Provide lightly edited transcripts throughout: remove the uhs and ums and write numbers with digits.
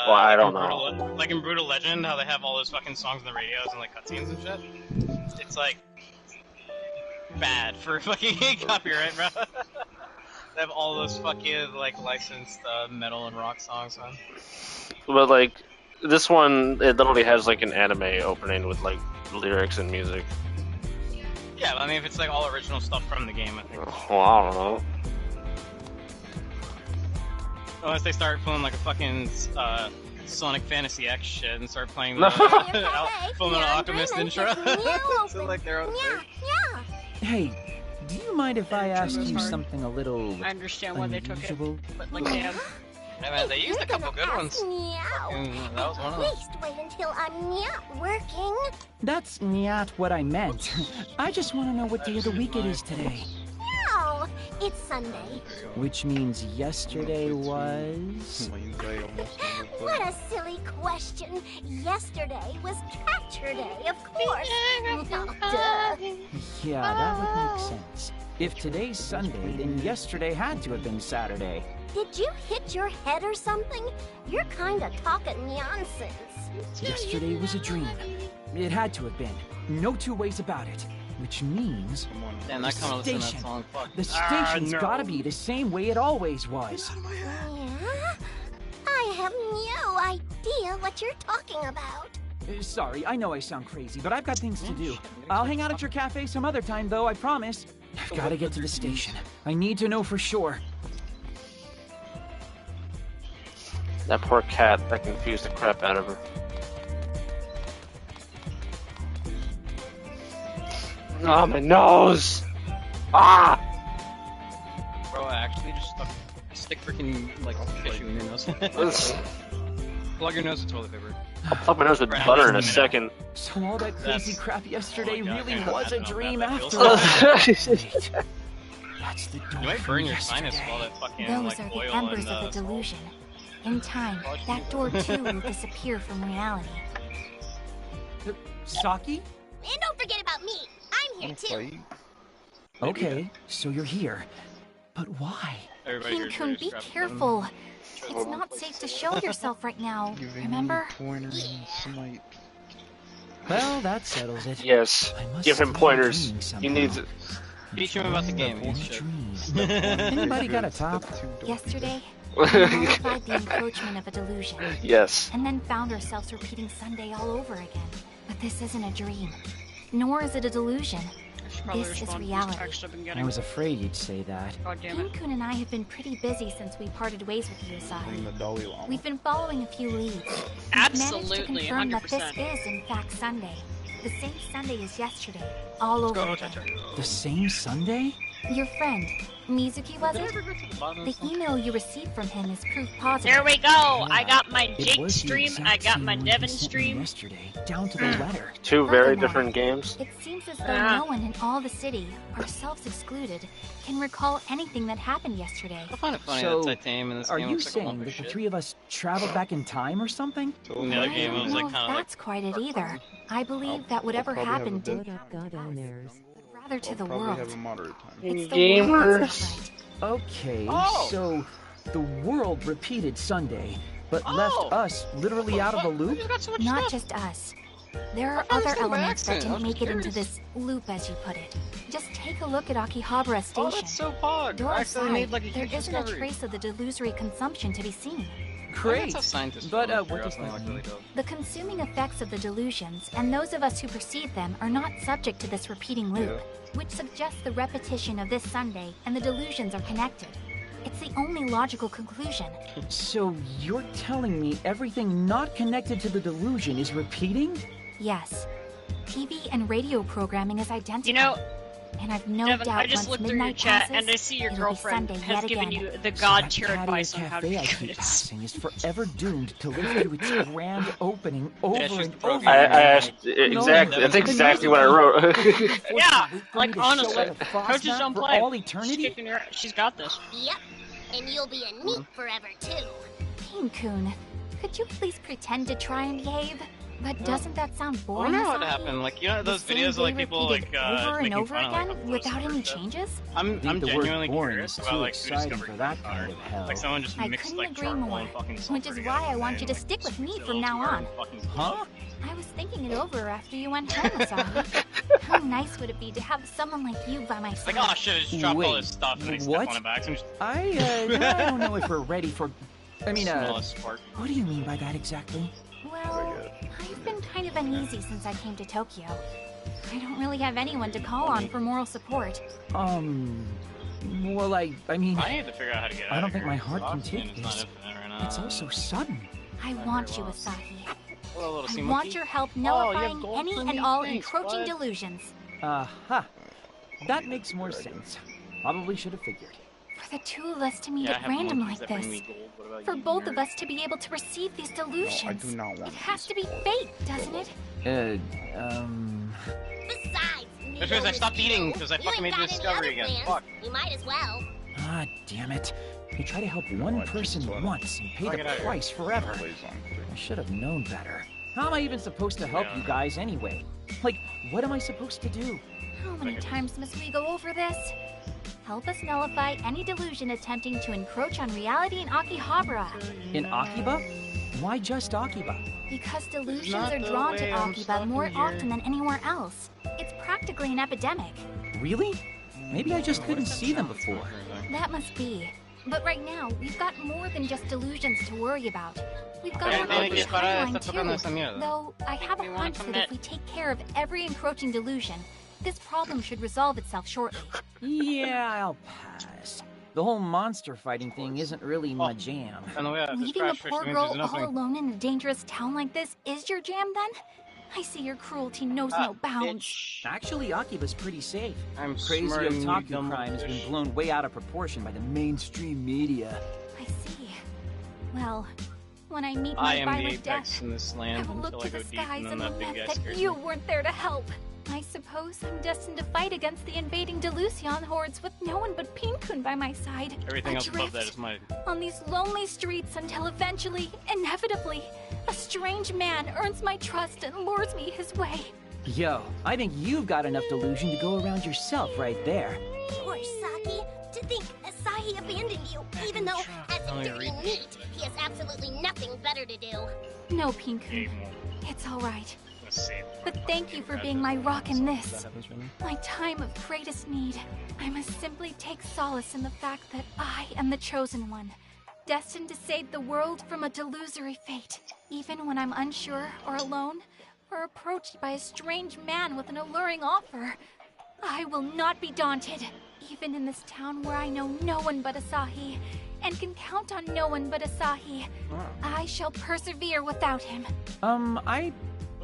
well, I don't know. Like in Brutal Legend, how they have all those fucking songs on the radios and like cutscenes and shit. It's like bad for fucking copyright, bro. They have all those fucking like licensed metal and rock songs on. But like this one, it literally has like an anime opening with like lyrics and music. Yeah, but I mean, if it's like all original stuff from the game, I think. Well, I don't know. Unless they start pulling like a fucking Sonic Fantasy X shit and start playing No. the Fullmetal Alchemist intro. So like their own thing. Hey, do you mind if I ask you something a little I understand why they took it, unusual? but like, damn. Yeah, man, they used a couple good ones. That was one of them. Please wait until I'm not working. That's not what I meant. I just want to know what day of the week it is today. No, it's Sunday. Which means yesterday was... What a silly question. Yesterday was Catcher Day, of course. Duh. Yeah, that would make sense. If today's Sunday, then yesterday had to have been Saturday. Did you hit your head or something? You're kinda talking nonsense. Yesterday was a dream. It had to have been. No two ways about it. Which means... Damn, that kind of listen to that song. Fuck. The station's gotta be the same way it always was. Yeah? I have no idea what you're talking about. Sorry, I know I sound crazy, but I've got things to do. I'll hang out at your cafe some other time, though, I promise. I've gotta get to the station. I need to know for sure. That poor cat, that confused the crap out of her. Oh, my nose! Ah! Bro, I actually just stick freaking like tissue in your nose. Plug your nose with toilet paper. I'll plug my nose with butter in a second. So all that crazy crap yesterday really was a dream after all. all. That's the You might burn your sinus with all that fucking Those like are the oil embers and of the delusion. In time, that door too will disappear from reality. Saki? And don't forget about me. I'm here too. Okay, so you're here. But why? King-kun, be careful. It's not safe to show yourself right now, remember? Well, that settles it. Yes, give him pointers. He needs it. Teach him about the game. Anybody got a top? Yesterday, we nullified the encroachment of a delusion. Yes. And then found ourselves repeating Sunday all over again. But this isn't a dream. Nor is it a delusion. This is reality. I was afraid you'd say that. King-kun and I have been pretty busy since we parted ways with Yusai. We've been following a few leads. Absolutely, We've managed to confirm 100%. that this is in fact Sunday. The same Sunday as yesterday. All over again. The same Sunday? Your friend, Mizuki, was it? The email you received from him is proof positive. There we go! I got my It Jake was the stream, exact I got same my one Devin he sent me stream. yesterday, down to the letter. Two very Furthermore, different games. It seems as though no one in all the city, ourselves excluded, can recall anything that happened yesterday. I find it funny So, that Titanium in this are game you looks like a lump saying of that the shit. three of us traveled back in time or something? In the other game, it was like No, kind of like that's quite it either. I believe that whatever happened didn't rather to the world. It's the world Gamers. that's right. Okay, Oh. so the world repeated Sunday, but left us literally out of the loop? You got so much Not stuff. just us. There are I thought it was other the elements that vaccine. I didn't was make it into curious. this loop, as you put it. Just take a look at AKIBA'S station. Oh, that's so pog. Door I actually aside, made like a there huge isn't a discovery. trace of the delusory consumption to be seen. Great. That's a scientist But, film, what does something that like mean? really dope. The consuming effects of the delusions, and those of us who perceive them, are not subject to this repeating loop, which suggests the repetition of this Sunday and the delusions are connected. It's the only logical conclusion. So you're telling me everything not connected to the delusion is repeating? Yes. TV and radio programming is identical. You know, and I've no Devin, doubt I just once looked through your midnight chat passes, and I see your it'll be girlfriend Sunday has yet given again. you the So god that tier patio advice on how to cafe be I good keep at passing is forever doomed to live through its grand opening over she's and broke. over I again. asked exactly. That's exactly what I wrote. Yeah, For like me to show honestly, up at Frost coaches Nut don't for play. all She's eternity? kicking your, she's got this. Yep. And you'll be a neat forever too. King-kun, could you please pretend to try and behave? But doesn't that sound I boring? wonder what Asahi? happened. Like, you know The those same videos of like day people like repeated over and making over fun of, like, again how without close any stuff. changes? I'm think the word genuinely boring curious is about too like who exciting discovered for that guitar. kind of hell. Like someone just I mixed couldn't like agree charcoal more, and fucking which sulfur is together why I and want you to like, stick with me mixed it from all now together on. and fucking Huh? I was thinking it over after you went home, Asahi. How nice would it be to have someone like you by my It's side? like, oh shit, I just dropped all Wait, this stuff and I step what? on it back. So I'm just I don't know if we're ready for... I mean, smallest spark. what do you mean by that exactly? Well, I've been kind of uneasy since I came to Tokyo. I don't really have anyone to call on for moral support. Well, I mean, I need to figure out how to get out I don't of think here. my heart can Oxygen take is not this. infinite right now. It's all so sudden. I want you, Asahi. Hello, little sea I monkey. want your help Oh, you have nullifying gold any for and me? all Thanks, encroaching bud. delusions. Aha. That makes more sense. Probably should have figured. For the two of us to meet Yeah, I at have random monkeys like that bring this. me gold. What about For you, both nerd? of us to be able to receive these delusions. do not want It has to be fate, doesn't it? Besides, That's because I stopped eating because I fucking made the discovery again. Fuck. You might as well. Ah, damn it. You try to help one person once and pay the price forever. I should have known better. How am I even supposed to help you guys anyway? Like, what am I supposed to do? How many times must we go over this? Help us nullify any delusion attempting to encroach on reality in Akihabara. In Akiba? Why just Akiba? Because delusions not are the drawn to way I'm Akiba more stuck in often than anywhere else. It's practically an epidemic. Really? Maybe I just couldn't see them before. That must be. But right now, we've got more than just delusions to worry about. We've got Pero our tiene own que parar de timeline estar tocando esa too. mierda. Though, I have a We wanna hunch that commit. if we take care of every encroaching delusion, this problem should resolve itself shortly. Yeah, I'll pass. The whole monster fighting thing isn't really my jam. And the way I Leaving a poor girl all alone in a dangerous town like this is your jam, then? I see your cruelty knows no bounds. Actually, Akiba's pretty safe. I'm Crazy smirking, you otaku dumb crime has been bitch. blown way out of proportion by the mainstream media. I see. Well, when I meet I my am the violent apex death, in this I land will until look I to go the deep, skies and then and that big lament guy that scares you me. weren't there to help. I suppose I'm destined to fight against the invading Delusion hordes with no one but Pinkun by my side. Everything else above Adrift that is my... on these lonely streets until eventually, inevitably, a strange man earns my trust and lures me his way. Yo, I think you've got enough delusion to go around yourself right there. Poor Saki. To think Asahi abandoned you, even though, as a dirty meat, he has absolutely nothing better to do. No, Pinkun. It's all right. Save. But thank you for being my rock in That this. happens right now. My time of greatest need. I must simply take solace in the fact that I am the chosen one, destined to save the world from a delusory fate. Even when I'm unsure or alone, or approached by a strange man with an alluring offer, I will not be daunted. Even in this town where I know no one but Asahi, and can count on no one but Asahi, I shall persevere without him.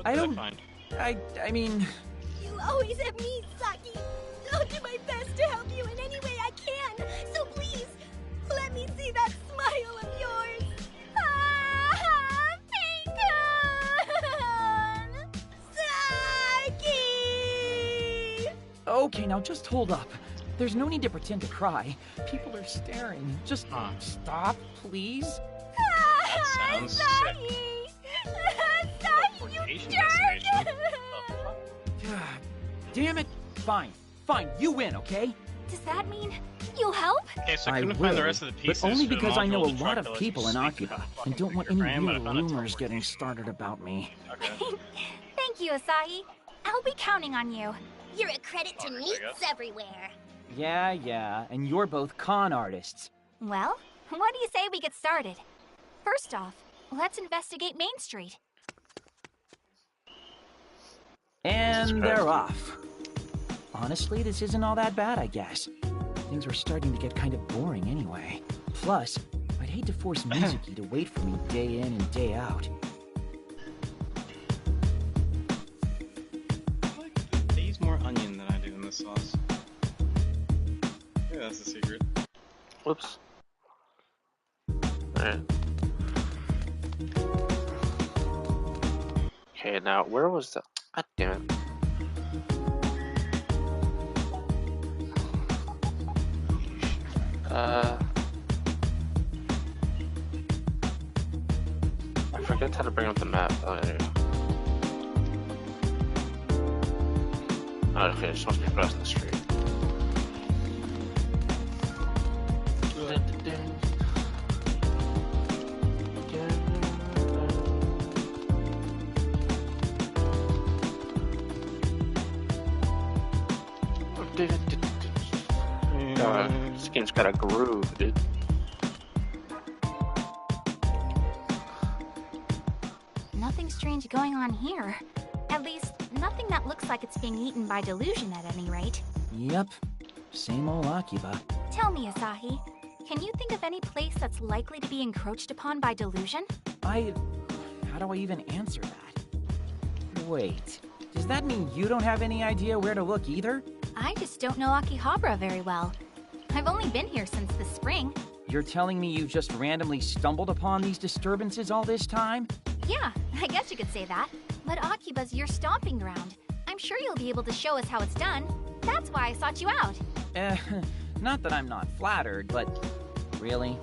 I don't... Find? I mean... You always have me, Saki. I'll do my best to help you in any way I can. So please, let me see that smile of yours. Ah, Pinkun! Saki! Okay, now just hold up. There's no need to pretend to cry. People are staring. Just stop, please. Sounds sick. Asahi, you Teleportation jerk! destination. Damn it. Fine. Fine, you win, okay? Does that mean you'll help? Okay, so I I couldn't will, find the rest of the pieces. but only for the because I know module a of the lot truck of that lets people you in sleep Akiba fucking and don't want your any frame, but I real found a rumors getting teleportation. started about me. Okay. Thank you, Asahi. I'll be counting on you. You're a credit to Alright, I meats guess. everywhere. Yeah, and you're both con artists. Well, what do you say we get started? First off, let's investigate Main Street. And they're off. Honestly, this isn't all that bad, I guess. Things were starting to get kind of boring anyway. Plus, I'd hate to force Mizuki to wait for me day in and day out. They use more onion than I do in this sauce. Maybe that's the secret. Whoops. Alright. Okay, now where was the... God damn it. I forget how to bring up the map. Oh, there you go. Oh, okay, it's supposed to be across the street. This game's got a groove, dude. Nothing strange going on here. At least, nothing that looks like it's being eaten by delusion at any rate. Yep. Same old Akiba. Tell me, Asahi, can you think of any place that's likely to be encroached upon by delusion? How do I even answer that? Wait, does that mean you don't have any idea where to look either? I just don't know Akihabara very well. I've only been here since the spring. You're telling me you just randomly stumbled upon these disturbances all this time? Yeah, I guess you could say that. But Akiba's your stomping ground. I'm sure you'll be able to show us how it's done. That's why I sought you out. Not that I'm not flattered, but really?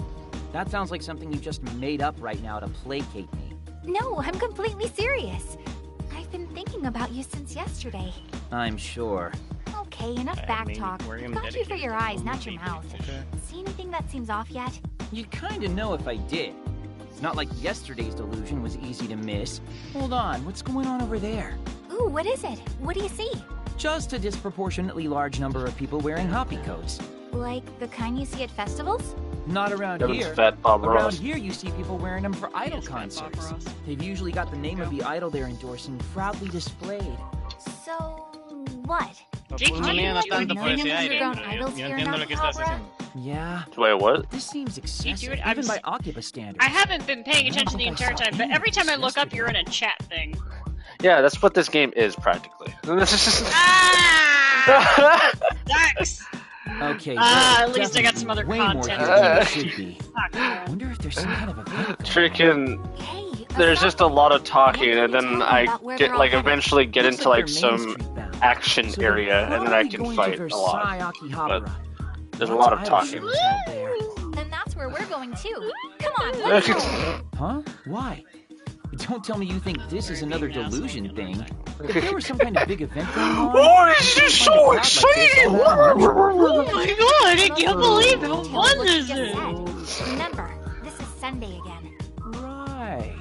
That sounds like something you just made up right now to placate me. No, I'm completely serious. I've been thinking about you since yesterday. I'm sure. Okay, enough back talk. Got you for your eyes, not your mouth. See anything that seems off yet? You'd kinda know if I did. It's not like yesterday's delusion was easy to miss. Hold on, what's going on over there? Ooh, what is it? What do you see? Just a disproportionately large number of people wearing hoppy coats. Like the kind you see at festivals? Not around Kevin's here. fat Bob Around Ross. here you see people wearing them for idol concerts. They've usually got the name of the idol they're endorsing proudly displayed. So, what? Jake, Pues no do you lean like tanto por ese aire, underground pero idols yo here in entiendo lo que estás Akihabara? haciendo. Yeah, Wait, what? this seems excessive, dude, even by Akiba standards. I haven't been paying attention the entire time, but every time I look up, you're in a chat thing. Yeah, that's what this game is, practically. Ah! Sucks! Okay, At least I got some other way content. more than it should be. Fuck. Wonder if there's some kind of event. Freaking... Hey, There's Asahi, just a lot of talking, what are and you then talking I about where get, they're like, all headed? eventually get Looks into, like, they're Main some Street bound. action So they're area, and then I probably can going fight to a lot. Versailles, Akihabara. There's a Lots lot of idol talking. shows out there. And that's where we're going too. Come on, let's go. Huh? Why? Don't tell me you think this is another delusion thing. If there was some kind of big event going on... Oh, this is so exciting! Oh my god, I can't believe how Tell fun what you this just is! said. Remember, this is Sunday again. Right.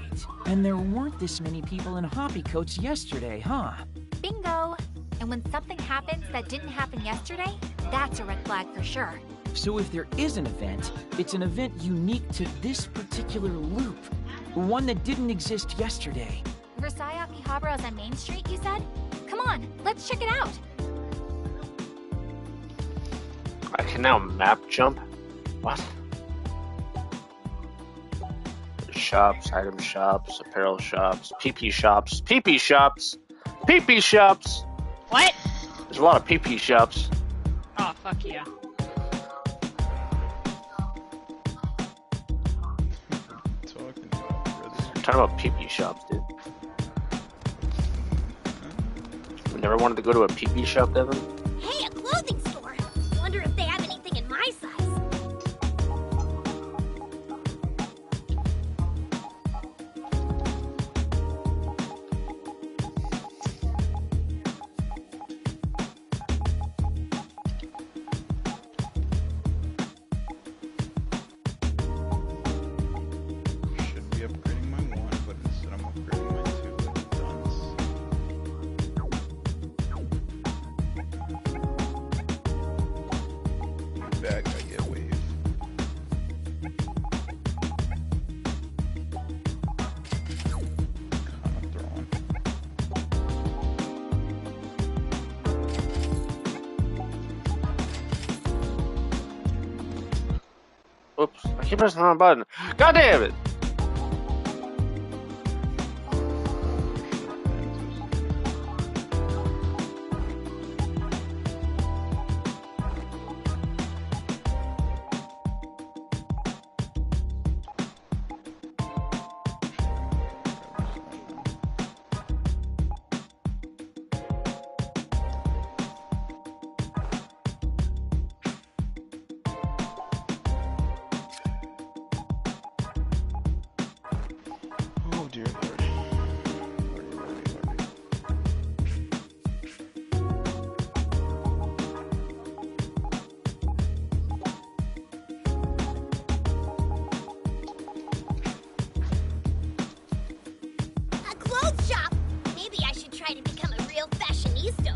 And there weren't this many people in hoppy coats yesterday, huh? Bingo. And when something happens that didn't happen yesterday, that's a red flag for sure. So if there is an event, it's an event unique to this particular loop. One that didn't exist yesterday. Versailles Akihabara is on Main Street, you said? Come on, let's check it out. I can now map jump? What? Shops, item shops, apparel shops, PP shops, PP shops, PP shops! What? There's a lot of PP shops. Oh, fuck yeah. I'm talking about PP shops, dude. You never wanted to go to a PP shop, Devin? Hey, a clothing store! Wonder if they have anything in my size. Should be upgrading my one, but instead I'm upgrading my two with dunce. Back, I get wave. Kinda throwing. Oops, I keep pressing the wrong button. God damn it! Oh dear lord. Lordy, lordy, lordy. Listo.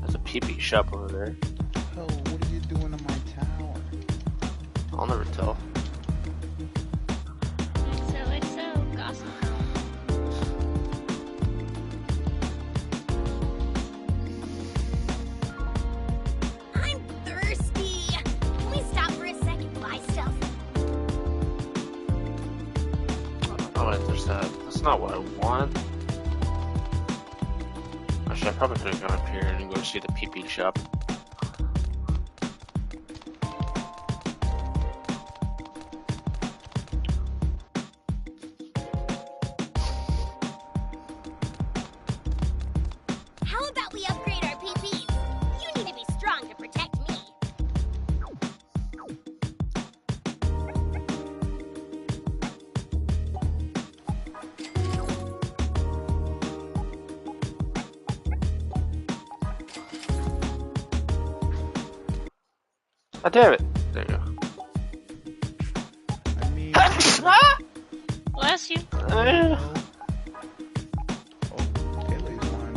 There's a pee-pee shop over there. Oh, what are you doing to my tower? I'll never tell. XOXO, gossip girl. I'm thirsty. Can we stop for a second, buy stuff? Oh wait, there's that. That's not what I want. Actually, I probably could have gone up here and go see the pee-pee shop. How about we upgrade our PPs? You need to be strong to protect me. Ah, damn it! There you go. I mean, Bless you. oh, Kaylee's one.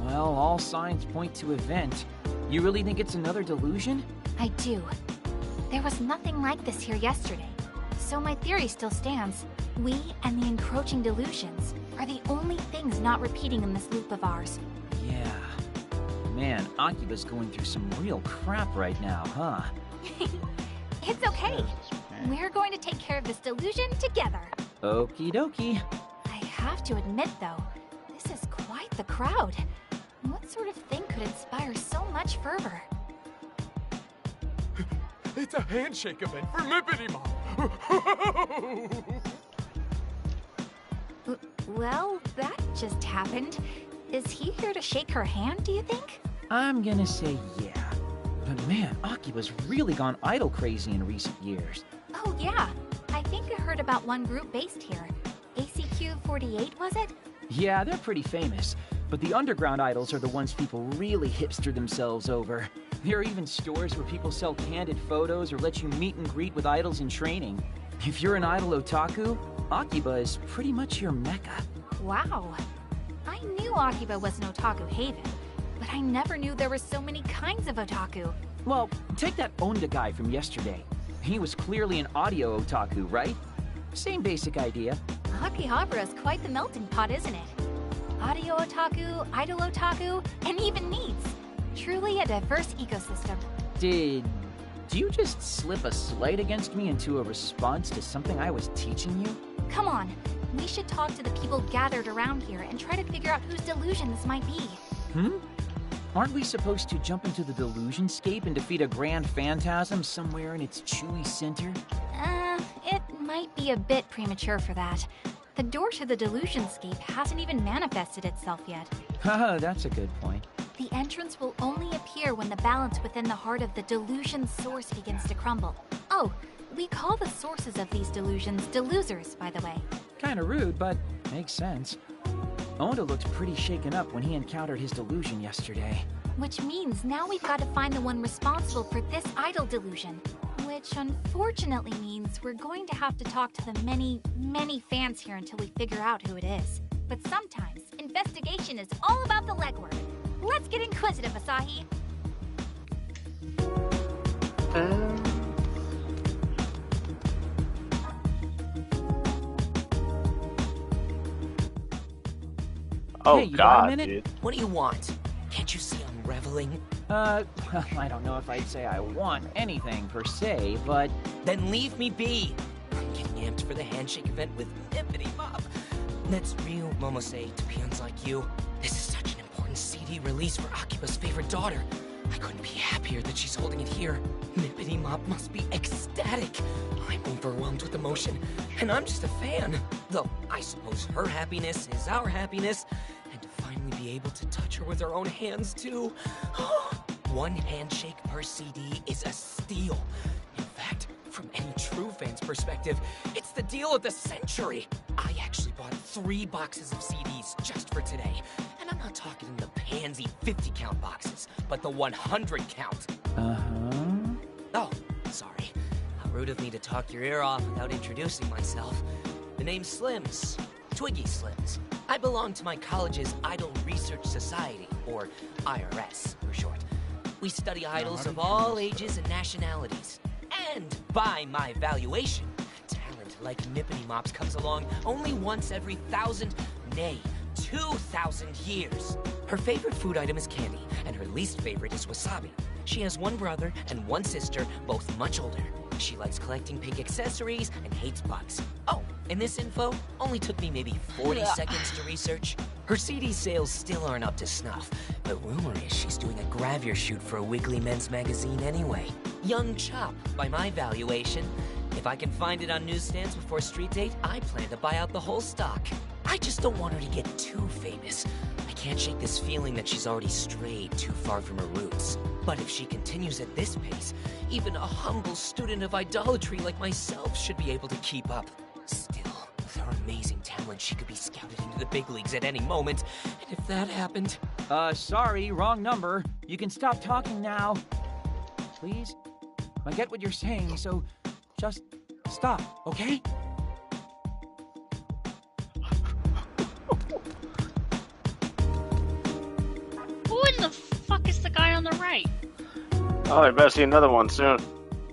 Well, all signs point to event. You really think it's another delusion? I do. There was nothing like this here yesterday. So my theory still stands. We and the encroaching delusions are the only things not repeating in this loop of ours. Yeah. Man, Akiba's going through some real crap right now, huh? It's okay. Okay. We're going to take care of this delusion together. Okie dokie. I have to admit, though, this is quite the crowd. What sort of thing could inspire so much fervor? It's a handshake event for Mippity Mom. Well, that just happened. Is he here to shake her hand, do you think? I'm gonna say yeah. But man, Akiba's really gone idol crazy in recent years. Oh, yeah. I think I heard about one group based here. ACQ-48, was it? Yeah, they're pretty famous. But the underground idols are the ones people really hipster themselves over. There are even stores where people sell candid photos or let you meet and greet with idols in training. If you're an idol otaku, Akiba is pretty much your mecca. Wow. I knew Akiba was an otaku haven, but I never knew there were so many kinds of otaku. Well, take that Onda guy from yesterday. He was clearly an audio otaku, right? Same basic idea. Akihabara is quite the melting pot, isn't it? Audio otaku, idol otaku, and even needs. Truly a diverse ecosystem. Did you just slip a slight against me into a response to something I was teaching you? Come on, we should talk to the people gathered around here and try to figure out whose delusion this might be. Aren't we supposed to jump into the delusionscape and defeat a grand phantasm somewhere in its chewy center? It might be a bit premature for that. The door to the delusionscape hasn't even manifested itself yet. Haha, that's a good point. The entrance will only appear when the balance within the heart of the delusion source begins to crumble. Oh, we call the sources of these delusions delusers, by the way. Kinda rude, but makes sense. Onda looked pretty shaken up when he encountered his delusion yesterday. Which means now we've got to find the one responsible for this idol delusion. Which unfortunately means we're going to have to talk to the many, many fans here until we figure out who it is. But sometimes, investigation is all about the legwork. Let's get inquisitive, Asahi. Oh Hey, you got a god, minute? dude. What do you want? Can't you see I'm reveling? Well, I don't know if I'd say I want anything per se, but Then leave me be. I'm getting amped for the handshake event with Nippity Bob. That's real, Momose, to peons like you. This is such an important CD release for Akiba's favorite daughter. I couldn't be happier that she's holding it here. Mippity Mop must be ecstatic. I'm overwhelmed with emotion, and I'm just a fan. Though, I suppose her happiness is our happiness, and to finally be able to touch her with our own hands, too. One handshake per CD is a steal. In fact, from any true fan's perspective, it's the deal of the century. I actually bought 3 boxes of CDs just for today. And I'm not talking the pansy 50-count boxes, but the 100-count. Uh-huh. Oh, sorry. How rude of me to talk your ear off without introducing myself. The name's Slims. Twiggy Slims. I belong to my college's Idol Research Society, or IRS for short. We study idols of all ages and nationalities. And by my valuation, talent like Mippity Mops comes along only once every 1,000, nay, 2,000 years. Her favorite food item is candy, and her least favorite is wasabi. She has 1 brother and 1 sister, both much older. She likes collecting pink accessories and hates bugs. Oh, and this info only took me maybe 40 seconds to research. Her CD sales still aren't up to snuff, but rumor is she's doing a gravure shoot for a weekly men's magazine anyway. Young chop, by my valuation. If I can find it on newsstands before street date, I plan to buy out the whole stock. I just don't want her to get too famous. I can't shake this feeling that she's already strayed too far from her roots. But if she continues at this pace, even a humble student of idolatry like myself should be able to keep up. Still, with her amazing talent, she could be scouted into the big leagues at any moment. And if that happened... Sorry, wrong number. You can stop talking now. Please? I get what you're saying, so just stop, okay? Who in the fuck is the guy on the right? Oh, I better see another one soon.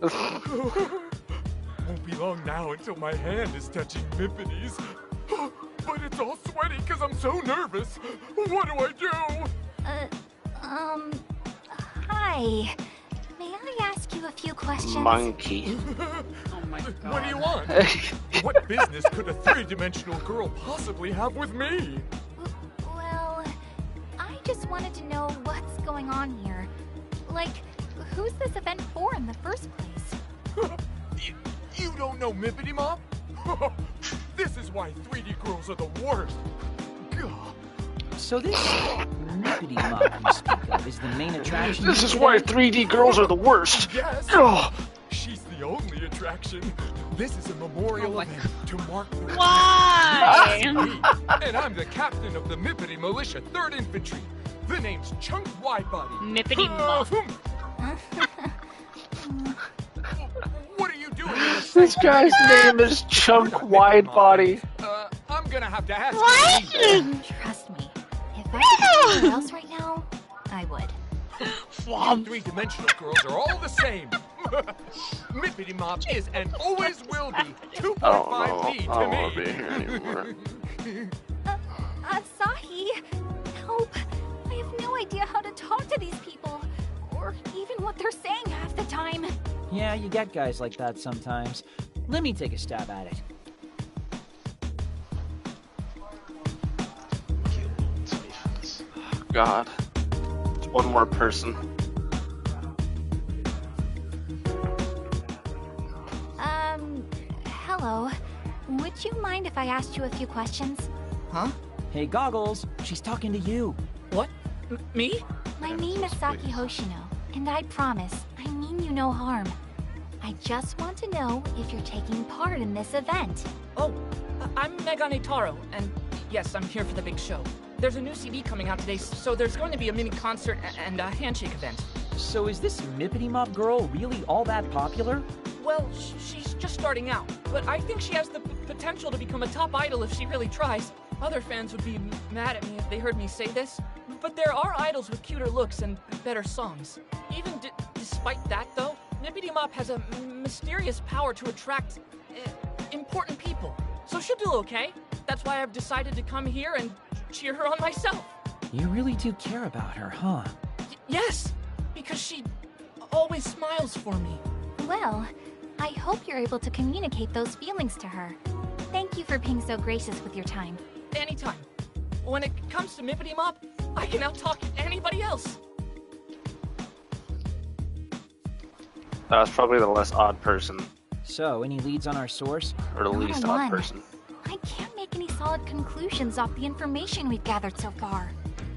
Won't be long now until my hand is touching Mippity's. But it's all sweaty because I'm so nervous. What do I do? Hi. May I ask you a few questions? Monkey. Oh my god. What do you want? What business could a 3-dimensional girl possibly have with me? Well, I just wanted to know what's going on here. Like, who's this event for in the first place? You don't know Mippity Mom? This is why 3D girls are the worst. Gah. So this Mippity Mop you speak of is the main attraction? This is why 3D girls are the worst. Yes. Oh. She's the only attraction. This is a memorial event to mark the Why? And I'm the captain of the Mippity Militia 3rd Infantry. The name's Chunk Widebody. Mippity Mop. What are you doing? This guy's name is Chunk Widebody. I'm gonna have to ask What? you. Trust me, if I could do anything else right now, I would. You 3-dimensional girls are all the same. Mippity Mop is and always will be 2.5D to I don't me. want to be here anymore. Asahi, help. I have no idea how to talk to these people, or even what they're saying half the time. Yeah, you get guys like that sometimes. Let me take a stab at it. God. One more person. Hello. Would you mind if I asked you a few questions? Huh? Hey, Goggles, she's talking to you. What? Me? My name is Saki Hoshino, and I promise, I mean you no harm. I just want to know if you're taking part in this event. Oh, I'm Megane Taro, and yes, I'm here for the big show. There's a new CD coming out today, so there's going to be a mini concert and a handshake event. So is this Mippity Mop girl really all that popular? Well, she's just starting out, but I think she has the potential to become a top idol if she really tries. Other fans would be mad at me if they heard me say this, but there are idols with cuter looks and better songs. Even despite that, though, Mippity Mop has a mysterious power to attract important people. So she'll do okay. That's why I've decided to come here and cheer her on myself. You really do care about her, huh? Yes, because she always smiles for me. Well, I hope you're able to communicate those feelings to her. Thank you for being so gracious with your time. Anytime. When it comes to Mippity Mop, I can outtalk anybody else. That was probably the less odd person. So, any leads on our source? Or the Not least a odd one. person. I can't solid conclusions off the information we've gathered so far.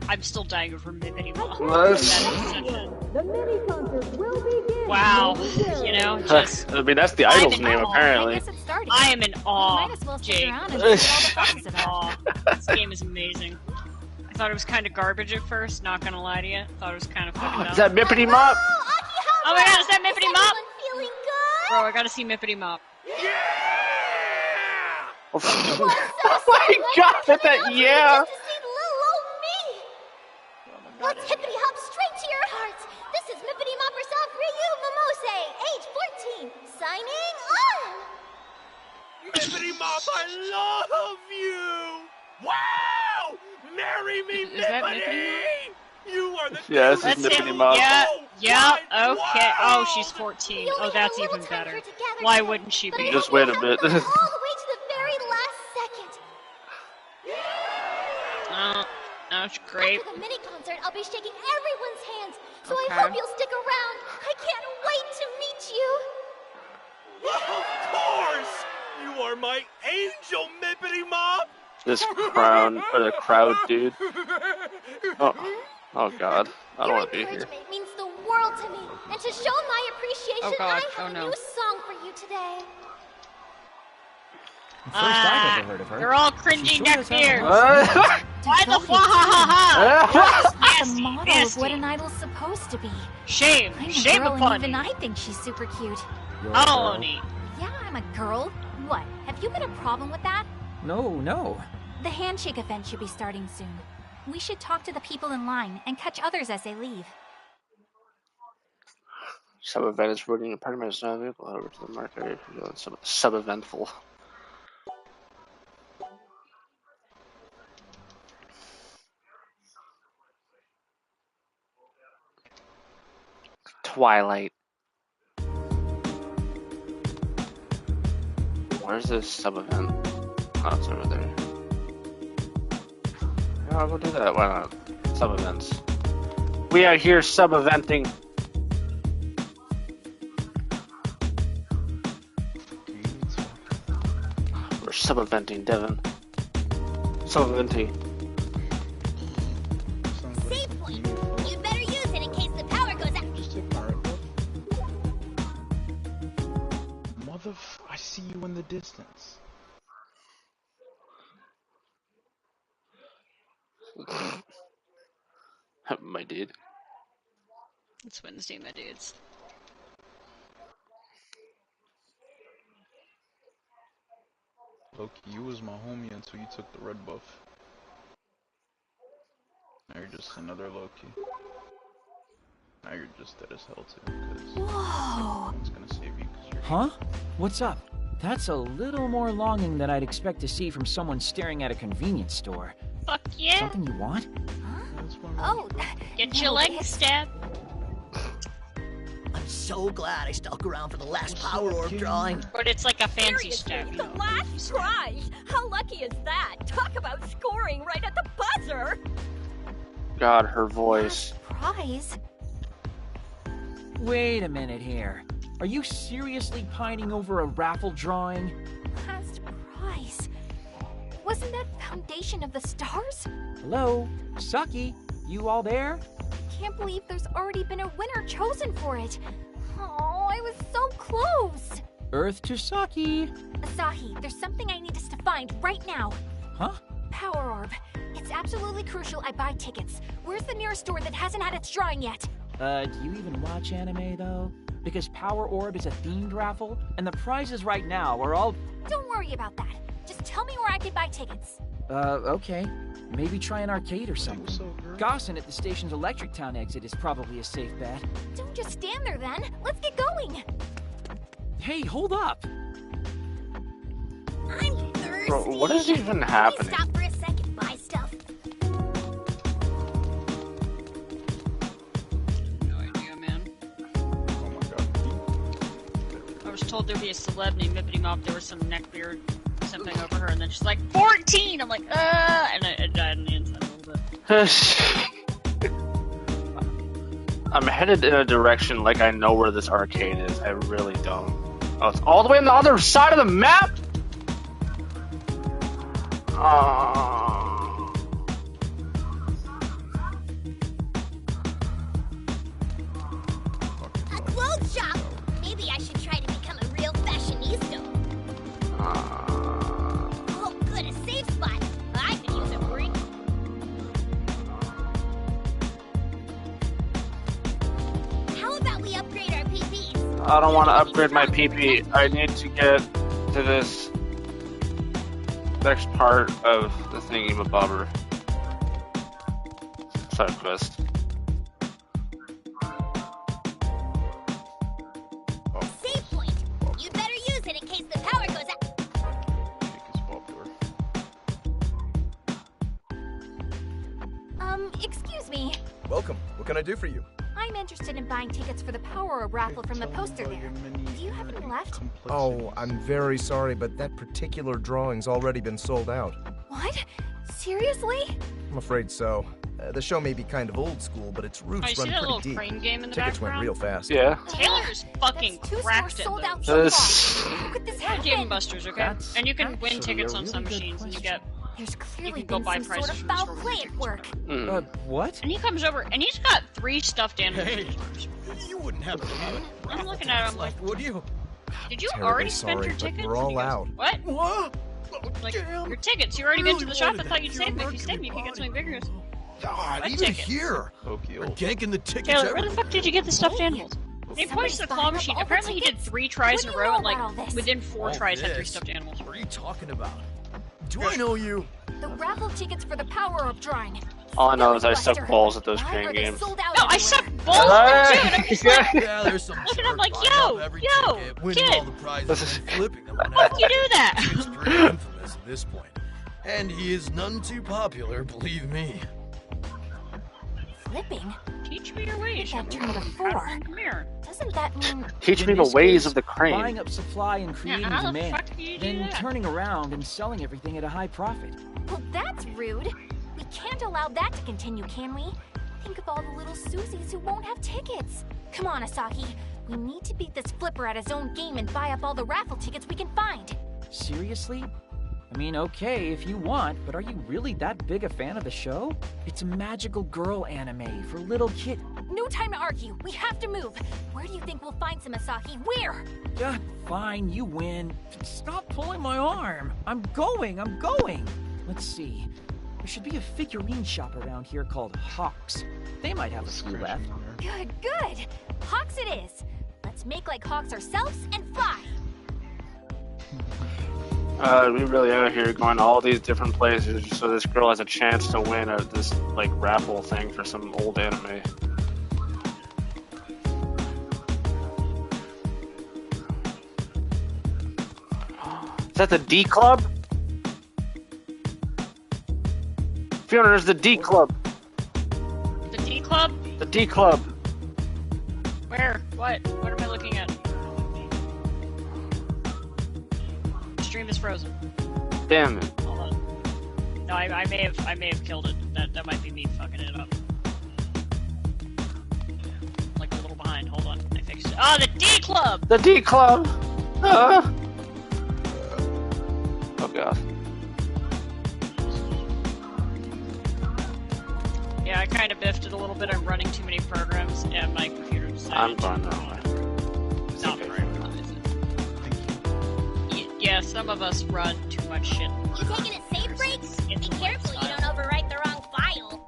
I'm still dying over Mippity Mop. The mini concert will begin. Wow, you know, just. I mean, that's the idol's name, apparently. I am in awe, Might as well stick Jake. around and see what all the fuss is about. This game is amazing. I thought it was kind of garbage at first, not gonna lie to you. Thought it was kind of fucking dumb. Is that Mippity Mop? Oh my god, is that Mippity Mop? Feeling good? Bro, I gotta see Mippity Mop. Oh my god, that yeah! Let's hippity hop straight to your hearts. This is Mippity Mop herself, Ryu Momose, age 14, signing on. Mippity Mop, I love you! Wow! Marry me, Mippity! You are the yeah, this is Mippity Mop. Yeah, okay. Oh, she's 14. Oh, that's even better. Why wouldn't she be? Just wait a bit. All the way to the very last second. That's great. After the mini concert, I'll be shaking everyone's hands, so Okay. I hope you'll stick around. I can't wait to meet you. Of course! You are my angel, Mippity Mop! This crowd dude. Oh god, I don't want to be here. Encouragement means the world to me, and to show my appreciation, Oh God, I have a new song for you today. First I've ever heard of her. They're all cringing She their sure fears. has Why the ha That's the model of what an idol's supposed to be. Shame. I'm a Shame girl, upon and even you. I think she's super cute. Oh, neat. Yeah, I'm a girl. What? Have you got a problem with that? No. The handshake event should be starting soon. We should talk to the people in line and catch others as they leave. Sub-event is routing a party member's vehicle over to the market area for doing sub-eventful. Twilight. Where's this sub-event? Oh, it's over there. Yeah, I'll go do that. Why not? Sub-events. We out here sub-eventing. We're sub-eventing, Devin. Sub-eventing. Save point. You'd better use it in case the power goes out. Just ignore it. I see you in the distance. My dude. It's Wednesday, my dudes. Loki, you was my homie until you took the red buff. Now you're just another Loki. Now you're just dead as hell too, because Whoa! no one's gonna save you because you're... Huh? What's up? That's a little more longing than I'd expect to see from someone staring at a convenience store. Fuck yeah. Something you want? Oh, Get your legs stabbed. I'm so glad I stuck around for the last Power Orb drawing. But it's like a fancy stab. The last prize! How lucky is that? Talk about scoring right at the buzzer! God, her voice. prize? Wait a minute here. Are you seriously pining over a raffle drawing? Last prize? Wasn't that Foundation of the Stars? Hello? Saki? You all there? Can't believe there's already been a winner chosen for it. Oh, I was so close. Earth to Saki. Asahi, there's something I need us to find right now. Huh? Power Orb. It's absolutely crucial I buy tickets. Where's the nearest store that hasn't had its drawing yet? Do you even watch anime, though? Because Power Orb is a themed raffle, and the prizes right now are all... Don't worry about that. Just tell me where I can buy tickets. Okay. Maybe try an arcade or something. Gossin at the station's Electric Town exit is probably a safe bet. Don't just stand there then. Let's get going. Hey, hold up. I'm thirsty. Bro, what is even happening? Can we stop for a second, buy stuff? No idea, man. I was told there'd be a celeb named Mippity Mop. There was some neckbeard something over her, and then she's like, 14! I'm like, and I died in the inside a little bit. I'm headed in a direction like I know where this arcade is. I really don't. Oh, it's all the way on the other side of the map? A clothes shop! Maybe I should try to become a real fashionista. Oh, good, a safe spot. I could use a break. How about we upgrade our PPs? I don't want to upgrade my PP. I need to get to this next part of the thingy-mabobber. Side quest. Save point. You'd better use it in case the power goes out. Excuse me. Welcome. What can I do for you? I'm interested in buying tickets for the Power Orb raffle from the poster there. Do you have any left? Oh, I'm very sorry, but that particular drawing's already been sold out. What? Seriously? I'm afraid so. The show may be kind of old school, but its roots Oh, you see run that little pretty deep. crane game in the Tickets background? went real fast. Yeah. Taylor's fucking cracked it. sold out though. so far. How could this We're happen? Game Busters, okay? That's And you can win actually tickets a on some really good machines, and you get. There's You clearly can go been buy some sort prices of from the foul store play at work. What? And he comes over, and he's got 3 stuffed animals. Hey, you wouldn't happen to have it. I'm looking at him like, Would you? did you Terribly already spend sorry, your but tickets? we're all And he goes, out. What? What? Like, Damn. your tickets. You already been to Really the shop. I wanted thought that you'd pure save me. If you mercury save me, you could get something bigger. God, What even tickets? here. They're ganking the tickets Taylor, where the everywhere. fuck did you get the stuffed animals? And he points to the claw buying up machine. all the Apparently, he did tickets? 3 tries in What a do you row, know and like about all this? within 4 All tries, had 3 this? stuffed animals. What are you talking about? Do I know you? The raffle tickets for the Power Orb drawing. All I know is I Buster, suck balls at those why crane are they games. sold out No, I everywhere? suck balls too, and I'm just like, Yeah, there's some looking at him jerk like, buying up yo, every yo, ticket, winning kid. all the prizes and flipping them on Why would you do It's that? pretty infamous at this point. And he is none too popular, believe me. Flipping? Teach me your ways. That turned to 4. Come here. Doesn't that mean... Teach me In the this ways case, of the crane. Buying up supply and creating how the demand, fuck do you do then that? turning around and selling everything at a high profit. Well, that's rude. We can't allow that to continue, can we? Think of all the little Susies who won't have tickets. Come on, Asaki. We need to beat this flipper at his own game and buy up all the raffle tickets we can find. Seriously? I mean, okay, if you want, but are you really that big a fan of the show? It's a magical girl anime for little kid. No time to argue. We have to move. Where do you think we'll find some, Asaki? Where? Fine, you win. Stop pulling my arm. I'm going. Let's see. There should be a figurine shop around here called Hawks. They might have a few left. Good, good. Hawks it is. Let's make like Hawks ourselves and fly. We really out here going to all these different places so this girl has a chance to win this like raffle thing for some old anime. Is that the D Club? Fiona, there's the D Club. The D Club? The D Club. Where? What? What am I looking at? The stream is frozen. Damn it. Hold on. No, I may have killed it. That might be me fucking it up. Like a little behind. Hold on. I fixed it. Oh, the D Club! The D Club! Oh god. Yeah, I kind of biffed it a little bit. I'm running too many programs, and my computer decided I'm fine that way. not prioritize it. Yeah, some of us run too much shit. You taking a safe break? Be careful you don't overwrite the wrong file.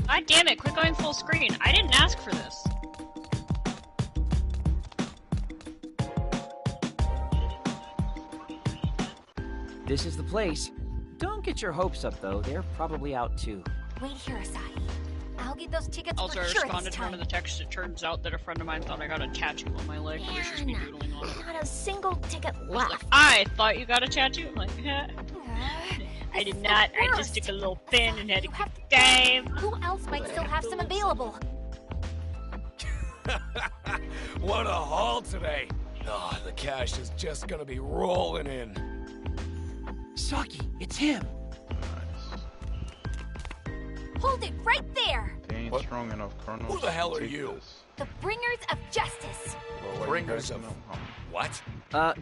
God damn it, quit going full screen. I didn't ask for this. This is the place. Don't get your hopes up, though. They're probably out, too. Wait here, Asaki. I'll get those tickets Also, I for sure responded this to one time. of the texts. It turns out that a friend of mine thought I got a tattoo on my leg. It was just me doodling on it. Not a single ticket left. I thought you got a tattoo. I'm like, I did not. I just took a little pin and had a good game. Who else might still have some available? What a haul today. Oh, the cash is just gonna be rolling in. Saki, it's him. Hold it right there! They ain't strong enough, Colonel. Who the hell to are take you? this. The bringers of justice. Well, what Bringers you of guys know, What?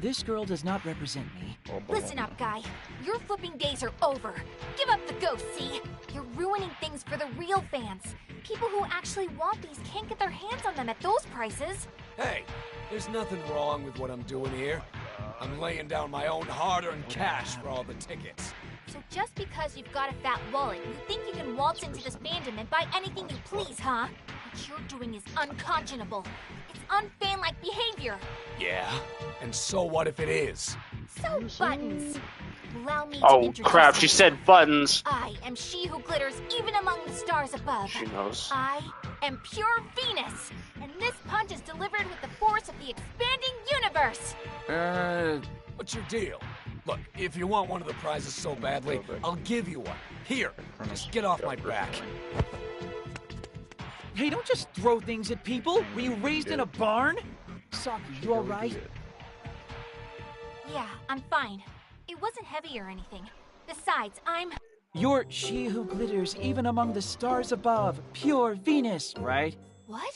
This girl does not represent me. Listen up, guy. Your flipping days are over. Give up the ghost, see? You're ruining things for the real fans. People who actually want these can't get their hands on them at those prices. Hey, there's nothing wrong with what I'm doing here. I'm laying down my own hard-earned cash for all the tickets. So just because you've got a fat wallet, you think you can waltz into this fandom and buy anything you please, huh? What you're doing is unconscionable. It's unfan-like behavior. Yeah? And so what if it is? So, Buttons. Allow me to Oh introduce crap, she myself. said buttons. I am she who glitters even among the stars above. She knows. I am pure Venus, and this punch is delivered with the force of the expanding universe. What's your deal? Look, if you want one of the prizes so badly, I'll give you one. Here, just get off my back. Hey, don't just throw things at people. Were you raised in a barn? Saki, you alright? Yeah, I'm fine. It wasn't heavy or anything. Besides, You're she who glitters even among the stars above, pure Venus, right? What?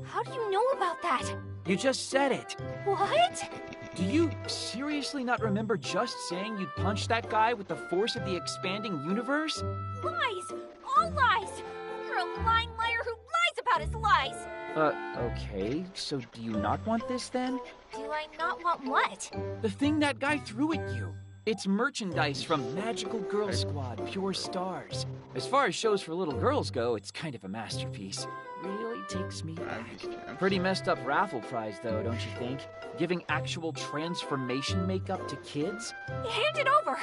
How do you know about that? You just said it. What? Do you seriously not remember just saying you'd punch that guy with the force of the expanding universe? Lies! All lies! You're a lying liar who lies about his lies! Okay, so do you not want this then? Do I not want what? The thing that guy threw at you. It's merchandise from Magical Girl Squad, Pure Stars. As far as shows for little girls go, it's kind of a masterpiece. Really takes me back. Pretty messed up raffle prize though, don't you think? Giving actual transformation makeup to kids? Hand it over!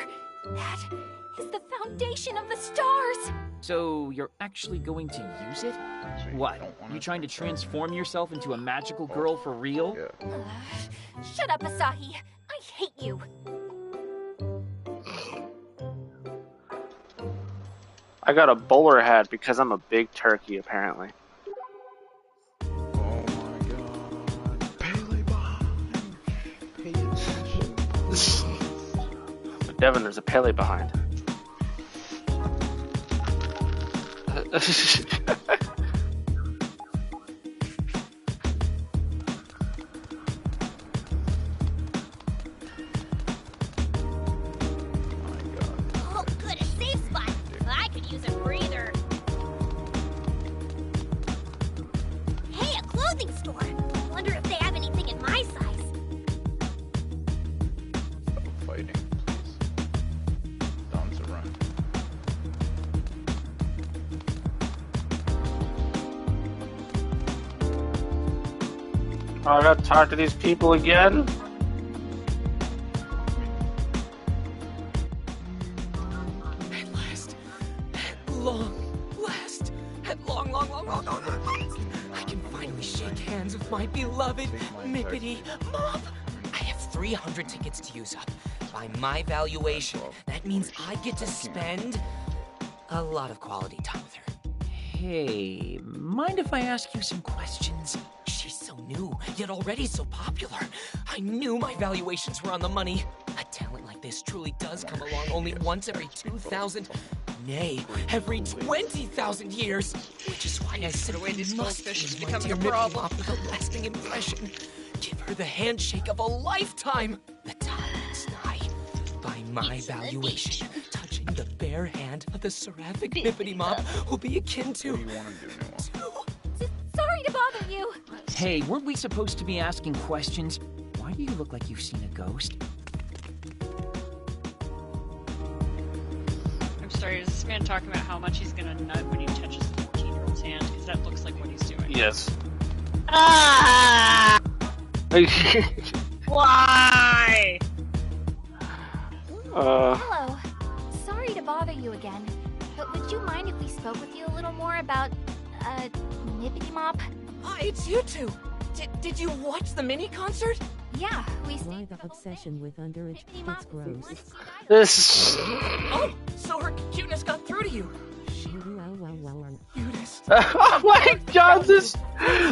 That is the foundation of the stars! So you're actually going to use it? What? You trying to transform yourself into a magical girl for real? Shut up, Asahi. I hate you. I got a bowler hat because I'm a big turkey, apparently. Oh my god. Pele behind. Pay attention. But Devin, there's a Pele behind. Oh, good, a safe spot. I could use a breather. Hey, a clothing store. Wonder if they have anything in my size. Stop fighting, please. Don's around. I gotta talk to these people again? At last, at long last, I can finally shake hands with my beloved Mippity Mop. I have 300 tickets to use up. By my valuation, that means I get to spend a lot of quality time with her. Hey, mind if I ask you some questions? She's so new, yet already so popular. I knew my valuations were on the money. A talent like this truly does come along only once every 2,000, nay, every 20,000 years. Which is why I simply must leave my dear Mippity Mop with a lasting impression. Give her the handshake of a lifetime. The time is nigh. By my valuation, touching the bare hand of the seraphic Mippity Mop will be akin to... Sorry to bother you. Hey, weren't we supposed to be asking questions? Why do you look like you've seen a ghost? I'm sorry, is this man talking about how much he's gonna nut when he touches the 14-year-old's hand? Because that looks like what he's doing. Yes. Ah! Why? Hello. Sorry to bother you again, but would you mind if we spoke with you a little more about, Mippity Mop? It's you two. Did you watch the mini concert? Yeah, we Why the obsession with underage? It's gross. This. Oh, so her cuteness got through to you. Cuteness. Oh my god, this.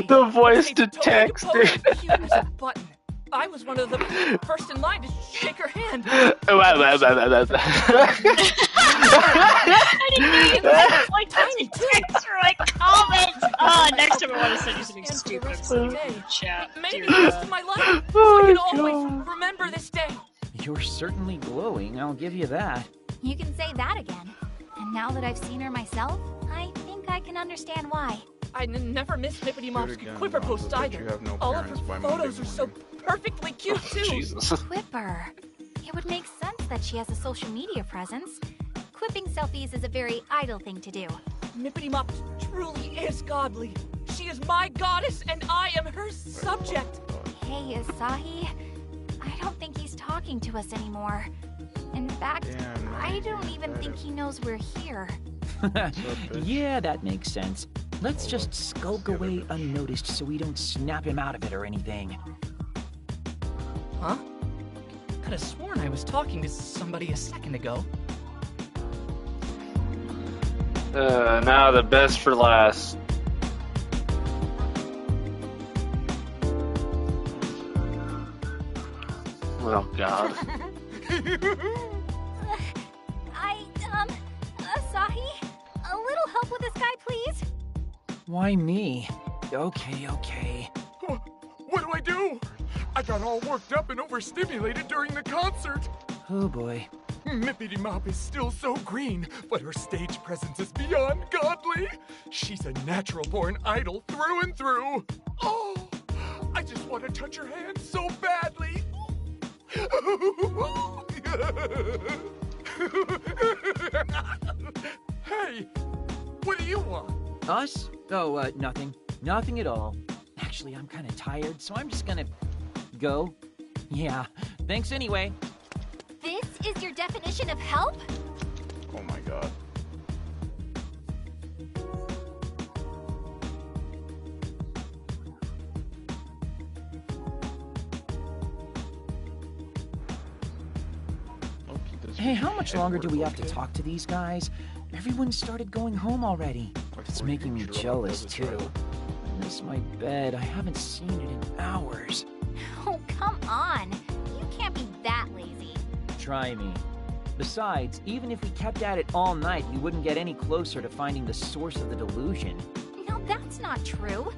The voice to text. Cuteness button. I was one of the first in line to shake her hand. I didn't know you guys like tiny text or like comments. Oh, next time I want to send you something stupid so you can chat. Maybe the rest of my life, so I can always remember this day. You're certainly glowing, I'll give you that. You can say that again. And now that I've seen her myself, I think I can understand why. I never miss Mippity Mop's Quipper posts either. All of her photos are so perfectly cute too. Jesus. Quipper. It would make sense that she has a social media presence. Quipping selfies is a very idle thing to do. Mippity Mop truly is godly. She is my goddess and I am her subject. Hey, Asahi. I don't think he's talking to us anymore. In fact, I don't even think he knows we're here. Yeah, that makes sense. Let's just skulk away unnoticed so we don't snap him out of it or anything. Huh? Could have sworn I was talking to somebody a second ago. Now the best for last. Oh God. Asahi? A little help with this guy, please? Why me? Okay. What do I do? I got all worked up and overstimulated during the concert. Oh boy. Mippity Mop is still so green, but her stage presence is beyond godly. She's a natural-born idol through and through. Oh, I just want to touch her hand so badly. Hey, what do you want? Us? Oh, nothing. Nothing at all. Actually, I'm kind of tired, so I'm just gonna go. Yeah, thanks anyway. This is your definition of help? Oh my God. Hey, how much longer do we have to talk to these guys? Everyone started going home already. It's making me jealous, too. I miss my bed. I haven't seen it in hours. Oh, come on. You can't be that lazy. Try me. Besides, even if we kept at it all night, we wouldn't get any closer to finding the source of the delusion. No, that's not true.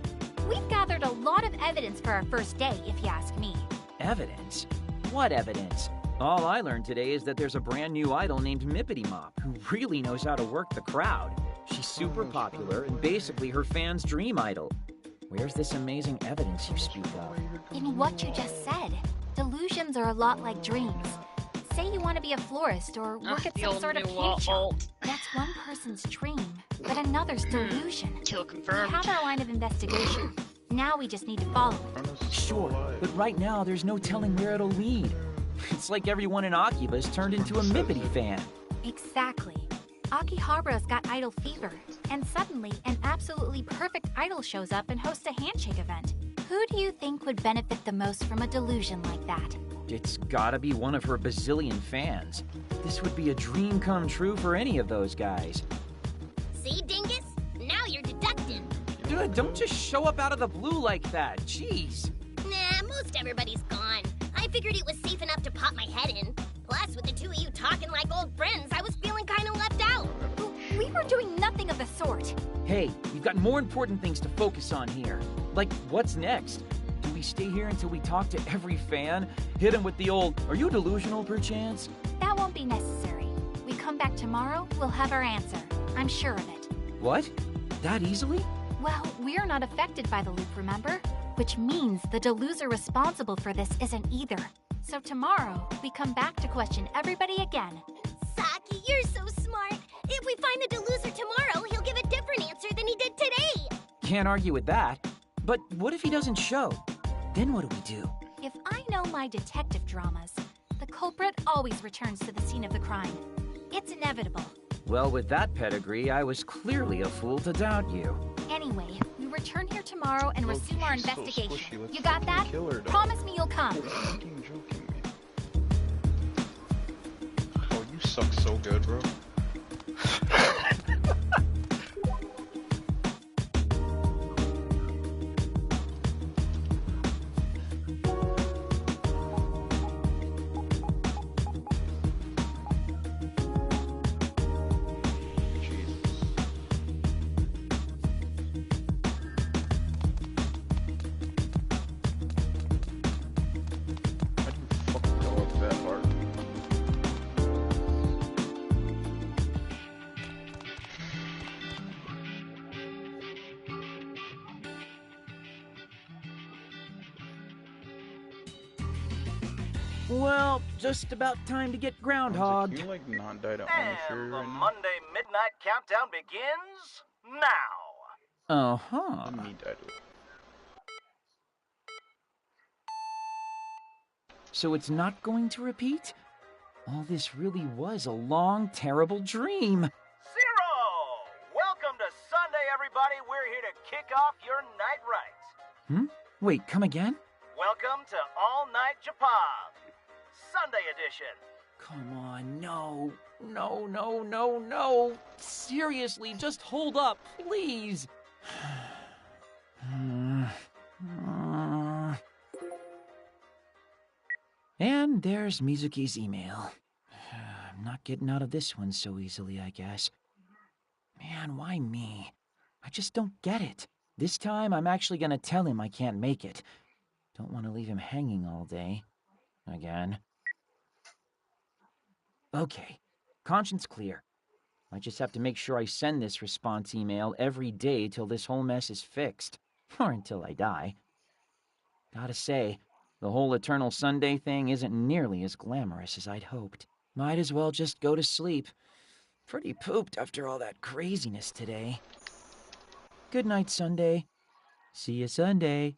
We've gathered a lot of evidence for our first day, if you ask me. Evidence? What evidence? All I learned today is that there's a brand new idol named Mippity Mop who really knows how to work the crowd. She's super popular and basically her fans' dream idol. Where's this amazing evidence you speak of? In what you just said. Delusions are a lot like dreams. Say you want to be a florist or work at some sort of candy shop. That's one person's dream, but another's delusion. Kill confirmed. We have our line of investigation. Now we just need to follow it. Sure, but right now there's no telling where it'll lead. It's like everyone in AKIBA'S turned into a Mippity fan. Exactly. Akihabara's got idol fever, and suddenly an absolutely perfect idol shows up and hosts a handshake event. Who do you think would benefit the most from a delusion like that? It's gotta be one of her bazillion fans. This would be a dream come true for any of those guys. See, Dingus? Now you're deducting. Dude, don't just show up out of the blue like that. Jeez. Nah, most everybody's gone. I figured it was safe enough to pop my head in. Plus, with the two of you talking like old friends, I was feeling kind of left out. We were doing nothing of the sort. Hey, we've got more important things to focus on here. Like, what's next? Do we stay here until we talk to every fan? Hit them with the old, are you delusional perchance? That won't be necessary. We come back tomorrow, we'll have our answer. I'm sure of it. What? That easily? Well, we're not affected by the loop, remember? Which means the deluser responsible for this isn't either. So tomorrow, we come back to question everybody again. Saki, you're so smart. If we find the deluser tomorrow, he'll give a different answer than he did today. Can't argue with that. But what if he doesn't show? Then what do we do? If I know my detective dramas, the culprit always returns to the scene of the crime. It's inevitable. Well, with that pedigree, I was clearly a fool to doubt you. Anyway, we return here tomorrow and resume our investigation. So You got that? Promise me you'll come. Fucking joking me. Oh, you suck so good, bro. Well, just about time to get groundhog. Can you like not die to And the Monday Midnight Countdown begins now. Uh-huh. Let me die to it. So it's not going to repeat? All this really was a long, terrible dream. Zero! Welcome to Sunday, everybody. We're here to kick off your night right. Wait, come again? Welcome to All Night Japan, Sunday edition. Come on, no. No, no, no, no. Seriously, just hold up, please. And there's Mizuki's email. I'm not getting out of this one so easily, I guess. Man, why me? I just don't get it. This time, I'm actually gonna tell him I can't make it. Don't want to leave him hanging all day. Again. Okay, conscience clear. I just have to make sure I send this response email every day till this whole mess is fixed. Or until I die. Gotta say, the whole Eternal Sunday thing isn't nearly as glamorous as I'd hoped. Might as well just go to sleep. Pretty pooped after all that craziness today. Good night, Sunday. See you Sunday.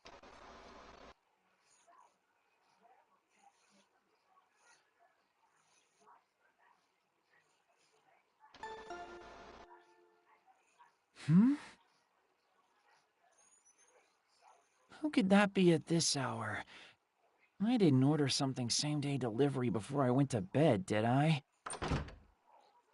Who could that be at this hour? I didn't order something same-day delivery before I went to bed, did I?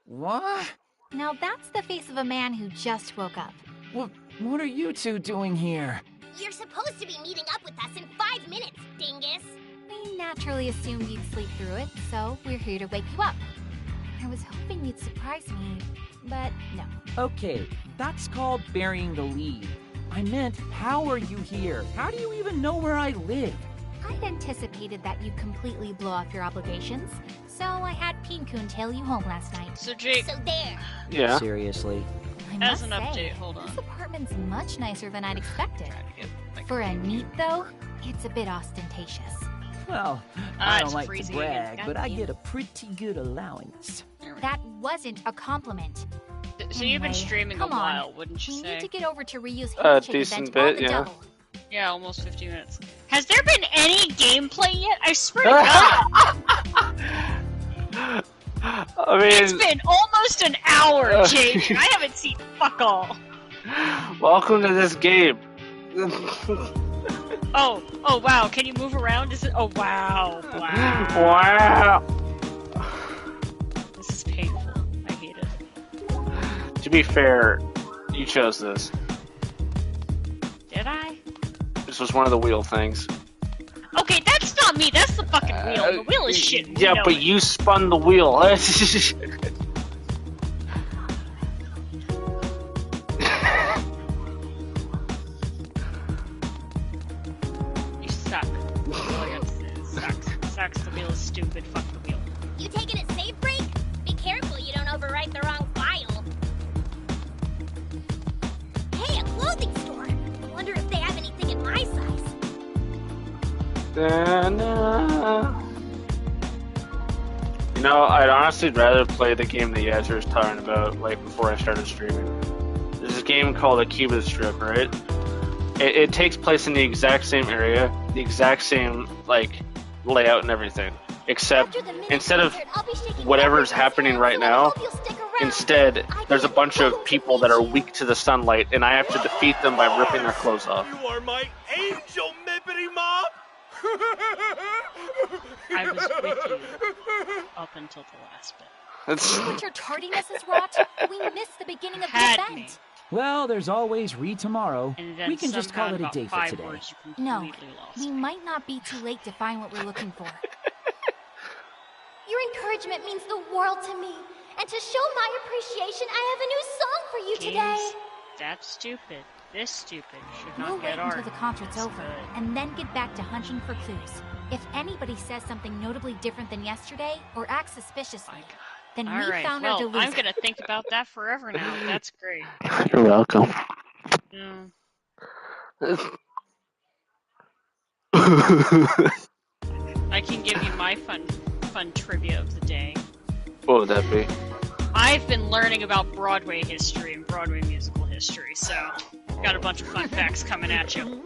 What? Now that's the face of a man who just woke up. What are you two doing here? You're supposed to be meeting up with us in 5 minutes, dingus. We naturally assumed you'd sleep through it, so we're here to wake you up. I was hoping you'd surprise me, but no. Okay, that's called burying the lead. I meant, how are you here? How do you even know where I live? I'd anticipated that you'd completely blow off your obligations, so I had Pin-kun tail you home last night. So Jake... So there. Yeah. Seriously. I As must an say, update, hold on. This apartment's much nicer than I'd expected. For a neat, though, it's a bit ostentatious. Well, I don't it's like to freezing brag, again. but I get a pretty good allowance. That wasn't a compliment. So you've been Anyway, streaming a come on. while, wouldn't you We say? need to get over to Ryu's A handshake decent event on bit, the yeah. double. Yeah, almost 50 minutes. Has there been any gameplay yet? I swear to God. I mean, It's been almost an hour, Jake. I haven't seen fuck all. welcome to this game. Oh, wow. Can you move around? Is it? Oh, wow. Wow. This is painful. I hate it. To be fair, you chose this. Did I? This was one of the wheel things. Okay, that's not me. That's the fucking wheel. The wheel is shit. We Yeah, know but it. you spun the wheel. You suck. All I got to say is sucks. Sucks. The wheel is stupid. Fuck the wheel. You taking a save break? Be careful you don't overwrite the wrong file. Hey, a clothing store. Wonder if they have anything in my size. You know, I'd honestly rather play the game that Yazzer was talking about, like, before I started streaming. There's a game called AKIBA'S Strip, right? It takes place in the exact same area, the exact same, like, layout and everything. Except, instead of whatever's happening right now, instead, there's a bunch of people that are weak to the sunlight, and I have to defeat them by ripping their clothes off. You are my angel, Mippity Mop! I was with you up until the last bit. What your tardiness is wrought? We missed the beginning of the Had event. me. Well, there's always tomorrow. And then We can just somehow call it a about day for 5 today. words you No, completely lost. we might not be too late to find what we're looking for. Your encouragement means the world to me. And to show my appreciation, I have a new song for you today. James, that's stupid. This stupid should not We'll wait get until art. the concert's It's over, good. and then get back to hunting for clues. If anybody says something notably different than yesterday, or acts suspiciously, then we Alright, found well, our delusion. I'm gonna think about that forever now. That's great. You're welcome. Yeah. I can give you my fun trivia of the day. What would that be? I've been learning about Broadway history and Broadway musical history, so got a bunch of fun facts coming at you.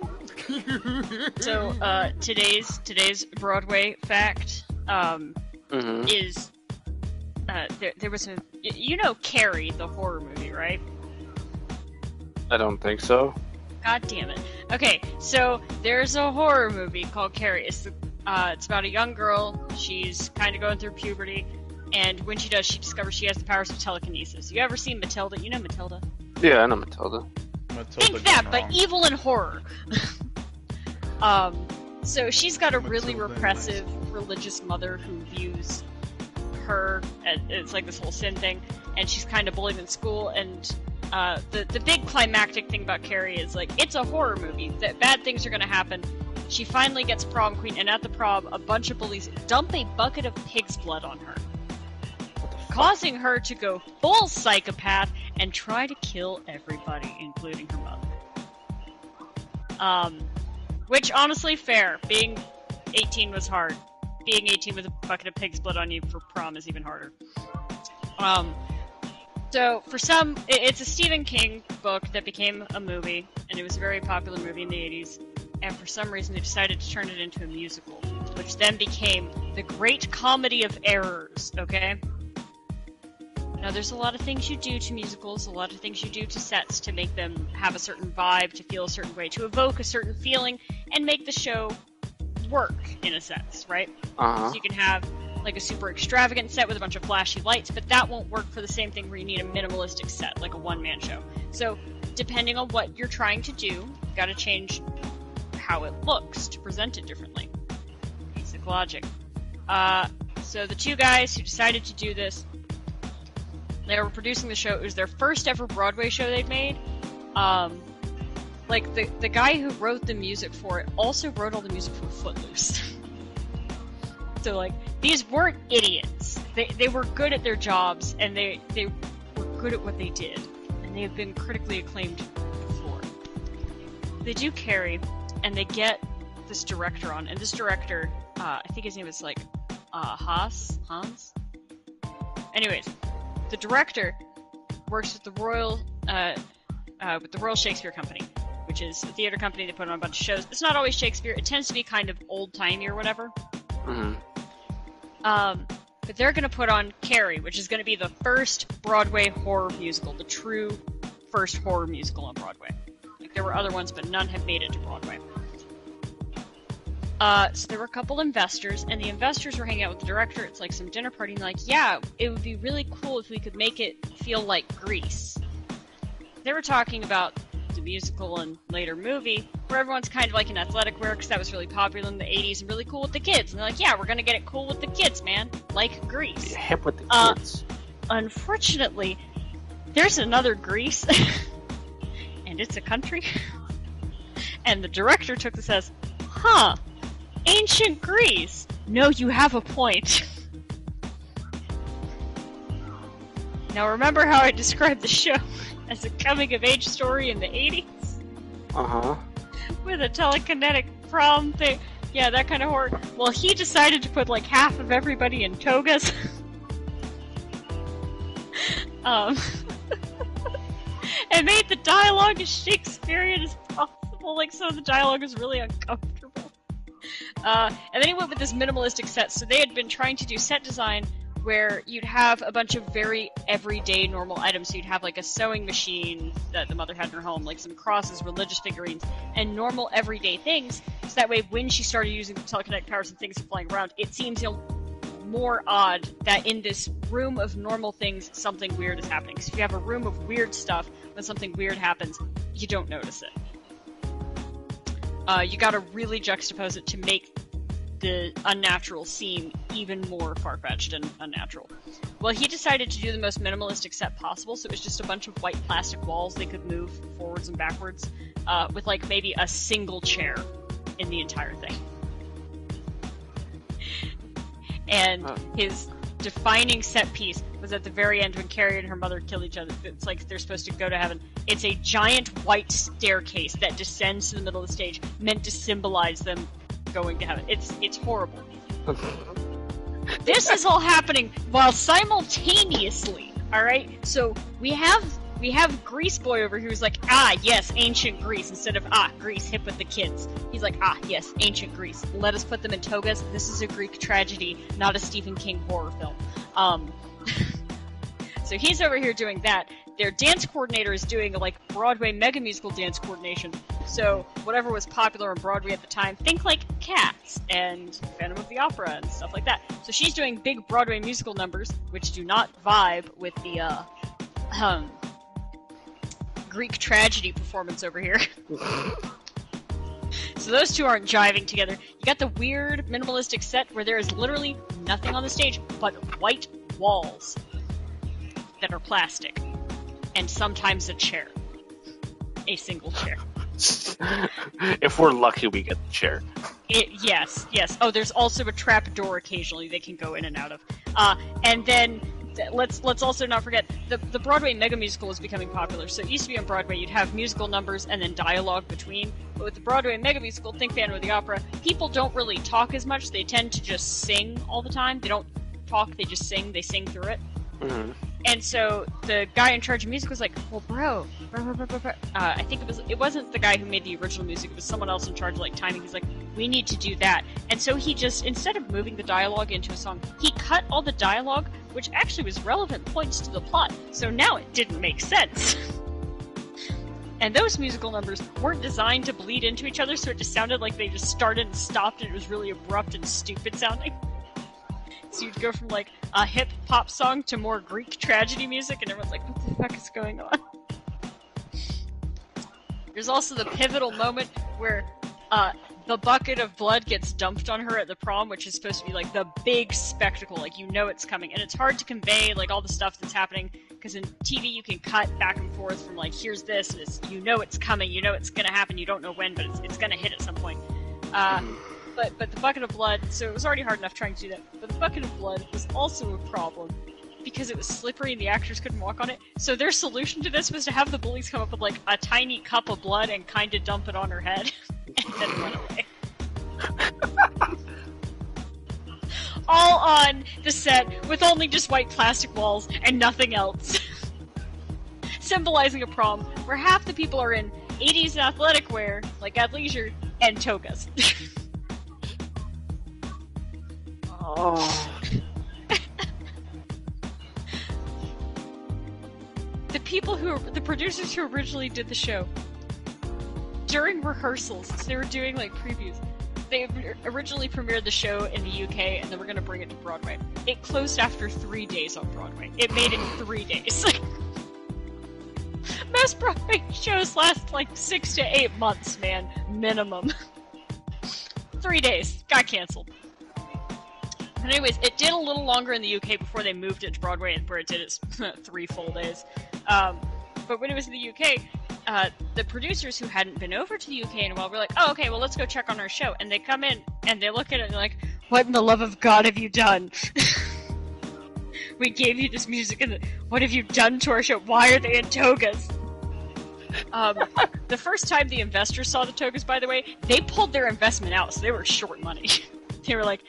So today's Broadway fact is there was a Carrie, the horror movie, right? I don't think so. God damn it. Okay, so there's a horror movie called Carrie. It's about a young girl. She's kind of going through puberty, and when she does, she discovers she has the powers of telekinesis. You ever seen Matilda? You know Matilda? Yeah, I know Matilda. Think that, but evil and horror. So she's got a really repressive religious mother who views her as, it's like this whole sin thing, and she's kind of bullied in school, and the big climactic thing about Carrie is, like, it's a horror movie, that bad things are gonna happen. She finally gets prom queen, and at the prom, a bunch of bullies dump a bucket of pig's blood on her, causing her to go full psychopath and try to kill everybody, including her mother. Which, honestly, fair. Being 18 was hard. Being 18 with a bucket of pig's blood on you for prom is even harder. So, for some, it's a Stephen King book that became a movie, and it was a very popular movie in the 80s, and for some reason they decided to turn it into a musical, which then became The Great Comedy of Errors, okay? Now, there's a lot of things you do to musicals, a lot of things you do to sets to make them have a certain vibe, to feel a certain way, to evoke a certain feeling, and make the show work, in a sense, right? So you can have, like, a super extravagant set with a bunch of flashy lights, but that won't work for the same thing where you need a minimalistic set, like a one-man show. So, depending on what you're trying to do, you've got to change how it looks to present it differently. Basic logic. So the two guys who decided to do this, they were producing the show. It was their first ever Broadway show they'd made. Like, the guy who wrote the music for it also wrote all the music for Footloose. So, like, these weren't idiots. They were good at their jobs, and they were good at what they did. And they have been critically acclaimed before. They do Carrie, and they get this director on. And this director, I think his name is, like, Hans? Anyways, the director works with the Royal Shakespeare Company, which is a theater company that put on a bunch of shows. It's not always Shakespeare. It tends to be kind of old-timey or whatever. But they're going to put on Carrie, which is going to be the first Broadway horror musical, the true first horror musical on Broadway. Like, there were other ones, but none have made it to Broadway. So there were a couple investors, and the investors were hanging out with the director. It's like some dinner party, and like, yeah, it would be really cool if we could make it feel like Grease. They were talking about the musical and later movie, where everyone's kind of like in athletic wear, because that was really popular in the 80s and really cool with the kids. And they're like, yeah, we're gonna get it cool with the kids, man. Like Grease. Yeah, hip with the kids. Unfortunately, there's another Grease, and it's a country. And the director took this as, ancient Greece. No, you have a point. Now remember how I described the show as a coming-of-age story in the 80s? With a telekinetic prom thing. Yeah, that kind of horror. Well, he decided to put like half of everybody in togas. And made the dialogue as Shakespearean as possible. Like, some of the dialogue is really uncomfortable. And then he went with this minimalistic set. So they had been trying to do set design where you'd have a bunch of very everyday normal items. So you'd have like a sewing machine that the mother had in her home, like some crosses, religious figurines, and normal everyday things. So that way when she started using the telekinetic powers and things flying around, it seems more odd that in this room of normal things, something weird is happening. So if you have a room of weird stuff, when something weird happens, you don't notice it. You gotta really juxtapose it to make the unnatural seem even more far-fetched and unnatural. Well, he decided to do the most minimalistic set possible, so it was just a bunch of white plastic walls they could move forwards and backwards, with like maybe a single chair in the entire thing. And his defining set piece was at the very end when Carrie and her mother kill each other. It's like they're supposed to go to heaven. It's a giant white staircase that descends to the middle of the stage, meant to symbolize them going to heaven. It's horrible. This is all happening while simultaneously, alright? So we have Grease Boy over here who's like, ah, yes, ancient Greece, instead of, ah, Greece, hip with the kids. He's like, ah, yes, ancient Greece. Let us put them in togas. This is a Greek tragedy, not a Stephen King horror film. So he's over here doing that. Their dance coordinator is doing, like, Broadway mega musical dance coordination. So whatever was popular on Broadway at the time, think like Cats and Phantom of the Opera and stuff like that. So she's doing big Broadway musical numbers, which do not vibe with the, Greek tragedy performance over here. So those two aren't jiving together. You got the weird minimalistic set where there is literally nothing on the stage but white walls that are plastic. And sometimes a chair. A single chair. If we're lucky, we get the chair. Yes. Oh, there's also a trap door occasionally they can go in and out of. And then let's also not forget the Broadway mega musical is becoming popular. So it used to be on Broadway you'd have musical numbers and then dialogue between. But with the Broadway mega musical, think Phantom of the Opera, people don't really talk as much. They tend to just sing all the time. They don't talk. They just sing. They sing through it. Mm-hmm. And so the guy in charge of music was like, well, bro. I think it wasn't the guy who made the original music, it was someone else in charge of, like, timing. He's like, we need to do that. And so he just, instead of moving the dialogue into a song, he cut all the dialogue, which actually was relevant points to the plot. So now it didn't make sense. And those musical numbers weren't designed to bleed into each other, so it just sounded like they just started and stopped, and it was really abrupt and stupid sounding. So you'd go from, like, a hip pop song to more Greek tragedy music, and everyone's like, what the fuck is going on? There's also the pivotal moment where the bucket of blood gets dumped on her at the prom, which is supposed to be, like, the big spectacle, like, you know it's coming. And it's hard to convey, like, all the stuff that's happening, because in TV you can cut back and forth from, like, here's this, and you know it's coming, you know it's gonna happen, you don't know when, but it's gonna hit at some point. But the bucket of blood, so it was already hard enough trying to do that, but the bucket of blood was also a problem because it was slippery and the actors couldn't walk on it. So their solution to this was to have the bullies come up with, like, a tiny cup of blood and kind of dump it on her head and then run away. All on the set with only just white plastic walls and nothing else. Symbolizing a prom where half the people are in 80s athletic wear, like athleisure, and togas. Oh. The producers who originally did the show, during rehearsals, so they were doing, like, previews, they originally premiered the show in the UK and then we're gonna bring it to Broadway. It closed after 3 days on Broadway. It made it 3 days. Most Broadway shows last, like, 6 to 8 months, man. Minimum. 3 days. Got canceled. But anyways, it did a little longer in the UK before they moved it to Broadway, where it did its 3 full days. But when it was in the UK, the producers who hadn't been over to the UK in a while were like, oh, okay, well, let's go check on our show. And they come in, and they look at it, and they're like, what in the love of God have you done? We gave you this music, and what have you done to our show? Why are they in togas? The first time the investors saw the togas, by the way, they pulled their investment out, so they were short money. They were like,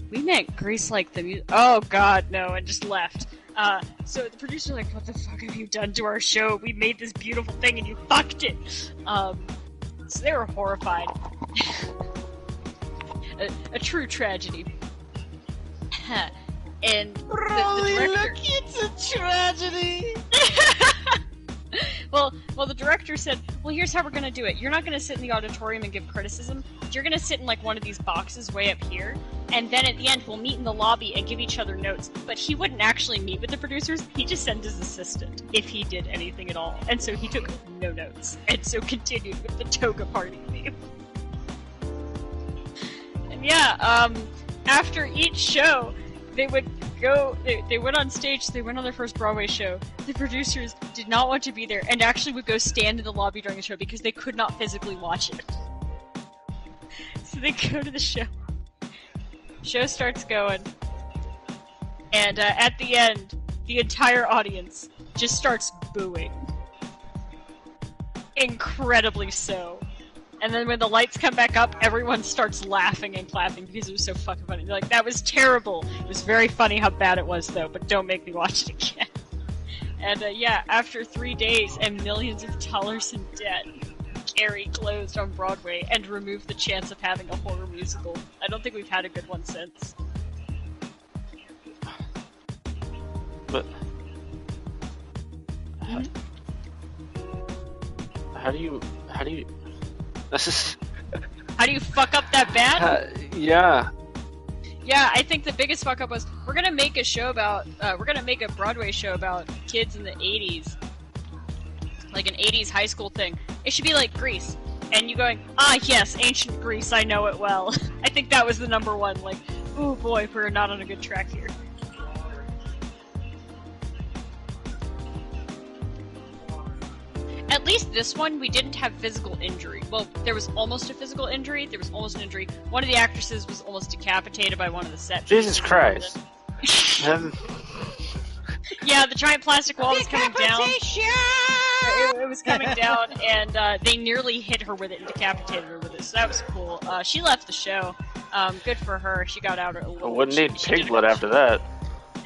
we meant Grease like the music. Oh God, no, and just left. So the producers were like, what the fuck have you done to our show? We made this beautiful thing and you fucked it. So they were horrified. a true tragedy. And the director... Look, it's a tragedy! Well, the director said, well, here's how we're gonna do it. You're not gonna sit in the auditorium and give criticism. You're gonna sit in, like, one of these boxes way up here, and then at the end we'll meet in the lobby and give each other notes. But he wouldn't actually meet with the producers, he'd just send his assistant, if he did anything at all. And so he took no notes, and so continued with the toga party theme. And yeah, after each show, they would go, they went on stage, they went on their first Broadway show. The producers did not want to be there and actually would go stand in the lobby during the show because they could not physically watch it. So they go to the show. Show starts going. And at the end, the entire audience just starts booing. Incredibly so. And then when the lights come back up, everyone starts laughing and clapping because it was so fucking funny. They're like, that was terrible. It was very funny how bad it was, though, but don't make me watch it again. And yeah, after 3 days and millions of dollars in debt, Carrie closed on Broadway and removed the chance of having a horror musical. I don't think we've had a good one since. But how do you this is how do you fuck up that bad? Yeah. Yeah, I think the biggest fuck up was we're gonna make a show about we're gonna make a Broadway show about kids in the 80s, like an 80s high school thing. It should be like Grease, and you going, ah yes, ancient Greece, I know it well. I think that was the number one. Like, oh boy, we're not on a good track here. At least this one, we didn't have physical injury. Well, there was almost a physical injury. There was almost an injury. One of the actresses was almost decapitated by one of the set Jesus Christ. Yeah, the giant plastic wall was coming down. It was coming down, and they nearly hit her with it and decapitated her with it, so that was cool. She left the show. Good for her. She got out a little. I wouldn't need pig blood after that.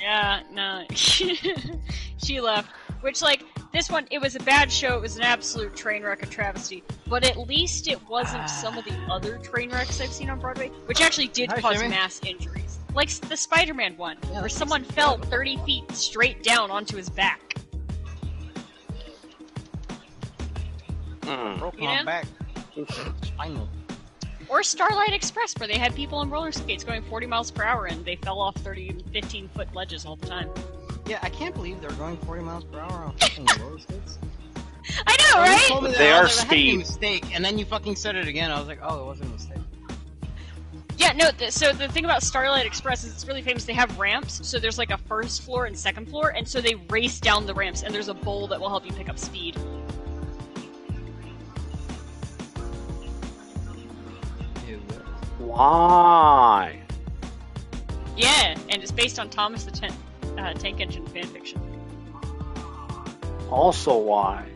Yeah, no. She left. Which, like, this one, it was a bad show. It was an absolute train wreck, a travesty. But at least it wasn't some of the other train wrecks I've seen on Broadway, which actually did cause mass injuries. Like the Spider-Man one, where someone fell 30 feet straight down onto his back. Broke my back. Spinal. Or Starlight Express, where they had people on roller skates going 40 miles per hour and they fell off 30 and 15-foot ledges all the time. Yeah, I can't believe they're going 40 miles per hour on fucking roller skates. I know, right? You told me that they I are was like, that had to be a speed. mistake, and then you fucking said it again. I was like, oh, it wasn't a mistake. Yeah, no, so the thing about Starlight Express is it's really famous. They have ramps, so there's like a first floor and second floor, and so they race down the ramps, and there's a bowl that will help you pick up speed. Why? Yeah, and it's based on Thomas the Tank Engine fanfiction. Also why?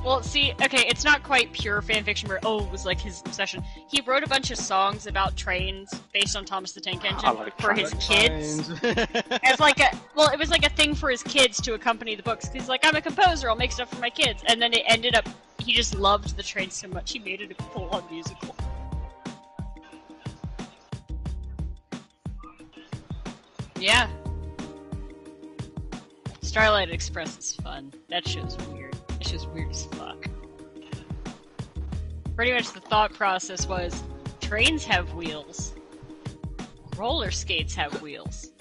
Well, see, okay, it's not quite pure fanfiction where, it was like his obsession. He wrote a bunch of songs about trains based on Thomas the Tank Engine for his kids. As like it was like a thing for his kids to accompany the books. He's like, I'm a composer, I'll make stuff for my kids. And then it ended up, he just loved the train so much, he made it a full-on musical. Yeah. Starlight Express is fun. That show's weird. That show's weird as fuck. Pretty much the thought process was, trains have wheels. Roller skates have wheels.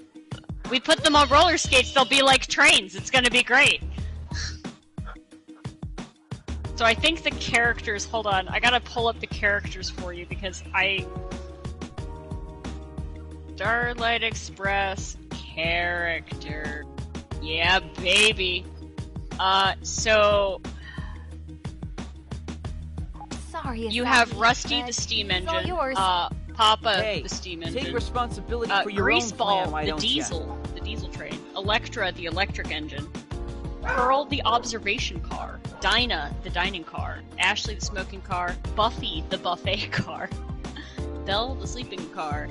We put them on roller skates, they'll be like trains. It's gonna be great. So I think the characters, hold on, I gotta pull up the characters for you because Starlight Express character. Yeah, baby. So Sorry. You have Rusty the steam engine, Papa the steam engine, take responsibility for your own Greaseball plan, why the don't diesel, the diesel train, Electra the electric engine, Pearl the observation car, Dinah the dining car, Ashley the smoking car, Buffy the buffet car, Belle the sleeping car.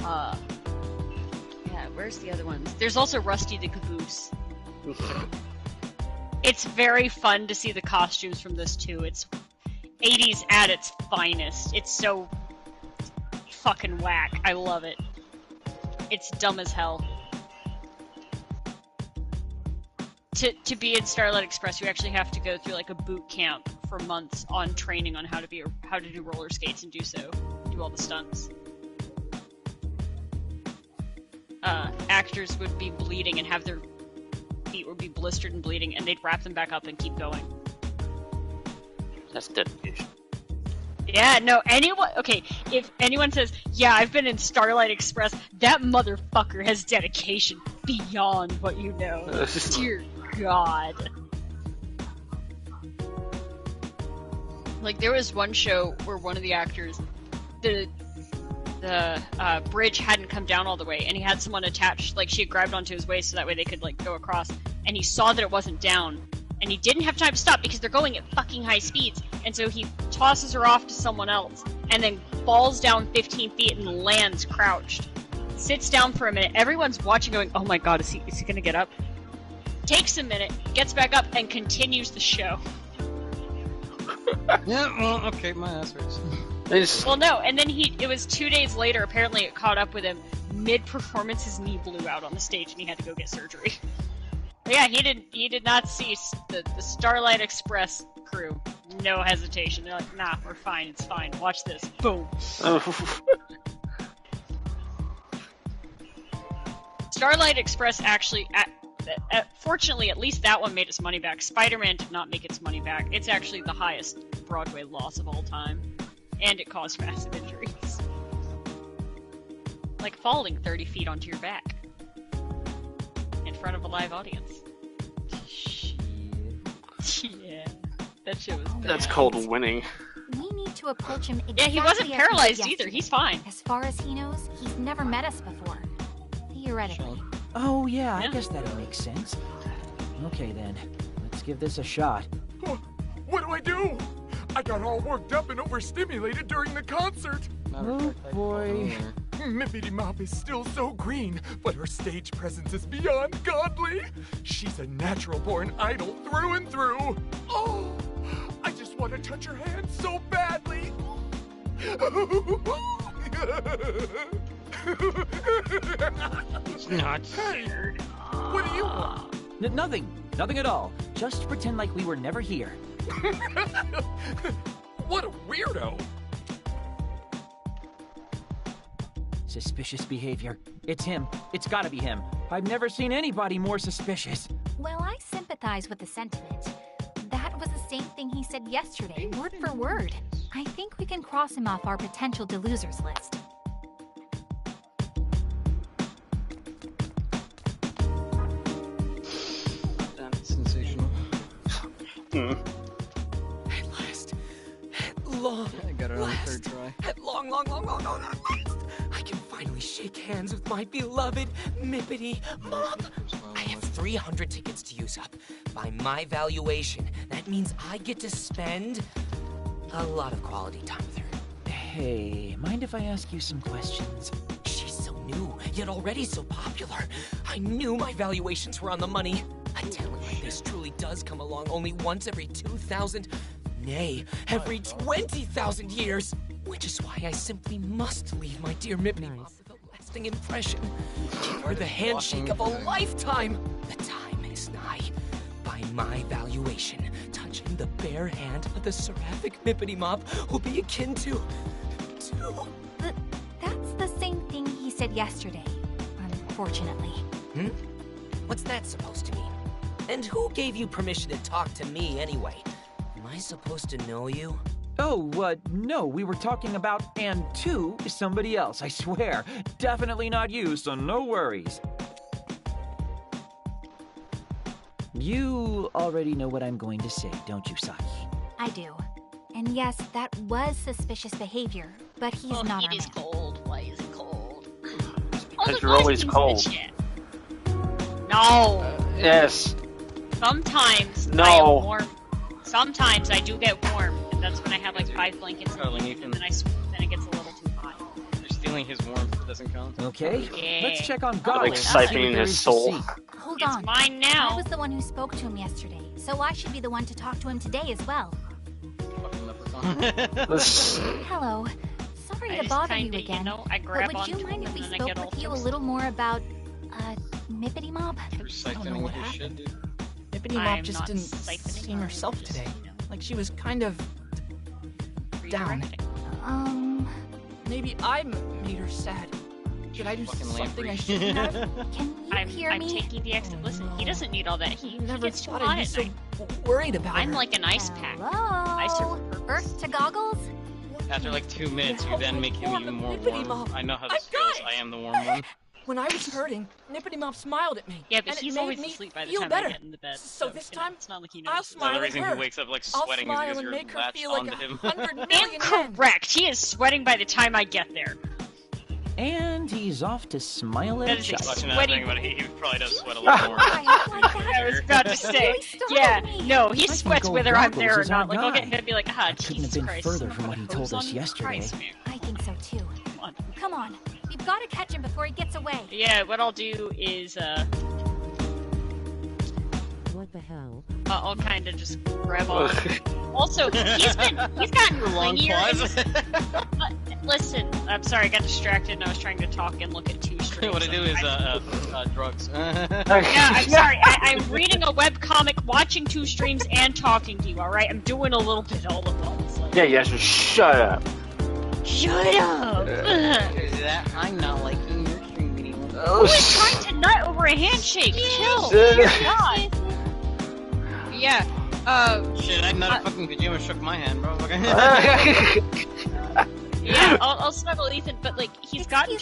Yeah, where's the other ones? There's also Rusty the caboose. It's very fun to see the costumes from this too. It's 80s at its finest. It's so fucking whack. I love it. It's dumb as hell. To be in Starlight Express, you actually have to go through like a boot camp for months on training on how to do roller skates and do all the stunts. Actors would be bleeding and have their feet would be blistered and bleeding, and they'd wrap them back up and keep going. That's dedication. Yeah, no, if anyone says, yeah, I've been in Starlight Express, that motherfucker has dedication beyond what you know. Dear God. Like, there was one show where one of the actors, the bridge hadn't come down all the way, and he had someone attached, like, she had grabbed onto his waist so that way they could, like, go across, and he saw that it wasn't down, and he didn't have time to stop because they're going at fucking high speeds, and so he tosses her off to someone else, and then falls down 15 feet and lands crouched. Sits down for a minute. Everyone's watching, going, "Oh my god, is he gonna get up?" Takes a minute, gets back up, and continues the show. Yeah, well, okay, my ass hurts. Well, no, and then it was 2 days later, apparently it caught up with him. Mid-performance, his knee blew out on the stage, and he had to go get surgery. But yeah, he did not see the Starlight Express crew. No hesitation. They're like, "Nah, we're fine, it's fine. Watch this." Boom. Starlight Express actually, fortunately, at least that one made its money back. Spider-Man did not make its money back. It's actually the highest Broadway loss of all time. And it caused massive injuries. Like falling 30 feet onto your back. In front of a live audience. Yeah. That shit was bad. That's called winning. We need to approach him exactly Yeah, he wasn't as paralyzed did either. yesterday. He's fine. As far as he knows, he's never met us before. Theoretically. Oh, yeah, I guess that'll make sense. Okay, then. Let's give this a shot. What do I do? I got all worked up and overstimulated during the concert. Oh, boy. Mippity Mop is still so green, but her stage presence is beyond godly. She's a natural-born idol through and through. Oh, I just want to touch her hand so badly. Not scared. What do you want? Nothing at all. Just pretend like we were never here. What a weirdo. Suspicious behavior. It's him. It's gotta be him. I've never seen anybody more suspicious. Well, I sympathize with the sentiment. That was the same thing he said yesterday, word for word. I think we can cross him off our potential delosers list. Sensational. At last. At long I got it on the last. third try. At long, I can finally shake hands with my beloved Mippity Mop. I have 300 tickets to use up. By my valuation, that means I get to spend a lot of quality time with her. Hey, mind if I ask you some questions? She's so new, yet already so popular. I knew my valuations were on the money. A talent like this truly does come along only once every 2,000, nay, every 20,000 years. Which is why I simply must leave my dear Mippity Mop with a lasting impression. Give her the handshake of a lifetime. The time is nigh. By my valuation, touching the bare hand of the seraphic Mippity Mop will be akin to... That's the same thing he said yesterday, unfortunately. What's that supposed to mean? And who gave you permission to talk to me anyway? Am I supposed to know you? Oh, no, we were talking about and to somebody else, I swear. Definitely not you, so no worries. You already know what I'm going to say, don't you, Saki? I do. And yes, that was suspicious behavior, but he's not our It is man. cold. Why is it cold? Because you're always cold. No. Yes. Sometimes No. I am warm. Sometimes I do get warm, and that's when I have like 5 blankets in Darling, the you evening, can- and then it gets a little too hot. You're stealing his warmth. It doesn't count. Okay, Yeah. let's check on Like goggles. and see siphoning what there his is to soul. see. Hold It's on. mine I now. was the one who spoke to him yesterday, so I should be the one to talk to him today as well. Fucking leprechaun. Hello. Sorry I to just bother kinda, you again. I But grab would onto you mind him if we and then I spoke get all with you a toasty. little more about, Mippity Mop? Siphoning what his happened. shit, dude. Mippity Mop I'm just not didn't siphoning, seem I'm herself just, today. you know, Like she was kind of down. redirecting. Maybe I made her sad. Did I do Fucking something I lamprey. shouldn't have? Can you I'm hear me? taking the extra. Listen, he doesn't need all that. He Never gets too thought hot I'd be at so night. worried about I'm her. like an ice pack. I serve a Hello? purpose. Earth to goggles? After like 2 minutes, you then make him even more Mippity warm. Mop. I know how I've this got feels. it. I am the warm one. When I was hurting, Nippity Mop smiled at me. Yeah, but and it he's made always me asleep by the feel time better. I get in the bed. So this time, it's not like he I'll knows. smile the at reason her. he wakes up like I'll sweating is smile because and you're make her latched feel like onto him. 100 million men. Incorrect. He is sweating by the time I get there. And he's off to smile at He's Chuck. watching that thing, but he probably does sweat a little more. I was about to say, yeah, no, he sweats whether I'm there or not. Like, I'll get him and be like, ah, Couldn't have Jesus been Christ. further from what he told us yesterday. I think so too. Come on. We've got to catch him before he gets away. Yeah, what I'll do is, What the hell? I'll kind of just grab on. Also, he's gotten clingier. Listen, I'm sorry, I got distracted and I was trying to talk and look at two streams. What I do is drugs. Yeah, I'm sorry. I'm reading a webcomic, watching two streams, and talking to you. All right, I'm doing a little bit all at once. Like, Yeah, yes, shut up. shut up. That I'm not liking your stream anymore. Who is trying to nut over a handshake? Chill. God. Yeah. Shit, I nut a fucking Kojima shook my hand, bro. Yeah, I'll snuggle Ethan, but like he's gotten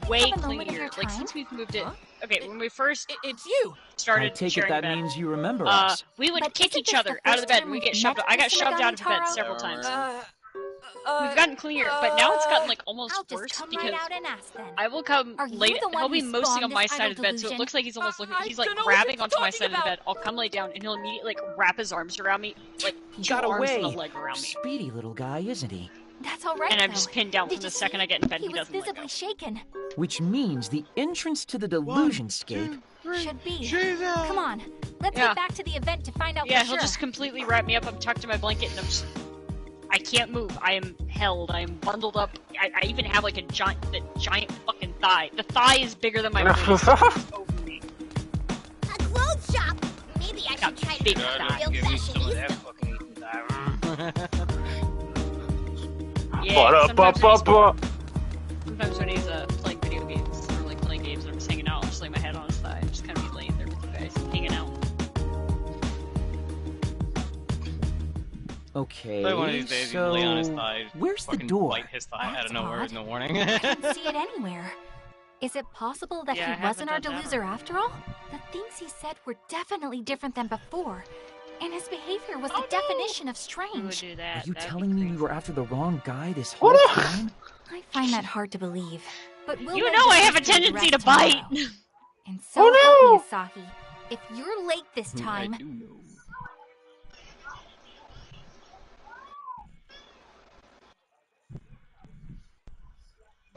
way cleaner. Like since we've moved it. Okay, when we first it's you started I take sharing it that bed, means you remember us. we would kick each other out of the bed and we get shoved. I got shoved out of bed several times. We've gotten cleaner, but now it's gotten like almost worse because I will come late. He'll be mostly on my side of the bed, so it looks like he's almost looking. He's like grabbing onto my side of the bed. I'll come lay down, and he'll immediately like wrap his arms around me, like He two got arms away. and a leg around me. Speedy little guy, isn't he? That's all right. And I'm just pinned down from the second I get in bed. He He was doesn't let visibly shaken. Which means the entrance to the delusionscape. Should be. Come on. Let's Yeah. get back to the event to find out Yeah, for he'll sure. just completely wrap me up. I'm tucked in my blanket, and I can't move. I am held. I am bundled up. I even have like a giant fucking thigh. The thigh is bigger than my waist. Over me. A clothes shop. Maybe I should try to big be thigh. real Give me some of that fashionista. fucking thigh. Yeah, sometimes when he's playing video games or like playing games and I'm just hanging out, I'll just lay my head on his thigh and just kind of be laying there with you guys, hanging out. Okay, Probably one of these days so you lay on his thigh. where's the fucking door? Bite his thigh out of nowhere with no warning. I can't see it anywhere. Is it possible that Yeah, I he wasn't our haven't done that deluser after all? The things he said were definitely different than before. And his behavior was the definition of Who would strange. do that? Are you That'd be telling me we crazy. were after the wrong guy this whole time? I find that hard to believe. But we'll You know know I the have a mystery tendency rest to bite. tomorrow. And so help me, Asahi. If you're late this time,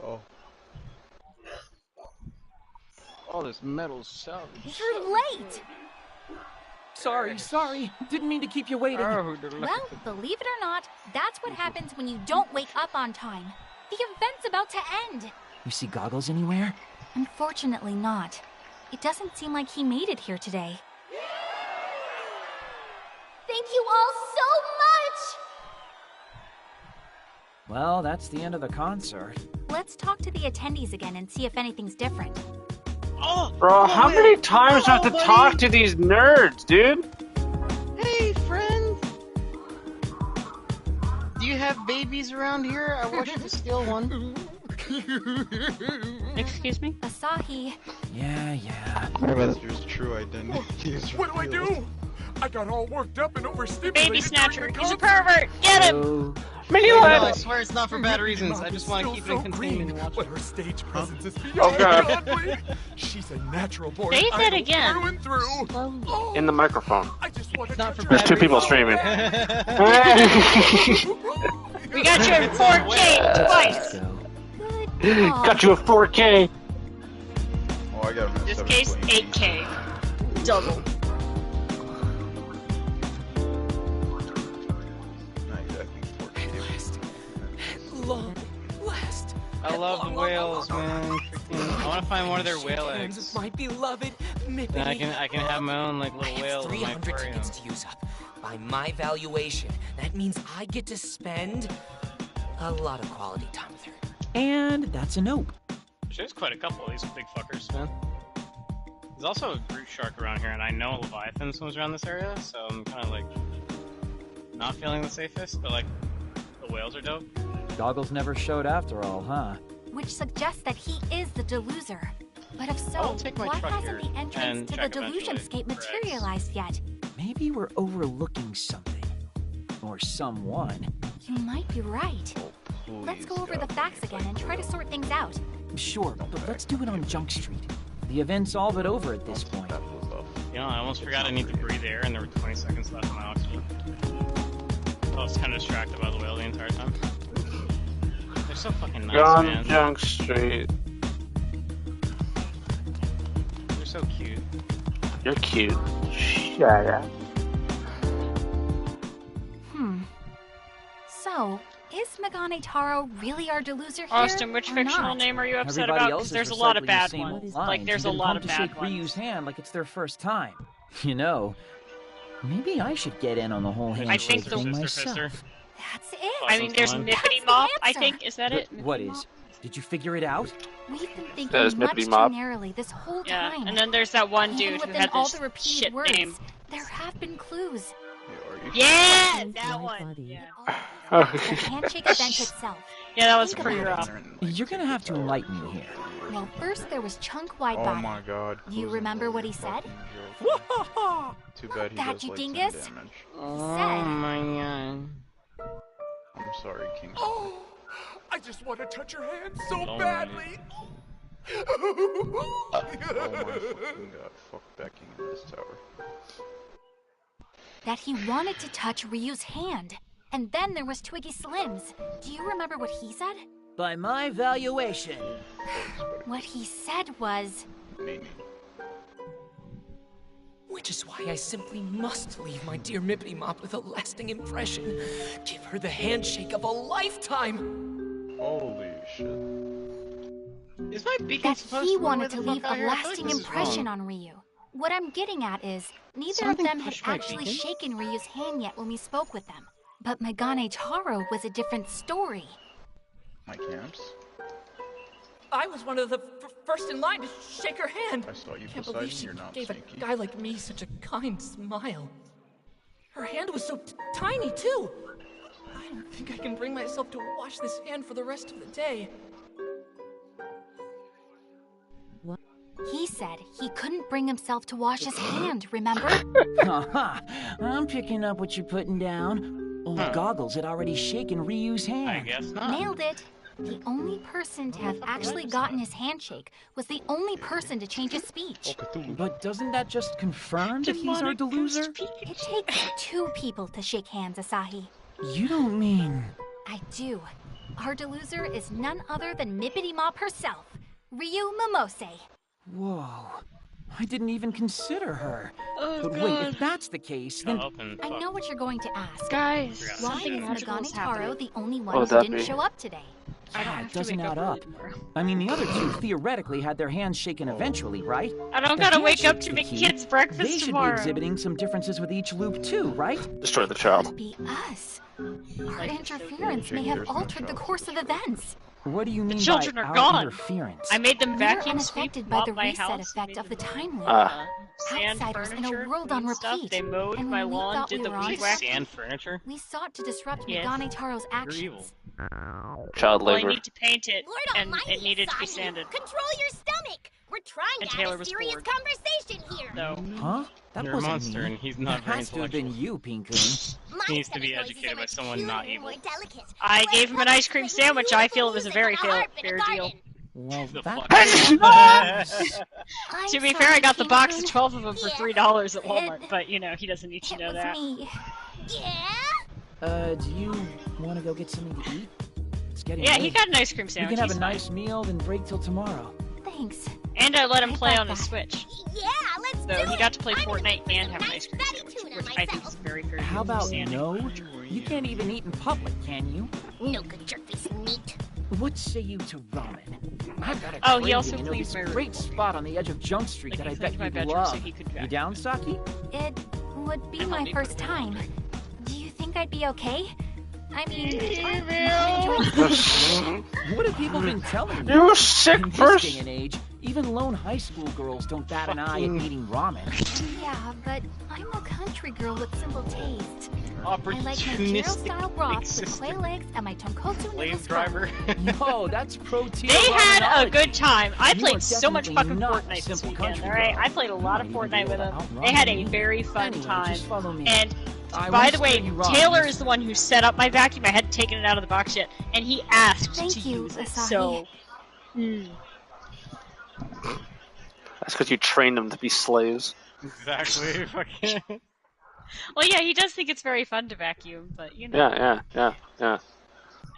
Oh. All this metal's salvage. you're late! Sorry. Didn't mean to keep you waiting. Well, believe it or not, that's what happens when you don't wake up on time. The event's about to end. You see Goggles anywhere? Unfortunately not. It doesn't seem like he made it here today. Thank you all so much! Well, that's the end of the concert. Let's talk to the attendees again and see if anything's different. Bro, how many times do I have to talk to these nerds, dude? Hey, friend. Do you have babies around here? I want you to steal one. Excuse me? Asahi. Yeah. Professor's true identity is What do I revealed. do? I got all worked up and overstimulated. Baby snatcher. during the He's a concert. pervert. Get him. Oh, No, I swear it's not for bad reasons. I Mom just is want to still keep it so in containment green, and watch but it. her stage presence is Oh, beyond God. godly. She's a natural born Say that idol again. through and through. Oh, In the microphone. I just want to not touch for her There's two bad people hand. streaming. We got you in 4K twice. let's go. Good call. Got you a 4K. Oh, I got him at This case, 720. 8K. Double. Not exactly 4K. Long last. I love the whales, man. Freaking, I want to find one of their whale Hands eggs. of my beloved Mippity. Then I can have my own like little I whale have in my 300 aquarium. tickets to use up. By my valuation, that means I get to spend a lot of quality time with her. And that's a nope. There's quite a couple of these big fuckers, man. There's also a brute shark around here, and I know a leviathan swims around this area, so I'm kind of like not feeling the safest. But like, the whales are dope. Goggles never showed after all, huh? Which suggests that he is the deluser. But if I'll so, take my why truck hasn't here the and entrance to the check eventually delusionscape for eggs. materialized yet? Maybe we're overlooking something. Or someone. You might be right. Let's go over the facts again and try to sort things out. Sure, but let's do it on Junk Street. The event's all but over at this point. You know, I almost forgot I need to breathe air, and there were 20 seconds left on my oxygen. I was kind of distracted by the whale the entire time. They're so fucking nice, Gone man. Junk Street. They're so cute. You're cute. Yeah. So, is Megane Taro really our deluser here? Austin, which or fictional not? name are you upset Everybody about? else Because is there's a lot of recycling bad the same ones. lines Like, there's a and then lot come of to bad shake ones. Ryu's hand like it's their first time. You know, maybe I should get in on the whole handshake thing myself. That's it. I mean, there's Nippity Mop, I think. Is that it? What is? Did you figure it out? We've been thinking That is much Nippity too Mop. narrowly this whole Yeah, time. and then there's that one Even dude who within had all this the repeated shit words, name. there have been clues. Yeah, that one. Yeah. The handshake event itself. Yeah, that was Think pretty about rough. You're gonna have to enlighten me here. Well, first there was Chunk Wide Oh Body. my god. Do you remember what he said? Too bad he That does you like 10 dingus? damage. Oh my god. I'm sorry, King. Oh, I just want to touch your hand so Oh, badly. Oh my fucking god. Fuck backing in this tower. That he wanted to touch Ryu's hand. And then there was Twiggy Slims. Do you remember what he said? By my valuation. What he said was... Which is why I simply must leave my dear Mippity Mop with a lasting impression. Give her the handshake of a lifetime! Holy shit. Is my beacon That supposed he to wanted the to fuck leave a out here? I feel like lasting this is impression wrong. on Ryu. What I'm getting at is, neither Something of them had pushed my actually beacon? shaken Ryu's hand yet when we spoke with them. But Megane Taro was a different story. My camps? I was one of the first in line to shake her hand. I saw you Can't beside believe me, she you're not gave sneaky. a guy like me such a kind smile. Her hand was so tiny, too. I don't think I can bring myself to wash this hand for the rest of the day. He said he couldn't bring himself to wash his hand, remember? Haha, I'm picking up what you're putting down. Old Goggles had already shaken Ryu's hand. I guess not. Nailed it. The only person to have actually gotten his handshake was the only person to change his speech. But doesn't that just confirm that he's our deluser? It takes two people to shake hands, Asahi. You don't mean... I do. Our deluser is none other than Nippity Mop herself, Ryu Momose. Whoa. I didn't even consider her. Oh, but wait, if that's the case, then... I know what you're going to ask. Guys, why something is magical is Megane Taro happening. the only What one would who that didn't be? show up today? Yeah, it have to doesn't wake up add up. early tomorrow. I mean, the other two theoretically had their hands shaken eventually, right? I don't The gotta wake up handshake's to the make key. kids breakfast They should tomorrow. be exhibiting some differences with each loop too, right? Destroy the child. Be us. Our interference may have altered the course of events. What do you mean children by are our gone. interference? I made them We're vacuum sweep, unaffected by mop the my reset house, effect of the time loop. sand Outsiders in furniture, a world on clean stuff. repeat. They mowed And my when we lawn, thought did we the were on weed track, whack. Sand furniture? We sought to disrupt Yes. Megane Taro's You're actions. evil. Child Well, I labor. need to paint it, Lord and almighty, it needed to be Asahi. sanded. Control your stomach. We're trying And to Taylor have a was serious bored. conversation here. So, Huh? That You're a wasn't monster, me. and he's not That very has to have been you, Pinkoon. He needs to be educated by someone not evil. I gave him an ice cream sandwich. I feel it was a very fair deal. Well, The that... To be fair, I got the box of 12 of them for $3 at Walmart, but you know, he doesn't need to know that. Do you want to go get something to eat? It's getting Yeah, late. he got an ice cream We sandwich. can have He's a fine. nice meal, then break till tomorrow. Thanks. And I let him play got on his that. Switch. Yeah, let's So do he it. got to play I'm gonna Fortnite put and some have an nice ice cream fatty sandwich, tuna which I think is very fair. How about understanding. no? You can't even eat in public, can you? No good jerk-face meat. What say you to ramen? I've got a Oh, he craving also to know cleaned this my room. great spot on the edge of Junk Street Like, that he I bet cleaned my you'd bedroom love. so he could You down, Saki? It would be my first time. Do you think I'd be okay? I mean, What have people been telling you? You're a sick In this person. day and age, even lone high school girls don't bat an eye at eating ramen. yeah, but I'm a country girl with simple taste. I like my Opportunistic Gyro-style broth with racist quail eggs and my tonkotsu noodle slave scrub. driver. Yo, that's pro tier. They had a ramenology. good time. I You played are so much definitely fucking not a Fortnite this simple weekend, country alright? girl. I played a lot of You don't Fortnite even with know them. about They had a ramen. very fun Anyway, time. just follow me. And By the way, Taylor is the one who set up my vacuum. I hadn't taken it out of the box yet, and he asked to use it. So, That's because you trained them to be slaves. Exactly. Fucking. Well, yeah, he does think it's very fun to vacuum, but you know. Yeah.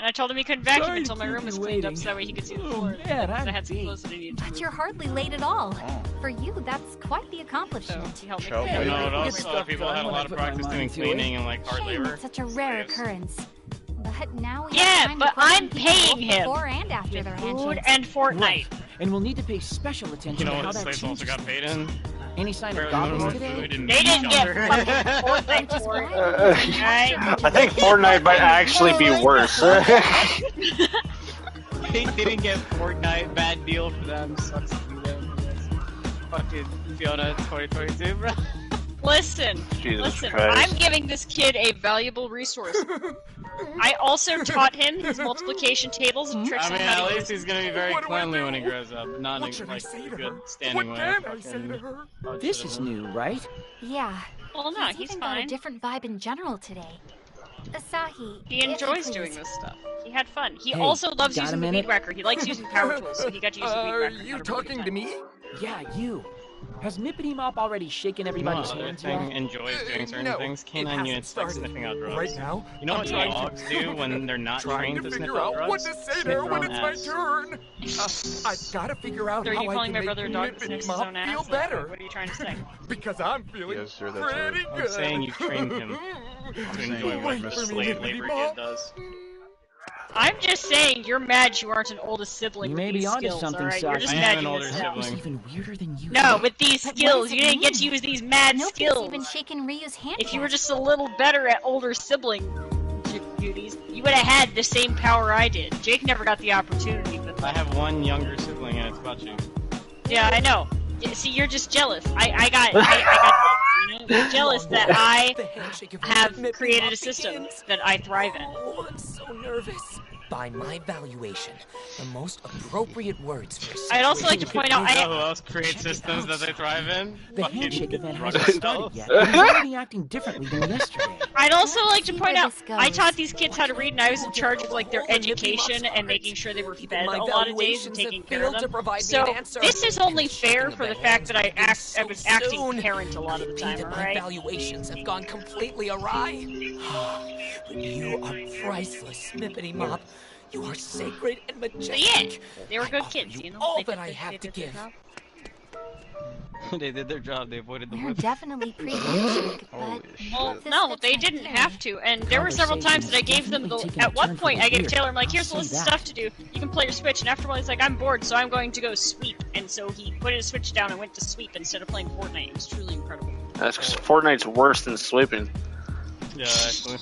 And I told him he couldn't vacuum until my room was cleaned up, so that way he could see the floor. Yeah, I had some clothes that I needed to move. But you're hardly late at all. For you, that's quite the accomplishment. So he helped me. You know what else? Other people had a lot of practice doing cleaning and like hard Shame labor. it's such a rare occurrence. But now we Yeah, have time but to question I'm people paying him. before and after their Food handshakes. and Fortnite. Right. And we'll need to pay special attention You know to how what that slaves also changes got paid in? things. Any sign of Barely goblins more today? food and They didn't get shelter. fucking Fortnite for it. Right? I think Fortnite might actually be worse. They didn't get Fortnite. Bad deal for them. Sucks to be them. Fucking Fiona 2022, bro. Listen, Christ. I'm giving this kid a valuable resource. I also taught him his multiplication tables and tricks I mean, on how at to least he's gonna be very cleanly when he grows up, but not in like a good standing way. This is new, right? Yeah. Well, no, he's he's even got fine. a different vibe in general today. Asahi, He enjoys please. doing this stuff. He had fun. He Hey, also loves got a using the minute? weed whacker. He likes using power tools, so he got to use the weed whacker. You talking to me? Yeah, you. Has Mippity Mop already shaken everybody's Other hands thing yet? enjoys doing certain no, things. it Canine hasn't units like started. sniffing out drugs. Right now, You know I'm what trying dogs do when they're not trying trained to to sniff figure out out what drugs? to say to Sniff her their when own it's my ass. turn. I've got to figure out So are how you I calling can my brother a make dog that Mippity sniffs his Mop own ass? feel Like, better. what are you trying to say? Because I'm feeling Yes, sir, that's pretty right. good. I'm saying you trained him to enjoy what the slave labor kid does. I'm just saying you're mad you aren't an oldest sibling You with may be these onto skills, something, alright? You're Sasha. just I mad have an you older missed out. It's sibling. even weirder than you. No, with these But what skills, does you it didn't get to mean? use these mad Nobody's skills. even shaken Ryu's hand If you yet. were just a little better at older sibling duties, you would have had the same power I did. Jake never got the opportunity, but I have one younger sibling, and it's about you. yeah, I know. Yeah, see, you're just jealous. I got you know, you're jealous that I The handshake event have with Mippity created Mop a system begins. that I thrive in. Oh, I'm so nervous. By my valuation, the most appropriate words for a I'd also like to situation point out, You know I who else creates systems that they thrive in? The Fucking handshake event drug hasn't started cartels. yet, and he's already acting differently than yesterday. I'd also like to see point where out, this goes. I taught these kids how to read, and I was in charge of like their education and making sure they were fed my a lot of days and valuations taking have care of failed to them. provide me So an answer. this is only And fair shaking for of the the fact that I hands I begins was so acting soon. parent a lot of the Could it time. be that my Alright. valuations have gone completely awry? But you are priceless, Mippity Mop. You are sacred and So majestic. yeah, they were good kids, you know. all They that did- I they have did to their give. job. They did their job. They avoided the We're whip. definitely pre-handshake, but Well, this no, fits they right didn't here. have to, and there were several times that I gave them the. Definitely taking a At one turn for point, the I gave weird. Taylor, I'm like, I'll "Here's a say list of that. stuff to do. You can play your Switch." And after a while, he's like, "I'm bored, so I'm going to go sweep." And so he put his Switch down and went to sweep instead of playing Fortnite. It was truly incredible. That's because Fortnite's worse than sweeping. Yeah, actually.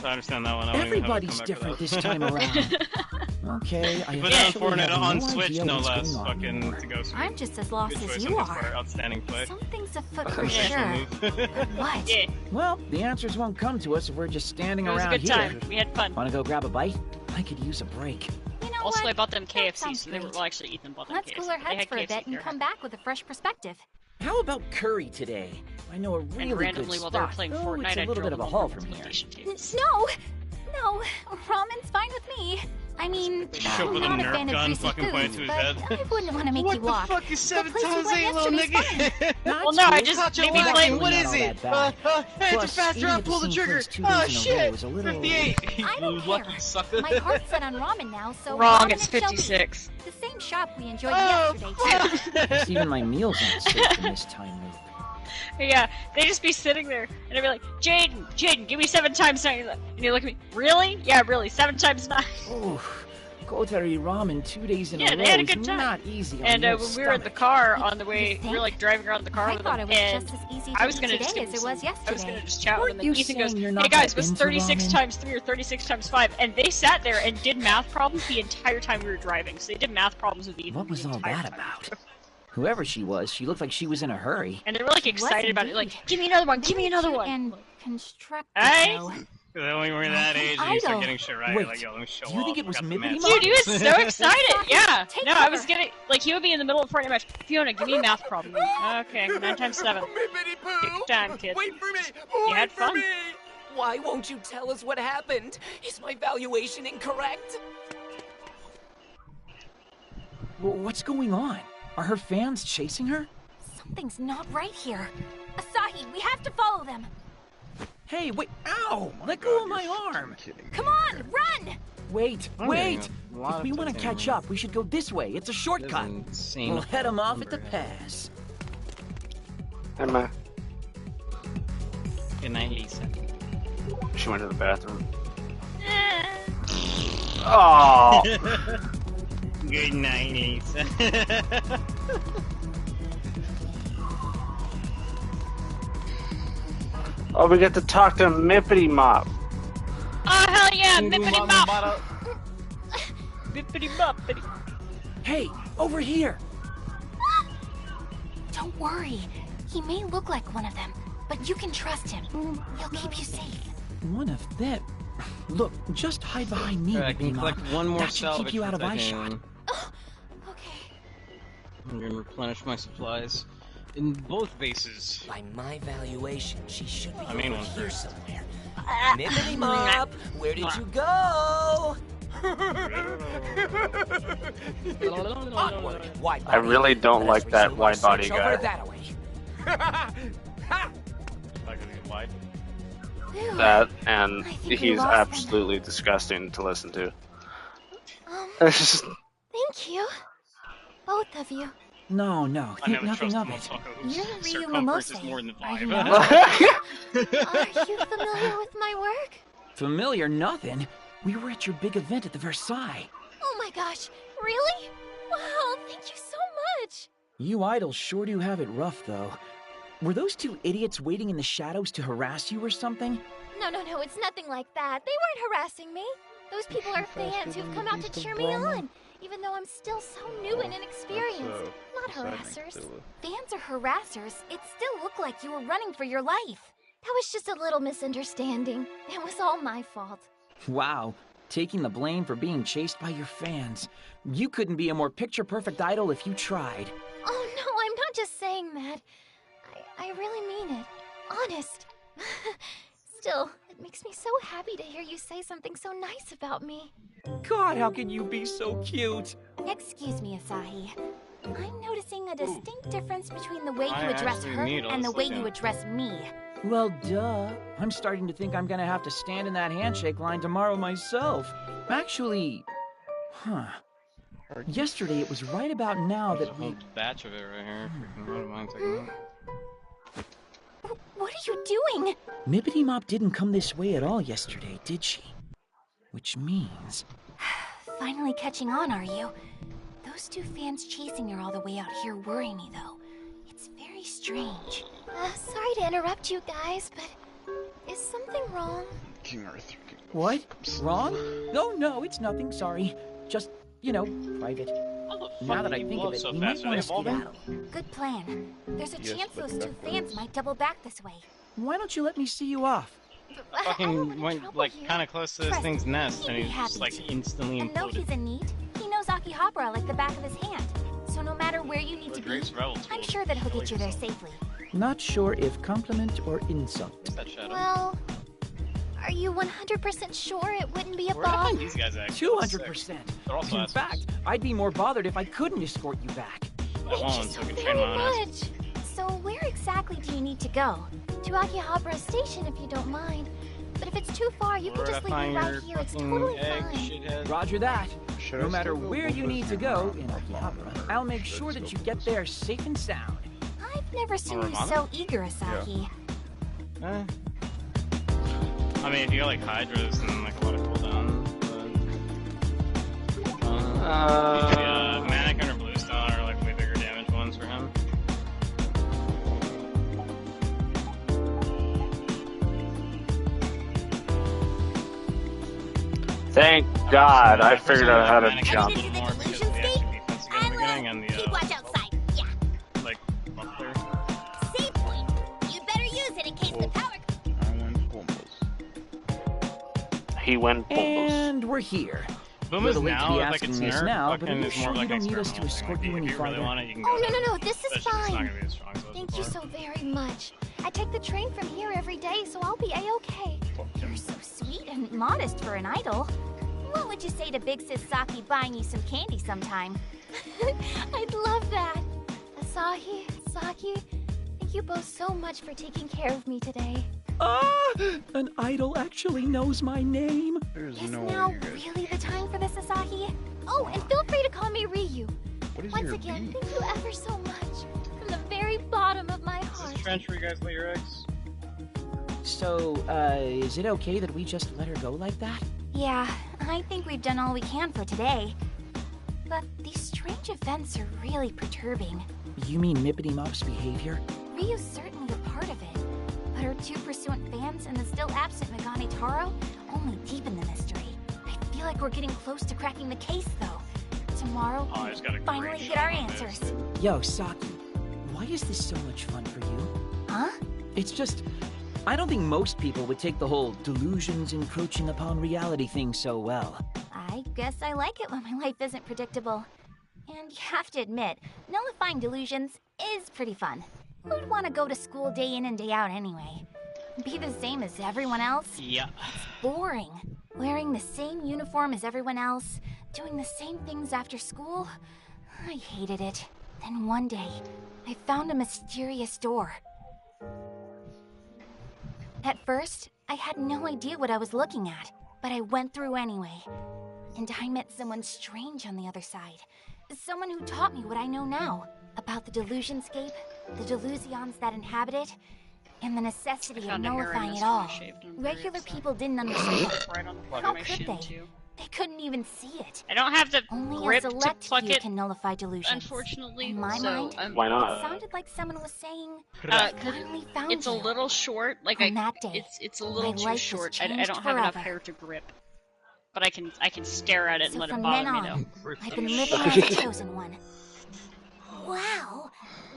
I understand that one. I don't even have a Everybody's comeback for different that. this time around. Okay, I Put down officially Fortnite have on no Switch, idea no what's less. going on Fucking anymore. to go sweep. I'm just as lost Good as choice you on his are. part. Outstanding play. Something's afoot for Professional sure. move. But what? Yeah, Well, the answers won't come to us if we're just standing it was a around good here. time. We had fun. Want to go grab a bite? I could use a break. You know Also, what? I bought them That KFC, sounds so they were great. well. Actually, Ethan bought them Let's KFC. cool our They heads had for a KFC bit and there. come back with a fresh perspective. How about curry today? I know a really And randomly, good while spot. they were playing though Fortnite, it's a I little drilled bit of a them haul over from here. multiplication tables. No, ramen's fine with me. I mean, Show up I'm with a not a Nerf fan of gun, greasy fucking point foods, to his but head. I wouldn't want to make you walk. What the fuck is 7 place we times went 8, little yesterday's nigga? Well, no, I just Thought you maybe were like. like, what is it? Hey, it's faster, I pull the trigger. Oh shit, 58. I don't Lucky care. sucker. My heart's set on ramen now, so Wrong, ramen it's it shall be. 56. The same shop we enjoyed Oh, yesterday, too. Guess even my meals aren't safe in this time loop. Yeah, they just be sitting there, and I'd be like, Jaden, give me 7 times 9. And you look at me, really? Yeah, really, 7 times 9. Oof. Kotari ramen 2 days in a Yeah, row they had a is good time. not easy on And your when we were in the stomach. car on the way, You we were like driving around the car I with thought them, it was and just as easy I was to gonna do just today give as them it was some- I was yesterday. gonna just chat with Weren't them, you and Ethan goes, saying you're "Hey not guys, that what's into 36 ramen?" times 3 or 36 times 5?" And they sat there and did math problems the entire time we were driving. So they did math problems with Ethan. What was the all entire that time. about? Whoever she was, she looked like she was in a hurry. And they were like She was excited about it, indeed. like, "Give me another one, give me Very another cute one." And constructive, Hey? though. When we're that age and you start getting shit right, Wait, like, yo, let me show do you off. think it was Mippity Dude, he was so excited. Yeah. Take No, I cover. was getting like he would be in the middle of a Fortnite match. Fiona, give me a math problem. Okay, 9 times 7. Take your time, kid. Wait for me! You had Wait for fun. me! Why won't you tell us what happened? Is my valuation incorrect? What's going on? Are her fans chasing her? Something's not right here. Asahi, we have to follow them. Hey, wait! Ow! Let go of my arm! Come on, run! Wait! I'm Wait! getting a lot If we of want to titanium. catch up, we should go this way. It's a shortcut. Insane. We'll head them off at the pass. Emma, Good night, Lisa. she went to the bathroom. Oh! Good night, Lisa. Oh, we get to talk to Mippity Mop. Oh hell yeah, Mippity Mop. Mippity Moppity. Hey, over here! Don't worry. He may look like one of them, but you can trust him. He'll keep you safe. One of them. Look, just hide behind me, I can Mippity collect Mop. one more That should salvage keep you out of for eyeshot. titanium. Okay. I'm gonna replenish my supplies in both bases. By my valuation, she should be I mean over one here first. somewhere. Mippity Mop, where did you go? Awkward. Wide I body. really don't Let us like that resume our wide body search over guy. that-a-way. Like a wide. Phew. That, and I think we he's lost them. absolutely disgusting to listen to. Thank you. Both of you. No, I think never nothing trust of the it. motherfucker whose You're circumference is Ryumamosa, more than are 5. you not? Are you familiar with my work? Familiar nothing. We were at your big event at the Versailles. Oh my gosh, really? Wow, thank you so much. You idols sure do have it rough, though. Were those two idiots waiting in the shadows to harass you or something? No, it's nothing like that. They weren't harassing me. Those people are fans who've come out to cheer me on, even though I'm still so new and inexperienced. Not harassers. Fans are harassers. It still looked like you were running for your life. That was just a little misunderstanding. It was all my fault. Wow, taking the blame for being chased by your fans. You couldn't be a more picture-perfect idol if you tried. Oh no, I'm not just saying that. I really mean it. Honest. Still, it makes me so happy to hear you say something so nice about me. God, how can you be so cute? Excuse me, Asahi. I'm noticing a distinct difference between the way you I address actually her need all and the this way lithium. you address me. Well, duh. I'm starting to think I'm gonna have to stand in that handshake line tomorrow myself. Actually, yesterday it was right about now There's a that whole we... batch of it right here. Freaking wouldn't mind taking it. What are you doing? Mippity Mop didn't come this way at all yesterday, did she? Which means... Finally catching on, are you? Those two fans chasing her all the way out here worry me, though. It's very strange. Sorry to interrupt you guys, but is something wrong? King Arthur. What? Wrong? No, it's nothing, sorry. Just, private. Now that I think of it, we might want to skedaddle. Good plan. There's a Yes, chance but those two backwards. fans might double back this way. Why don't you let me see you off? Fucking went, like, kinda close to this Trust thing's me, nest, he'd and be he's just, happy like, to. instantly And though imploded. he's a NEET, he knows Akihabara like the back of his hand. So no matter where you need to be, Drake's rebel I'm tool. sure that he'll get you there safely. Not sure if compliment or insult. What's that shadow? Well, are you 100% sure it wouldn't be a Where did I bomb? find these guys at? 200%. They're also In assholes. fact, I'd be more bothered if I couldn't escort you back. I Thank won't, you so so I can train very my own ass. much. So where exactly do you need to go? To Akihabara Station if you don't mind. But if it's too far, you can Where'd just I leave me find right your here. It's fucking totally egg, fine. shithead? Roger that. Should No I matter still go where you with need to him go or in not? Akihabara, I'll make sure that you get there safe and sound. I've never seen you Ravana? so eager, Asahi. Eh. I mean, if you got, like, Hydras and, like, a lot of cooldown, but... usually, Mannequin or Bluestone are, like, way bigger damage ones for him. Thank God, I figured out how to Mannequin jump. a little more because of the extra defense you get in the beginning and the, Keep watch outside. Yeah. like, buffler. Save point. You better use it in case the power. I went combos. he went Bombas. And we're here. Boomba's Little late to now be is like asking it's this nerf, now, but are fucking you is more sure of you like don't need us to experimental escort thing. you Like, any if you really farther? want it, you can Oh, go. no, this is It's just not fine. gonna be as strong, so it's Thank you so important. very much. I take the train from here every day, so I'll be a-okay. You're so sweet and modest for an idol. What would you say to Big Sis Saki buying you some candy sometime? I'd love that. Asahi, Saki, thank you both so much for taking care of me today. Ah! An idol actually knows my name. Is now really the time for this, Asahi? Oh, and feel free to call me Ryu. Once again, thank you ever so much. From the very bottom of my heart. Is this trench where you guys lay your eggs? So, is it okay that we just let her go like that? Yeah, I think we've done all we can for today. But these strange events are really perturbing. You mean Mippity Mop's behavior? Ryu's certainly a part of it, but her two pursuant fans and the still absent Megane Taro only deepen the mystery. I feel like we're getting close to cracking the case, though. Tomorrow, we'll finally get our answers. Yo, Saki, why is this so much fun for you? Huh? It's just, I don't think most people would take the whole delusions encroaching upon reality thing so well. I guess I like it when my life isn't predictable. And you have to admit, nullifying delusions is pretty fun. Who'd want to go to school day in and day out anyway? Be the same as everyone else? Yeah. It's boring. Wearing the same uniform as everyone else, doing the same things after school. I hated it. Then one day, I found a mysterious door. At first, I had no idea what I was looking at, but I went through anyway. And I met someone strange on the other side. Someone who taught me what I know now about the delusionscape, the delusions that inhabit it, and the necessity of nullifying it all. Regular people didn't understand. How could they? They couldn't even see it. I don't have the Only grip a to select pluck few it, can nullify delusions. unfortunately. In my so, mind, Why not? it sounded like someone was saying, I finally found it's a you. little short. Like On that day, it's a little my too life was short. I changed don't have enough forever. hair to grip, but I can stare at it and So let it from bother then me on, though. I've been living as a chosen one. Wow,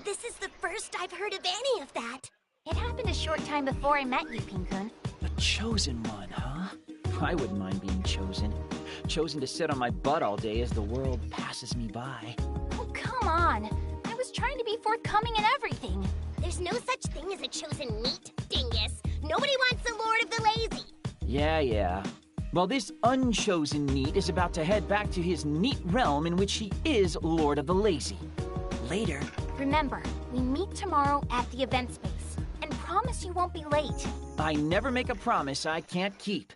this is the first I've heard of any of that. It happened a short time before I met you, Pinkun. A chosen one, huh? I wouldn't mind being chosen. Chosen to sit on my butt all day as the world passes me by. Oh, come on. I was trying to be forthcoming in everything. There's no such thing as a chosen meat, dingus. Nobody wants the Lord of the Lazy. Yeah. Well, this unchosen NEET is about to head back to his NEET realm in which he is Lord of the Lazy. Later. Remember, we meet tomorrow at the event space. And promise you won't be late. I never make a promise I can't keep.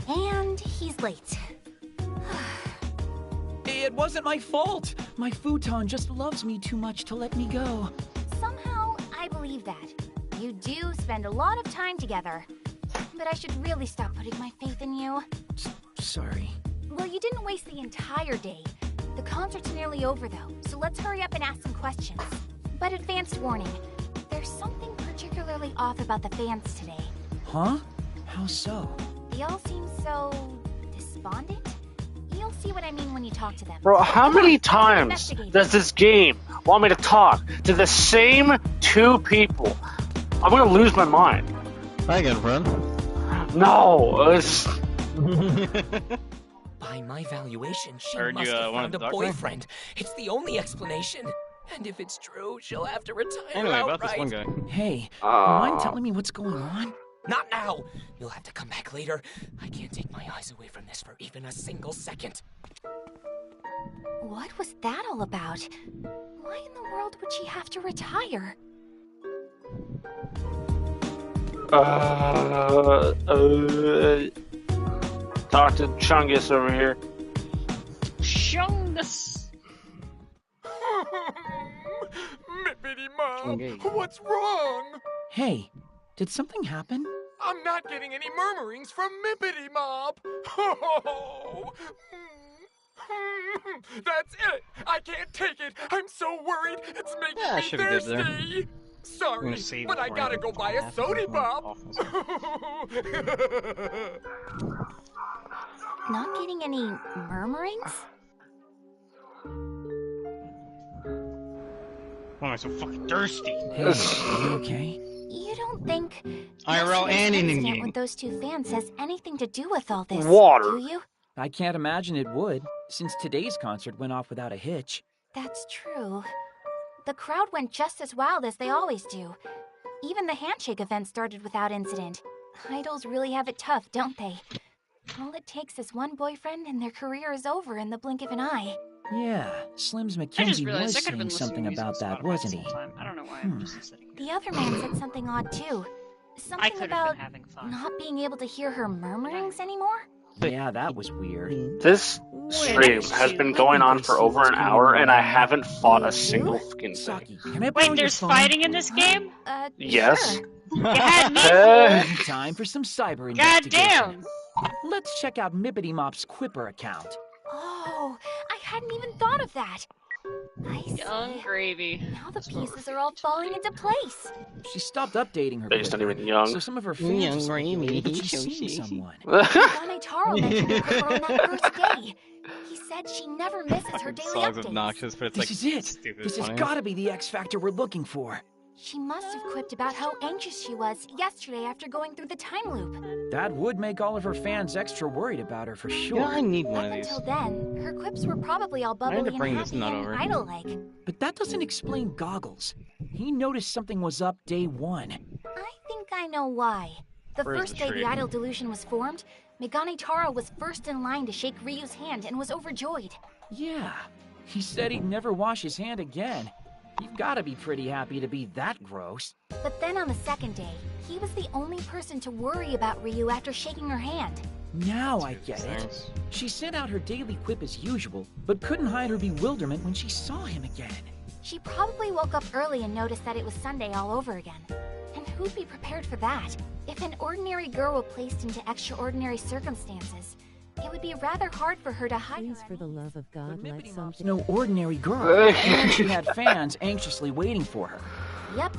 And he's late. It wasn't my fault. My futon just loves me too much to let me go. Somehow, I believe that. You do spend a lot of time together. But I should really stop putting my faith in you. Sorry. Well, you didn't waste the entire day. The concert's nearly over, though, so let's hurry up and ask some questions. But advanced warning, there's something particularly off about the fans today. Huh? How so? They all seem so despondent? You'll see what I mean when you talk to them. Bro, how many times does this game want me to talk to the same two people? I'm gonna lose my mind. Hi again, friend. No, it's... By my valuation, she Heard must you, have wanted found to a talk to me? boyfriend. It's the only explanation. And if it's true, she'll have to retire Anyway, about outright. this one guy. Hey, you mind telling me what's going on? Not now! You'll have to come back later. I can't take my eyes away from this for even a single second. What was that all about? Why in the world would she have to retire? Talk to Chungus over here. Chungus! Mippity Mom, Engage. what's wrong? Hey, did something happen? I'm not getting any murmurings from Mippity Mob. Oh, that's it. I can't take it. I'm so worried. It's making Yeah, I me should be good there. thirsty. I'm Sorry, gonna save but I before I gotta get go buy a half of sody this one pop. off Not getting any murmurings? Why am I so fucking thirsty? Hey, are you okay? You don't think IRL and yesterday's in incident game. with those two fans has anything to do with all this, Water. do you? I can't imagine it would, since today's concert went off without a hitch. That's true. The crowd went just as wild as they always do. Even the handshake event started without incident. Idols really have it tough, don't they? All it takes is one boyfriend and their career is over in the blink of an eye. Yeah, Slim's I just McKenzie realized was I could have been saying something listening to about music that, on Spotify wasn't this he? whole time. I don't know why I'm just sitting here. The other man said something odd too. I Something could have about been having fun. not being able to hear her murmurings anymore? Yeah, that was weird. This stream has been going on for over an hour, and I haven't fought a single fucking thing. Saki, can I borrow Wait, your there's phone? fighting in this game? Yes. Sure. You had me fooled. Time for some cyber God investigation. damn! Let's check out Mippity Mop's Quipper account. Oh, I hadn't even thought of that. I see. Young gravy. Now the pieces are all falling into place. She stopped updating her He's not Quipper, even young. so some of her fans are speculating that she's seeing someone. Gane Taro mentioned her Quipper on that first day. He said she never misses her daily Song's updates. obnoxious, but it's This like is it. stupid This has funny. got to be the X Factor we're looking for. She must have quipped about how anxious she was yesterday after going through the time loop. That would make all of her fans extra worried about her for sure. Yeah, I need one of these. Until then, her quips were probably all I need bubbly to and bring this happy nut and over. idol-like. But that doesn't explain Goggles. He noticed something was up day one. I think I know why. The Where's first the day tree? the idol delusion was formed, Megane Taro was first in line to shake Ryu's hand and was overjoyed. Yeah, he said he'd never wash his hand again. You've got to be pretty happy to be that gross. But then on the second day, he was the only person to worry about Ryu after shaking her hand. Now I get it. She sent out her daily quip as usual, but couldn't hide her bewilderment when she saw him again. She probably woke up early and noticed that it was Sunday all over again. And who'd be prepared for that? If an ordinary girl were placed into extraordinary circumstances, it would be rather hard for her to hide. Please, for the love of God, let something. No ordinary girl. And she had fans anxiously waiting for her. Yep.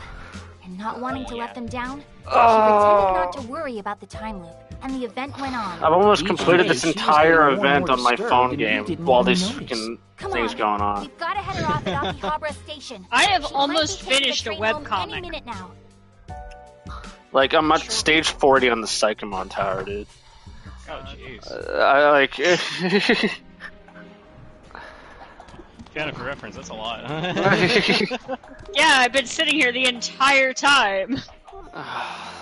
And not wanting to let them down, she pretended not to worry about the time loop, and the event went on. I've almost Each completed day, this she was entire getting more and event more on my disturbed, phone and you game didn't while even these notice. fucking Come things on, going on. we've got to head her off at Akihabara Station. I have She might almost be taking the finished a train home webcomic. Any minute now. Like, I'm at stage 40 on the Psychomon Tower, dude. Oh jeez. I like. Yeah, for reference, that's a lot. Yeah, I've been sitting here the entire time.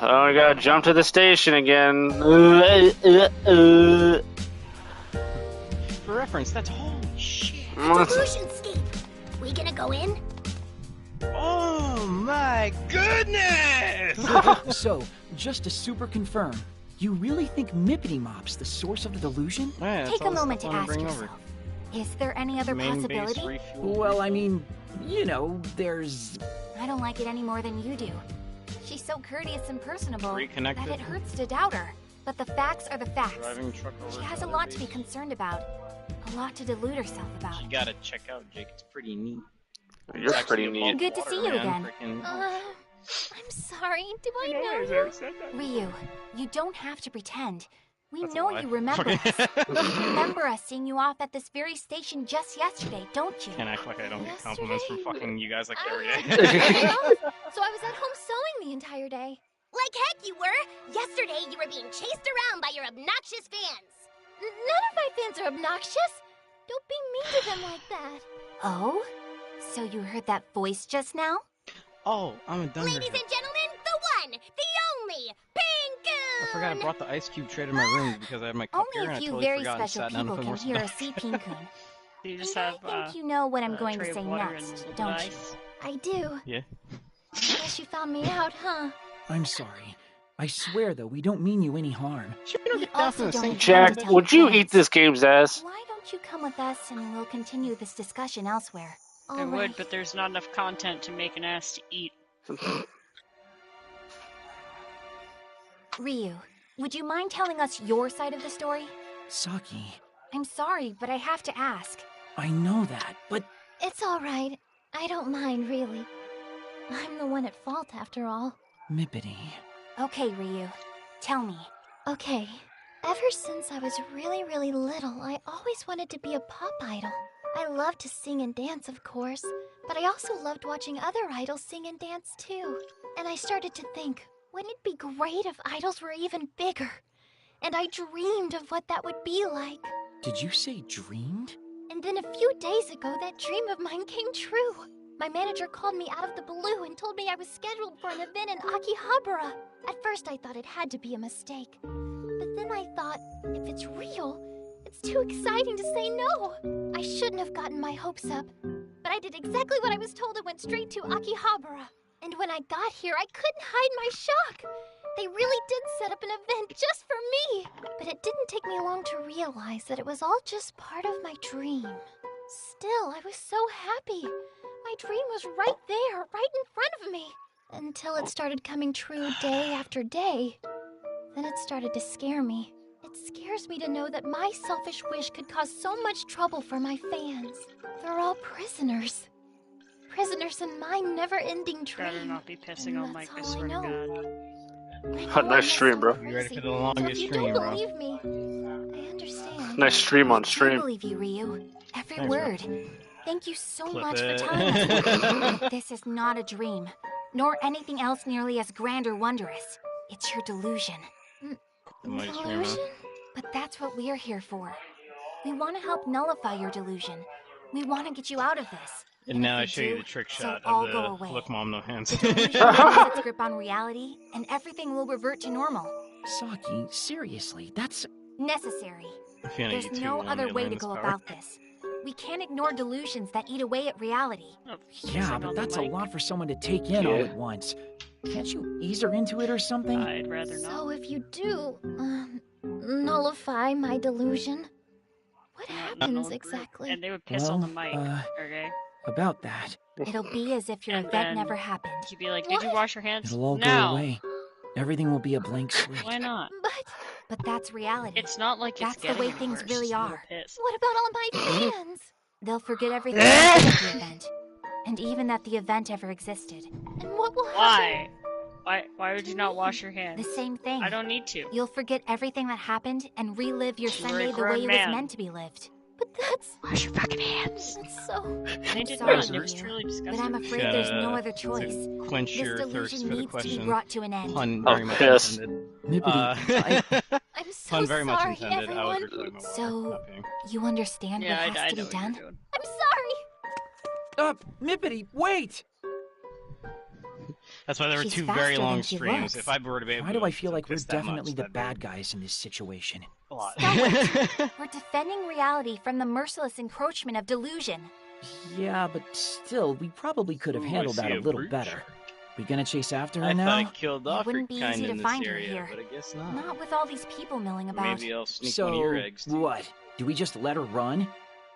Oh, we gotta jump to the station again. For reference, that's holy shit. Delusionscape. We gonna go in? Oh my goodness! So, just to super confirm, you really think Mippity Mop's the source of the delusion? Yeah, that's Take all a the moment stuff to I ask wanna bring yourself. Is there any other Main base possibility? refuel. Well, I mean, you know, there's... I don't like it any more than you do. She's so courteous and personable Reconnected. that it hurts to doubt her. But the facts are the facts. Driving truck over She to has a other lot to be base. concerned about. A lot to delude herself about. You gotta check out Jake. It's pretty neat. You're It's pretty actually neat. above Good to water, see you man. again. Freaking- I'm sorry. Do I know you? Ryu, you don't have to pretend. We That's a know lie. you remember us. You remember us seeing you off at this very station just yesterday, don't you? Can't act like I don't get compliments from fucking you guys like every I day. So I was at home sewing the entire day. Like heck you were! Yesterday you were being chased around by your obnoxious fans. None of my fans are obnoxious. Don't be mean to them like that. Oh? So you heard that voice just now? Oh, I'm a dumb. Ladies and gentlemen, the one, the only, Pinkoon! I forgot I brought the ice cube tray to my room because I had my cup here Only and a I few totally very forgot and special sat down to people put can more hear a stuff. sea Pinkoon. You just And have I think you know what I'm going tray to of say water and next, a little don't bit you? of ice. I do. Yeah. Guess you found me out, huh? I'm sorry. I swear, though, we don't mean you any harm. We also don't intend to Jack, tell would your you eat fans. this game's ass? Why don't you come with us and we'll continue this discussion elsewhere? I would, but there's not enough content to make an ass to eat. Ryu, would you mind telling us your side of the story? Saki, I'm sorry, but I have to ask. I know that, but It's all right. I don't mind, really. I'm the one at fault, after all. Mippity. Okay, Ryu, tell me. Okay. Ever since I was really little, I always wanted to be a pop idol. I loved to sing and dance, of course, but I also loved watching other idols sing and dance too. And I started to think, wouldn't it be great if idols were even bigger? And I dreamed of what that would be like. Did you say dreamed? And then a few days ago, that dream of mine came true. My manager called me out of the blue and told me I was scheduled for an event in Akihabara. At first, I thought it had to be a mistake. But then I thought, if it's real, it's too exciting to say no. I shouldn't have gotten my hopes up. But I did exactly what I was told and went straight to Akihabara. And when I got here, I couldn't hide my shock. They really did set up an event just for me. But it didn't take me long to realize that it was all just part of my dream. Still, I was so happy. My dream was right there, right in front of me. Until it started coming true day after day. Then it started to scare me. It scares me to know that my selfish wish could cause so much trouble for my fans. They're all prisoners. Prisoners in my never-ending dream. Better not be pissing on Mike, I all I swear to know. God. Nice stream, bro. You ready for the longest You stream, don't bro? believe me. I understand. Nice stream on I stream. believe you, Ryu. Every Thanks, word. Thank you so Clip much it. for telling us. This is not a dream, nor anything else nearly as grand or wondrous. It's your delusion. The mighty stream, huh? But that's what we're here for. We want to help nullify your delusion. We want to get you out of this. And now I We show you do, the trick so shot all of go the away. look mom no hands. The delusion loses its grip on reality, and everything will revert to normal. Saki, seriously, that's... Necessary. If you're on There's YouTube, no you other want way to Atlantis go power. about this. We can't ignore delusions that eat away at reality. Yeah, but that's a lot for someone to take in all at once. Can't you ease her into it or something? I'd rather not. So if you do, nullify my delusion, what happens exactly? And they would piss on the mic, okay? About that. It'll be as if your And event then never happened. You'd be like, did you wash your hands? It'll all No. go away. Everything will be a blank slate. Why not? But that's reality. It's not like That's it's the getting way any things worse, really just a little are. piss. What about all my fans? They'll forget everything about the event, and even that the event ever existed. And what will Why? Why would you not wash your hands? The same thing. I don't need to. You'll forget everything that happened and relive your You're a Sunday the grown way it man. was meant to be lived. But that's... Wash your fucking hands. That's so... They did sorry, not. It was Ryu, truly but disgusting. I'm afraid Gotta- there's no other choice. to quench This your thirst delusion for the needs to be question. brought to an end. Pun very much piss. intended. Nippity, I'm so Pun very much sorry, intended. I was everyone. recording my water, So, not peeing. you understand Yeah, what I has to know be what you're done? doing. I'm sorry. Nippity, wait! That's why there were She's two faster very long than she streams. looks. If I were to be able Why to do I feel like we're piss that much, definitely the that'd be bad guys in this situation? a lot. We're defending reality from the merciless encroachment of delusion. Yeah, but still, we probably could have Ooh, I handled that see a a little brooch. better. We gonna chase after her I now? thought I killed off your wouldn't be kind easy to in this find her area, here. but I guess not. Not with all these people milling about. Maybe I'll sneak So, one of your eggs. Too. what? Do we just let her run?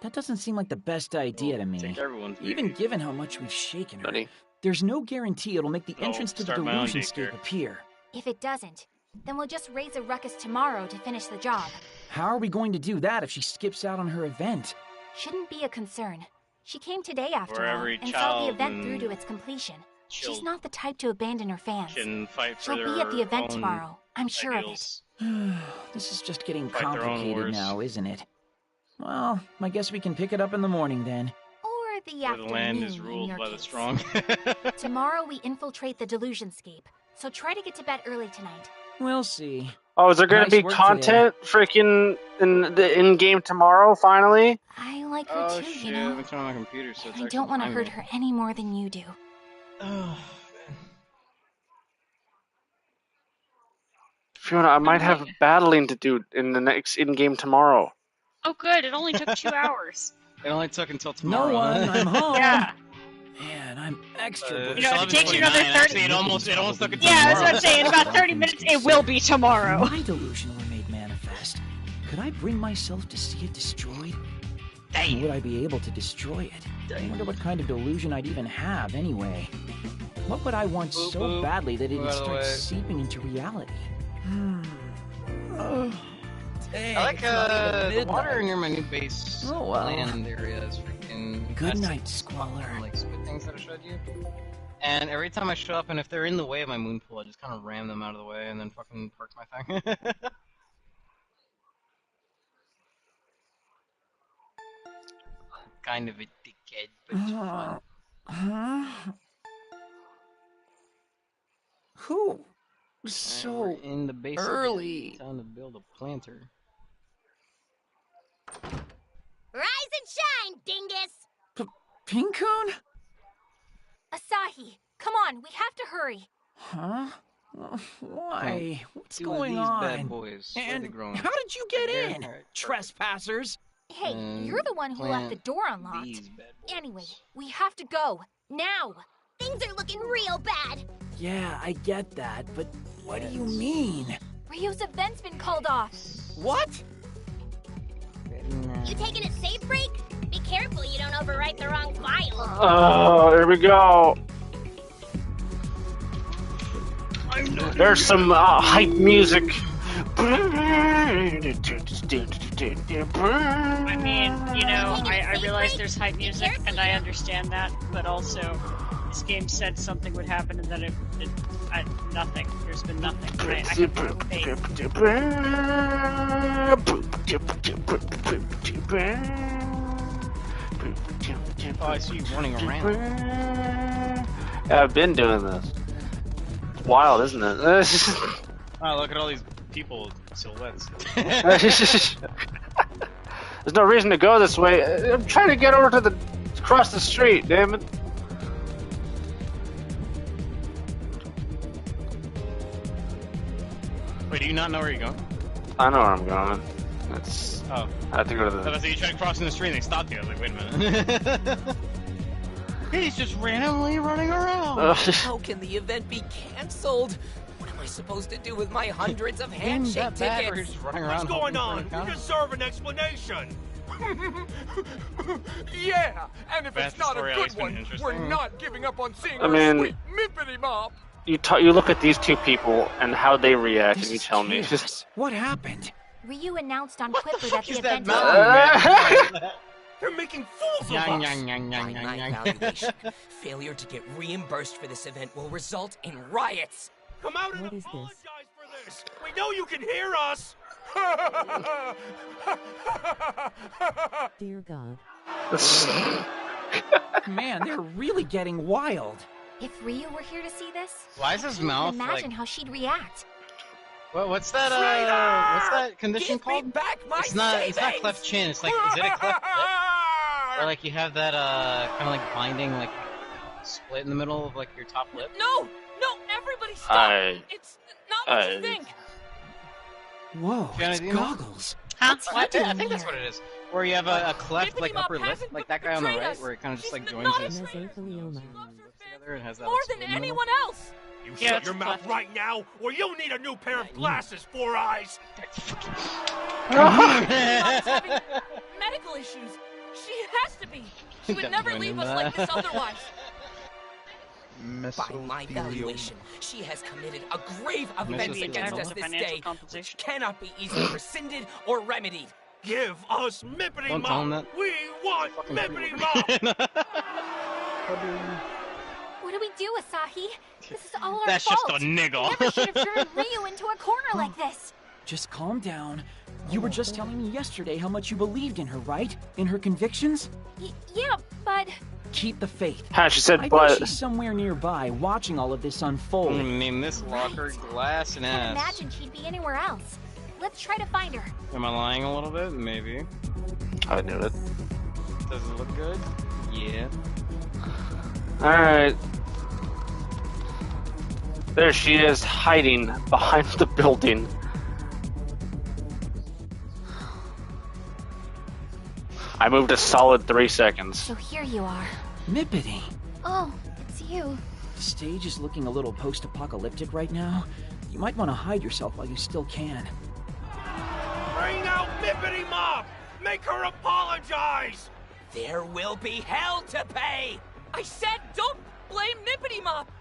That doesn't seem like the best idea to me. Take everyone's Even baby. given how much we've shaken her. Buddy. There's no guarantee it'll make the Oh, entrance to the start my own delusion daycare. scape appear. If it doesn't, then we'll just raise a ruckus tomorrow to finish the job. How are we going to do that if she skips out on her event? Shouldn't be a concern. She came today after Or all, every and saw the child event through in- to its completion. She's She'll- not the type to abandon her fans. Can fight for She'll their be at the event own tomorrow. I'm sure of it. ideals. This is just getting Fight their own complicated wars. now, isn't it? Well, I guess we can pick it up in the morning then. Or the Where afternoon, the land is in ruled your by the case. strong. Tomorrow we infiltrate the delusionscape, so try to get to bed early tonight. We'll see. Oh, is there going Nice to be work content freaking in the in-game tomorrow, finally? I like her Oh too, shit, you I've know. been turning on my computer, so it's I actually don't want to behind hurt me. her any more than you do. Oh, Fiona, I might have battling to do in the next in-game tomorrow. Oh, good. It only took 2 hours. it only took until tomorrow. No one, I'm home. Yeah. Man, I'm extra You know, if it takes you another 30 Actually, it almost took until Yeah, I was tomorrow. about to say, in about 30 minutes, it will be tomorrow. My delusion were made manifest. Could I bring myself to see it destroyed? And would I be able to destroy it? I wonder what kind of delusion I'd even have anyway. What would I want Boop, so boop. badly that it'd Move out of the start way. seeping into reality? Dang, I like it's not even the water midnight. near my new base Oh, wow. land area is freaking. Good that's night, like Squalor. Like squid things that I showed you. And every time I show up, and if they're in the way of my moon pool, I just kind of ram them out of the way and then fucking park my thing. kind of a dickhead, but it's fun. Who? So we're in the base early. Time to build a planter. Rise and shine, dingus! Pinkun? Asahi, come on, we have to hurry. Huh? Why? What's Two going of these on? bad boys. And how did you get in? Trespassers? Hey, you're the one who left the door unlocked. Anyway, we have to go. Now! Things are looking real bad! Yeah, I get that, but what do you mean? Ryu's event's been called off. What? You taking a safe break? Be careful you don't overwrite the wrong file. Oh, here we go. There's some hype music. I mean, you know, I realize there's hype music, and I understand that, but also, this game said something would happen, and then nothing. There's been nothing. I have no Oh, I see you running around. Yeah, I've been doing this. It's wild, isn't it? Oh, look at all these people silhouettes. There's no reason to go this way. I'm trying to get over to across the street, damn it. Wait, do you not know where you're going? I know where I'm going. That's. Oh. I have to go to the. So you tried crossing the street and they stopped you. I was like, wait a minute. He's just randomly running around. How can the event be cancelled? What am I supposed to do with my hundreds of handshake tickets? What's going on? You deserve an explanation. Yeah, and if it's not a good one, we're not giving up on seeing our sweet Mippity Mop. You look at these two people and how they react, and you tell me. What happened? Ryu announced on Twitter that the event They're making fools of us! By my evaluation, failure to get reimbursed for this event will result in riots. Come out and apologize for this! We know you can hear us! Dear God. Man, they're really getting wild. If Ryu were here to see this, why is his I mouth can't imagine like... how she'd react. What's that? What's that condition called? It's not cleft chin. It's like, is it a cleft lip? Or like you have that kind of like binding like split in the middle of like your top lip. No, everybody stop! It's not what you think. Whoa, it's goggles. Huh? I think that's what it is. Where you have a cleft like upper lip, like that guy on the right, where it kind of just like joins his lips together and has that. More than anyone else. You shut your mouth right now, or you'll need a new pair of glasses, Four Eyes! Mom's having medical issues. She has to be. She would never leave us like this otherwise. By my evaluation, she has committed a grave offense against us this day, which cannot be easily rescinded or remedied. Give us Mippity Mop! We want Mippity Mop! What do we do, Asahi? This is all our That's fault. just a niggle. We never should have turned Ryu into a corner like this. Just calm down. You were just telling me yesterday how much you believed in her, right? In her convictions? Yeah, but... Keep the faith. She said, I but... bet she's somewhere nearby, watching all of this unfold. I'm gonna name this locker glass and I can't ass. imagine she'd be anywhere else. Let's try to find her. Am I lying a little bit? Maybe. I knew it. Does it look good? Yeah. Alright. There she is, hiding behind the building. I moved a solid 3 seconds. So here you are. Mippity. Oh, it's you. The stage is looking a little post-apocalyptic right now. You might want to hide yourself while you still can. Bring out Mippity Mop! Make her apologize! There will be hell to pay! I said don't blame Mippity Mop!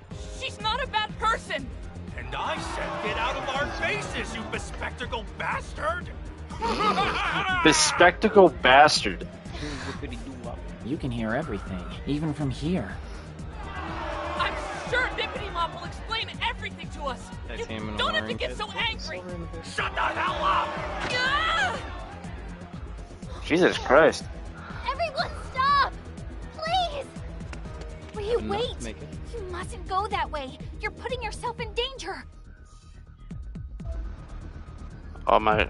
She's not a bad person! And I said get out of our faces, you bespectacled bastard! Bespectacled bastard. You can hear everything, even from here. I'm sure Mippity Mop will explain everything to us! You don't have to get so angry! Shut the hell up! Jesus Christ. Everyone stop! Ryu, wait! You mustn't go that way. You're putting yourself in danger. Oh my...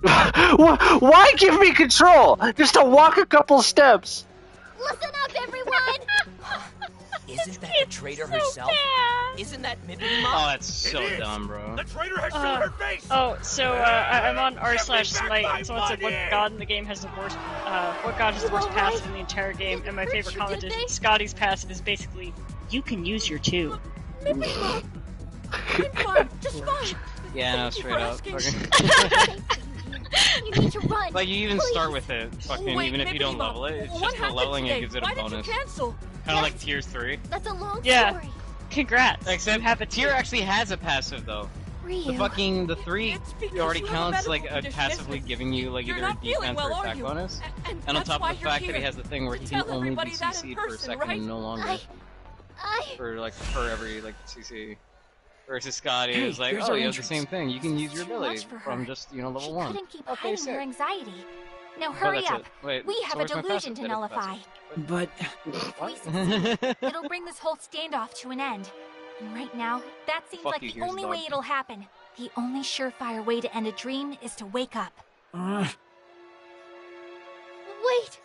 Why give me control? Just to walk a couple steps. Listen up, everyone! Isn't that the traitor herself? Isn't that Mippity Mop? Oh, that's so dumb, bro. The traitor has shown her face! Oh, so I'm on r/smite, and someone said what god in the game has the worst, what god has the worst passive in the entire game, and my favorite comment is, Scotty's passive is basically, you can use your 2. I'm fine, just fine. Yeah, no, straight up. You need to run. Like, you even please. start with it, fucking, Wait, even if you don't Mippity Mop, level it, it's what just the happened leveling today? it gives it a Why did bonus. you cancel? Kind of like tier 3. That's a long Yeah. story. Congrats. Except you have a tier actually has a passive though. Ryu. The 3 already you have a counts medical like condition, passively isn't it? giving you like You're either a not feeling defense well, or are attack you? bonus. And And on that's top why of the you're fact that he here. has the thing where To he can tell only be everybody that in CC'd for a person, second right? and no longer for like per every like CC. Versus Scotty Hey, is like, here's oh, our you have the entrance. same thing. You can use your Too ability much for from her. just level She 1. couldn't keep Okay, hiding sick. her anxiety. Now But hurry that's up. it. Wait, We so have a where's my delusion passive? to That is nullify. But If we succeed, it'll bring this whole standoff to an end. And right now, that seems Fuck like you, the here's only the way dog. it'll happen. The only surefire way to end a dream is to wake up. Wait,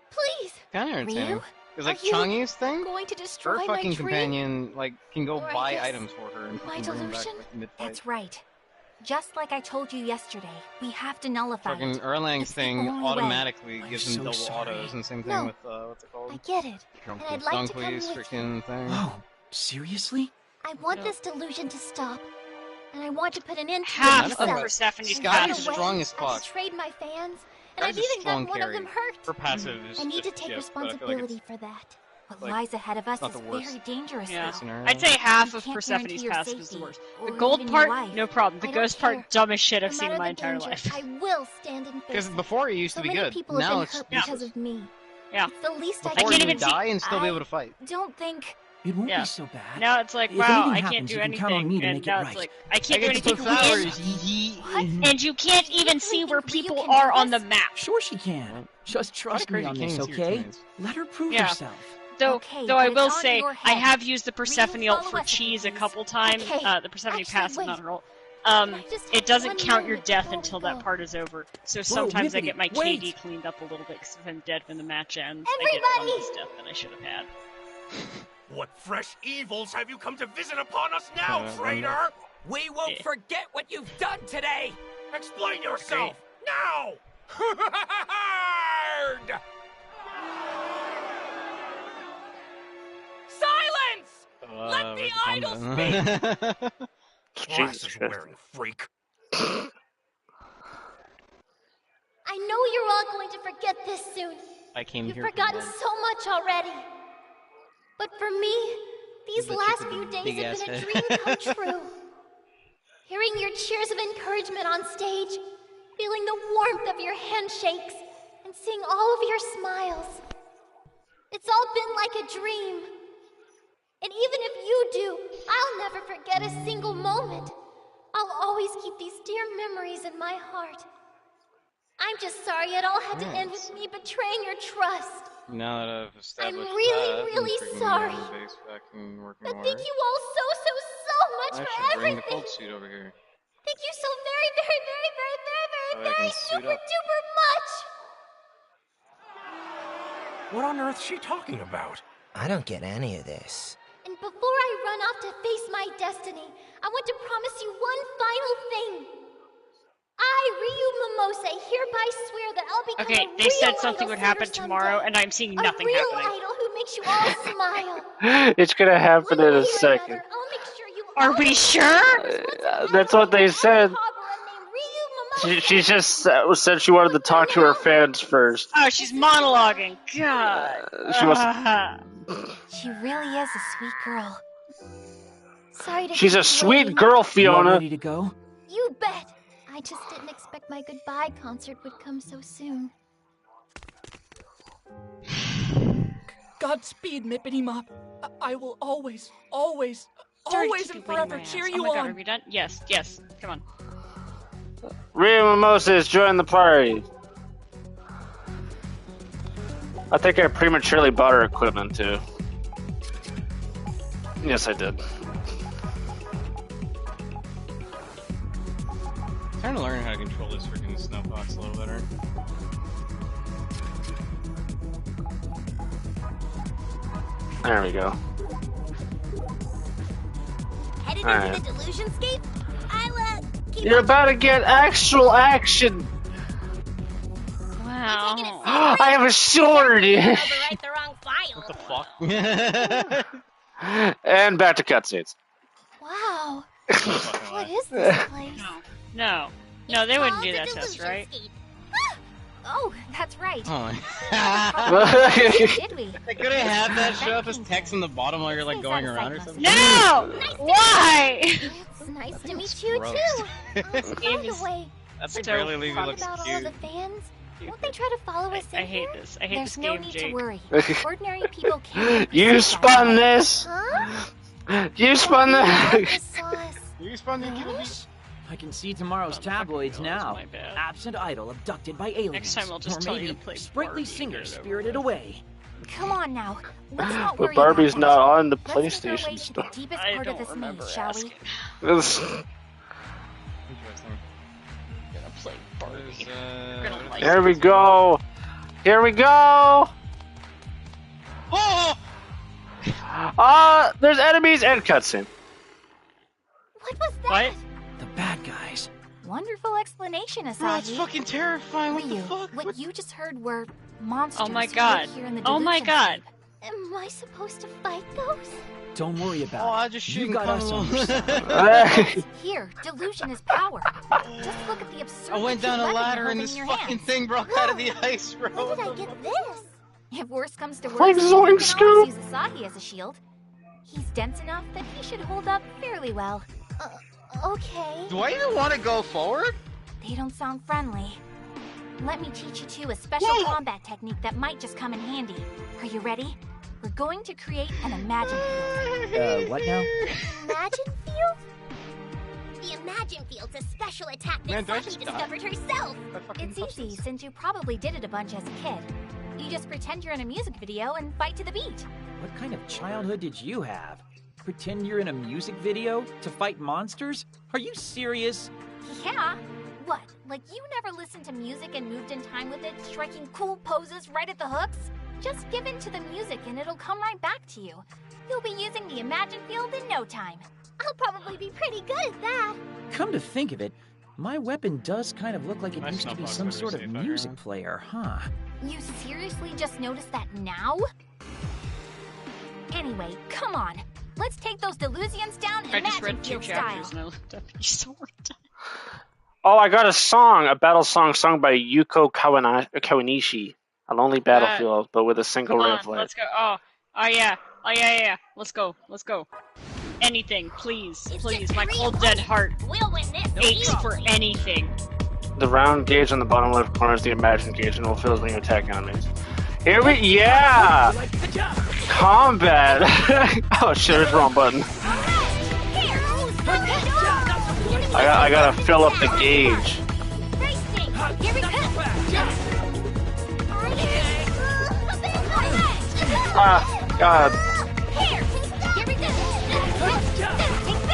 please. Kind of entertaining. Ryu? Because like Are you Chang'e's thing, Going to destroy her my fucking dream? companion like can go Or I buy guess items for her and my fucking bring them back delusion? like mid-fight. That's right. Just like I told you yesterday, we have to nullify Fucking it. Erlang's It's the thing only way. automatically I'm gives him so double sorry. autos and same thing No. with what's it I called? get it. And I'd like to come Dunkley's with you. freaking thing. oh, seriously? I want this delusion to stop. And I want to put an end to Half it of myself. Persephone's And Scotty's by the way, strong as I've fuck. betrayed my fans, and I've Scotty's a even strong gotten one of carry. them hurt. Her passive is I need to just take shit, but I feel like responsibility it's for that. What like, lies ahead of us not is the worst very dangerous Yeah. though. scenario. I'd say half You of can't Persephone's guarantee your passive is the safety, worst. or The gold even your part, life. no problem. The I don't ghost care. part, dumbest shit I've No seen matter in my the entire danger, life. I will stand and face Because it. before it used So to be many good. people Now have it's been hurt because of me. Yeah. It's the least I before can can't you even die and still be I- able to fight. Don't think It won't Yeah. be so bad. Now it's like, If wow, anything I can't happens, do you can count on anything, me to and make it now right. it's like, I can't do get to anything. put flowers. And you can't even see where think Ryu people can do are on the this? map. Sure she can. Just trust me crazy on can't this, even see your okay? teammates. Let her prove Yeah. herself. Though, Okay, though I but will it's on say, your I head. have used the Persephone ult follow for us, cheese a please. couple times. Okay, The Persephone actually, passive, wait. not her ult. I just It have doesn't one count your moment death before we until go. that part is over. So sometimes I Mippity, get my wait. KD cleaned up a little bit because if I'm dead when the match ends, I get Everybody! less death than I should have had. What fresh evils have you come to visit upon us now, traitor? We won't Yeah. forget what you've done today! Explain yourself, now! Silence! Let the idol speak! Glasses wearing freak. I know you're all going to forget this soon. I came You've here. for forgotten blood. so much already. But for me, these The last chick few with the days have big-ass been a head. dream come true. Hearing your cheers of encouragement on stage, feeling the warmth of your handshakes, and seeing all of your smiles. It's all been like a dream. And even if you do, I'll never forget a single moment. I'll always keep these dear memories in my heart. I'm just sorry it all had to end with me betraying your trust. Now that I've established really, that, really I'm freaking sorry. on base back and working But more. thank you all so much I for should bring the everything. cold suit over here. Thank you so very, very, very, very, very, So I very, can very suit super up. duper much. What on earth is she talking about? I don't get any of this. And before I run off to face my destiny, I want to promise you one final thing. I, Ryu Mimose, hereby swear that I'll become Okay, a they real said something idol would singer happen someday. tomorrow, and I'm seeing nothing a real happening. idol who makes you all smile. It's gonna happen One in way a or second. another, I'll make sure you Are all we know sure? That's what they said. Kagura named Ryu Mimose. She just said she wanted to talk to her fans first. Oh, she's monologuing. God. She was. She really is a sweet girl. Sorry to She's keep a you sweet waiting. girl, You all Fiona. ready to go? You bet. I just didn't expect my goodbye concert would come so soon. Godspeed, Mippity Mop. I will always, always, Sorry to always keep and you waiting, forever my ass. cheer Oh you my God, on. are we done? Yes, yes. Come on. Ryu Mimosas, join the party. I think I prematurely bought her equipment too. Yes, I did. I'm trying to learn how to control this freaking snowbox a little better. There we go. Headed Alright. into the delusionscape? I'll, keep You're about to get actual action! Wow. I have a sword! overwrite the wrong file. What the fuck? And back to cutscenes. Wow. What is this place? No, they wouldn't do that to us, right? Oh, that's right. Oh Did we? They could have had that show up as text on the bottom while you're like going around or something. No! Why? It's nice to meet you gross. too. game is- Way. That's So barely leave you Talk looks about all cute. the fans. Won't they try to follow us in I hate here? this. I hate There's this no game, need Jake. to worry. Ordinary people can't. You spun this! Huh? You spun that! The sauce. You spun the kid. I can see tomorrow's tabloids now. my bad. Absent idol abducted by aliens. Next time I'll just or tell maybe you to play sprightly Barbie singer and get it over spirited with. away. Come on now. Let's not But worry Barbie's about not on the that. Let's make our way PlayStation to Store. the deepest I part of don't this remember maze, shall asking. we? Interesting. Gonna play Barbie. There's, Gonna like Here we go! Here we go! Oh! There's enemies and cutscene. What was that? What? The bad guys. Wonderful explanation, Asahi. Bro, that's fucking terrifying. What the Ryu, fuck? what you just heard were monsters. Oh my who god. live here in the Oh my delusion god. Am I supposed to fight those? Don't worry Oh, about I it. just You shouldn't got us come on your side. scape. Here, delusion is power. Just look at the absurd. I went down a weapon ladder you're and holding this in your fucking hands. thing broke out of the ice, bro. Where did I get this? If worse comes to worse, Like you Zoink can Scoop. always use Asahi as a shield. He's dense enough that he should hold up fairly well. Okay. Do I even want to go forward? They don't sound friendly. Let me teach you two a special combat technique that might just come in handy. Are you ready? We're going to create an imagine field. What now? Imagine field? The Imagine Field's a special attack Man, that do I Saki just die? discovered herself. I fucking It's touched easy this. since you probably did it a bunch as a kid. You just pretend you're in a music video and fight to the beat. What kind of childhood did you have? Pretend you're in a music video to fight monsters? Are you serious? Yeah. What? Like you never listened to music and moved in time with it, striking cool poses right at the hooks? Just give in to the music and it'll come right back to you. You'll be using the Imagine Field in no time. I'll probably be pretty good at that. Come to think of it, my weapon does kind of look like it My used to be snowbox some better sort of safe out music here. player, huh? You seriously just noticed that now? Anyway, come on. Let's take those delusions down I just Imagine read 2 Field chapters style. and I looked up your sword. Oh, I got a song, a battle song sung by Yuko Kawanishi. A lonely battlefield, but with a single Come ray on, of light. let's go. Oh yeah. Let's go. Anything, please, It's please. just My three cold of dead us. heart We'll win this aches easy. for anything. The round gauge on the bottom left corner is the Imagine gauge and will fill when you attack enemies. Here we, yeah! Combat! Oh shit, it's the wrong button. I gotta fill up the gauge. Here we go. Ah, God. Here we go.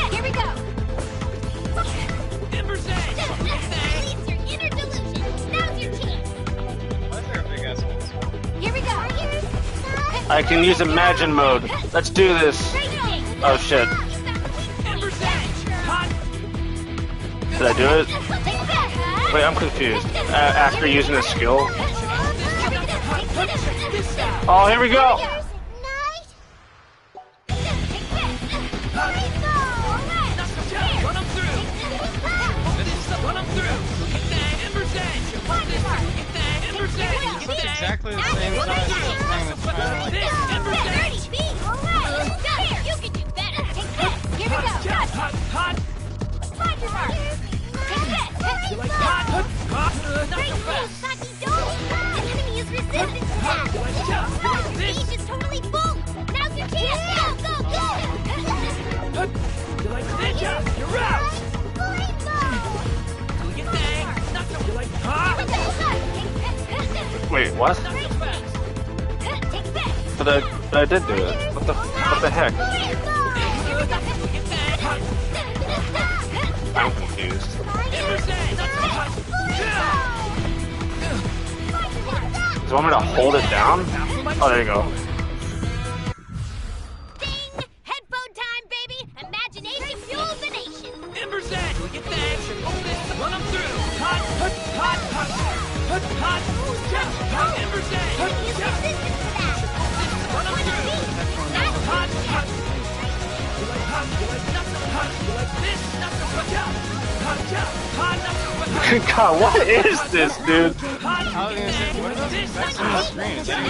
Here we go. Release your inner delusion. Now's your chance. Why is there a big ass hole? Here we go. I can use Imagine mode. Let's do this. Oh shit. Did I do it? Wait, I'm confused. After using a skill? Oh, here we go! It's exactly the same size as the thing that's trying to You can do better. Take this. Here we go. Slide your mark. Take this. Great move, Saki. Don't. The enemy is resistant to that. The stage is totally full. Now's your chance. Go, go, go. You like the ninja? You're out! Do your thing! You like Wait, what? But I did do it. What the heck? confused. Does it want me to hold it down? Oh, there you go. Ding! Headphone time, baby! Imagination fuels the nation! Ember's Edge! We get the action! Run them through! Hot! Hot! Hot! Hot! Hot! Hot! Ember's Edge! Run them through! Hot! Hot! You like hot? You like nothing hot? You like this? Nothing but hot! Hot! Hot! Nothing but hot! God, what is this, dude? I was gonna say, what are those effects on the screen? Is that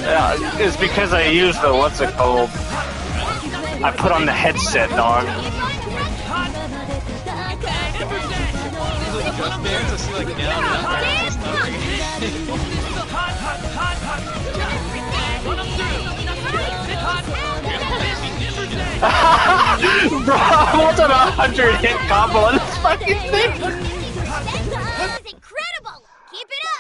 Yeah, it's because I used the, what's it called? I put on the headset, dog. Just there to see like down Bro, I want an 100 hit combo on this fucking thing. Incredible! Keep it up!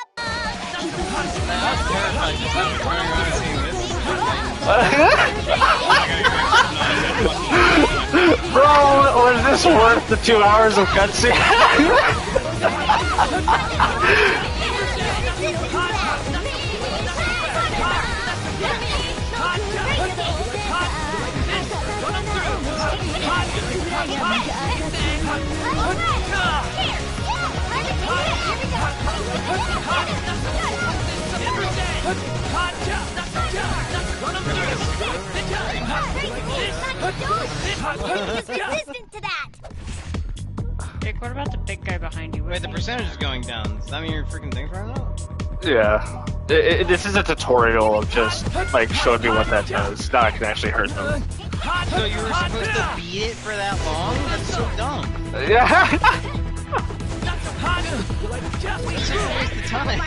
Bro, was this worth the 2 hours of cutscene? Resistant to that! Dick, what about the big guy behind you? Wait, the percentage is going down. Does that mean your freaking thing's running out? Yeah. This is a tutorial of just, like, showing me what that does. Now I can actually hurt them. So you were supposed to beat it for that long? That's so dumb. Yeah. It's a waste of time.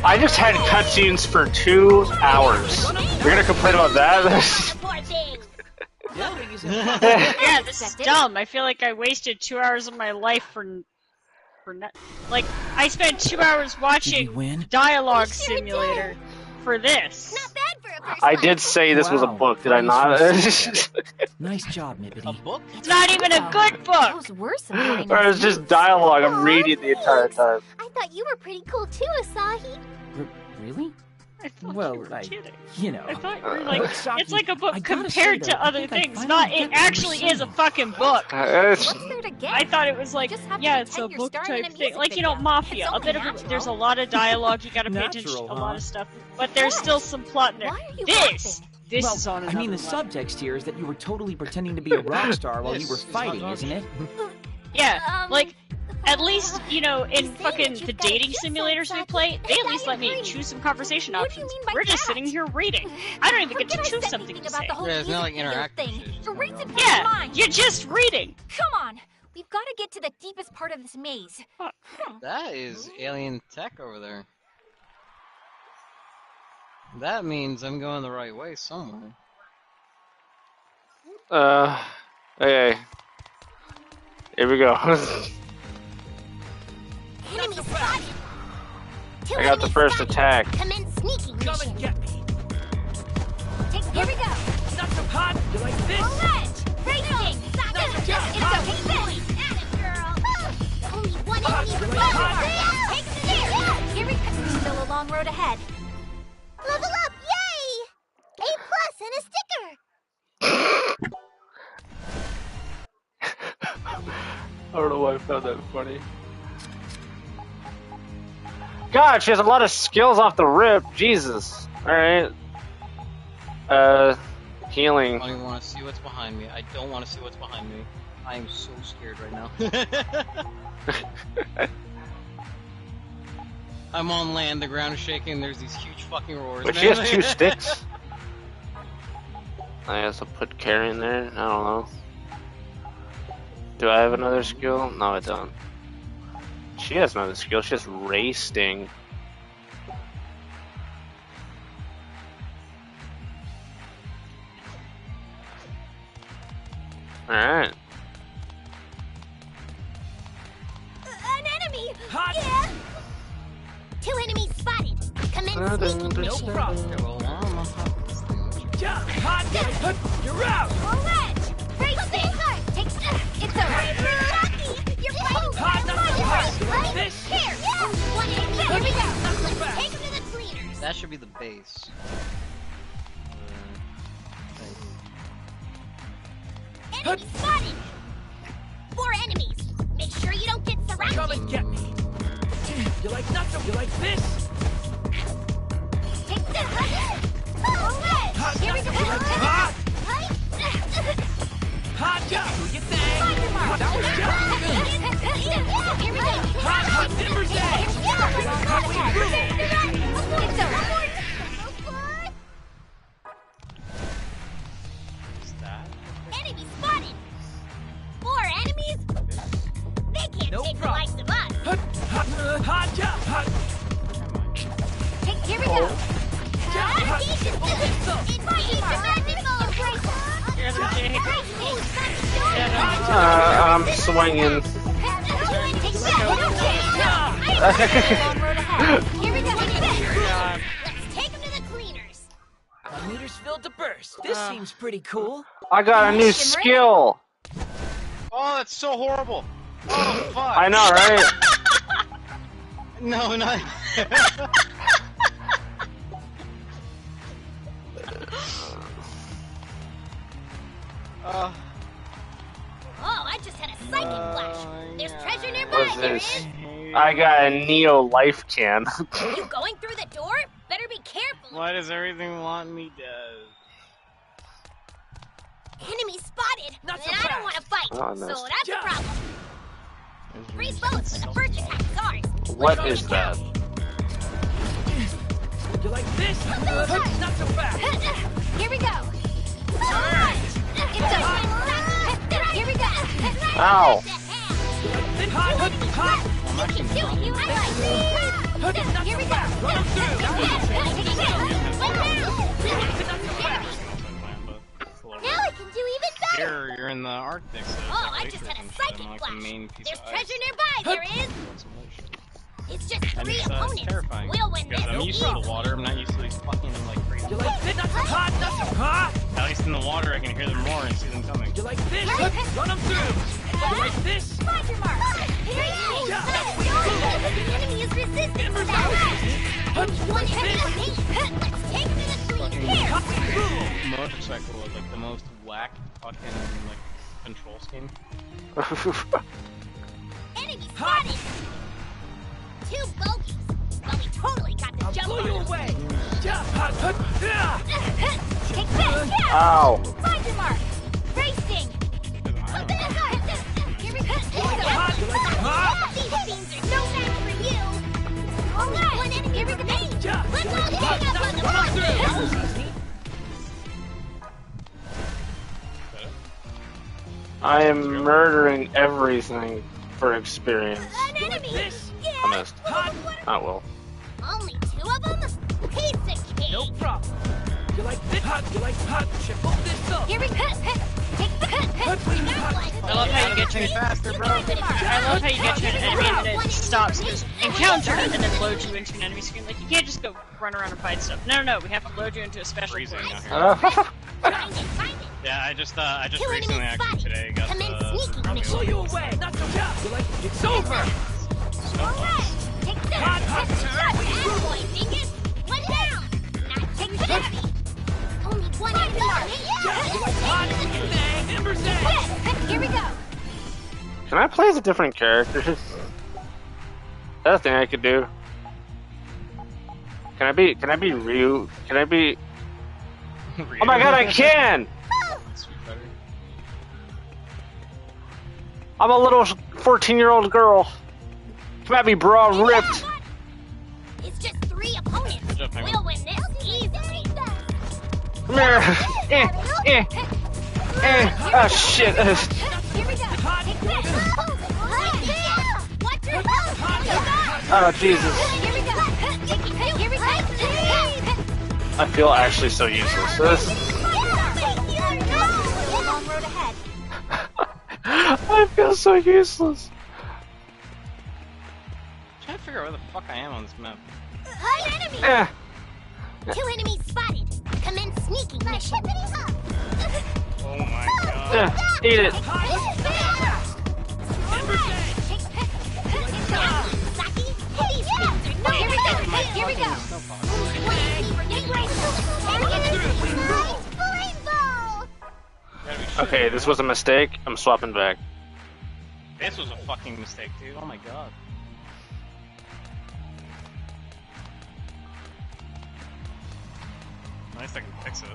I just had cutscenes for 2 hours. We're gonna complain about that? Yeah, this is dumb. I feel like I wasted 2 hours of my life for like, I spent 2 hours watching Dialogue Simulator for this. Not bad for a first I did say this was a book, did I not? Nice job, Nippity. A book? It's not even a good book! was worse than getting Or it's just dialogue, I'm reading the entire time. I thought you were pretty cool too, Asahi. Really? I thought Well, you were kidding. you know. I thought you were like, it's like a book I gotta compared say, to though, I other think I things. finally Not, get it what you're actually saying. is a fucking book. What's there to get? I thought it was like, just have to yeah, it's a pretend you're book starring in type a thing. music Like, you know, video. Mafia. It's A bit of only there's a natural. lot of dialogue, you gotta pay attention to Natural, a lot huh? of stuff. But there's still some plot in there. Why are you This Well, is on I another mean, the level. subtext here is that you were totally pretending to be a rock star while you were fighting, isn't it? Yeah, like, at least, you know, in saying fucking that the you've got dating kiss simulators we on play, they Saki. at least let me Agree. choose some conversation What do you options. mean by We're just that? sitting here reading. I don't even get to Forget I choose said something anything to about say. the whole Yeah, it's not like music video interactive thing. shit. Erase it from your Yeah, mind. you're just reading. Come on! We've got to get to the deepest part of this maze. That is alien tech over there. That means I'm going the right way somewhere. Okay. Here we go. Enemy spotted. Two I got the enemies first spotted. attack. Commence sneaking Come mission. and get me. Here we go. Not so hot. You like this? Alright. Racing. It's okay. At it, girl. Only one enemy remaining. Take the near. Here we go. Still a long road ahead. Level up. Yay. A plus and a sticker. I don't know why I found that funny. God, she has a lot of skills off the rip. Jesus. Alright. Healing. I don't even want to see what's behind me. I don't want to see what's behind me. I am so scared right now. I'm on land, the ground is shaking, there's these huge fucking roars. But she has 2 sticks. I guess I'll put carry in there. I don't know. Do I have another skill? No, I don't. She has another skill. She has Ray Sting. Alright. An enemy. Hot. Yeah. 2 enemies spotted. Commence sneaking mission. No problem. Well, on top of this thing. You're out! Alright! Great thing! Take it's over! Lucky! You're fighting This? Here! One in! Here we go! Let's take him to the cleaners! That should be the base. Enemy spotted! 4 enemies! Make sure you don't get surrounded! Come and get me! You like nothing? You like this? Take this! Alright! Here we go! Hot job! Do your thing! That was Here we go! Hot timbers day! It's over! What's that? Enemy spotted! 4 enemies? They can't No take the problem. likes of us! Hot job! Here we go! I'm swinging. Here we go! Let's take him to the cleaners! My meter's filled to burst. This seems pretty cool. I got a new skill. Oh, that's so horrible. Oh, fuck. I know, right? No, not. Oh, I just had a psychic flash! There's treasure nearby, What's there this? is! I got a Neo life can. You going through the door? Better be careful! Why does everything want me dead? Enemy spotted! And I don't want to fight, Oh, so nice. that's a problem! Freeze boats, but the first attack is ours! What is that? You like this? Not so fast! Here we go! Alright! It's over! Here we go! Ow! You can do it! I like it! Here we go! Now I can do even better! You're in the Arctic, so Oh, I just had a psychic flash! There's treasure nearby, there is! It's just And 3 it's opponents! terrifying. We'll win this Because I'm used to the easily. water, I'm not used to these fucking, like, crazy. You like this? Not so hot! Not so hot! At least in the water, I can hear them more and see them coming. You like this? Run them through! You like this? Find your mark! The enemy is resistant to that! One enemy! Let's take him to the clean here! Motorcycle is like the most whack fucking like control scheme. Enemy spotted! 2 bogeys! Well, we totally got the jump Blow on you them. away! Take that! Ow! Find your mark! Racing! Here we go! These fiends are no match for you! Alright! One enemy here we go! Let's all hang up on the front! I am murdering everything for experience. An enemy! I missed. Oh well. Only 2 of them? Piece of cake! No problem. You like this? You like hot? Chip up this up. Here we go! Take the I love how you get to faster, bro. I love how you get to an enemy and then it stops and goes, encounter, and then loads you into an enemy screen. Like, you can't just go run around and fight stuff. No, we have to load you into a special Freezing place. out here. Find it! Yeah, I just 2 recently enemies actually spotted! today got Commence the sneaking Blow mission! you away! Not so fast! You like it's over! Alright! Take this! Bad boy, Dingus! One down! Now take the enemy! Only 1 enemy! You like hot? Timbers day! Here we go! Can I play as a different character? That's a thing I could do. Can I be Ryu? Can I be... Oh my god, I can! I'm a little 14-year-old girl. Come at me, bro, I'm ripped. It's just 3 opponents! We'll win this easily! Come here. Oh shit. Here we go! Take this! Watch your health! Oh Jesus. Here we go! Here we go! I feel actually so useless. Long road ahead. I feel so useless. I'm trying to figure out where the fuck I am on this map. Enemy! Eh. 2 enemies spotted! sneaking mission. Oh my god. Yeah, eat it. Here we go. Okay, this was a mistake. I'm swapping back. This was a fucking mistake, dude. Oh my god. Nice, I can fix it.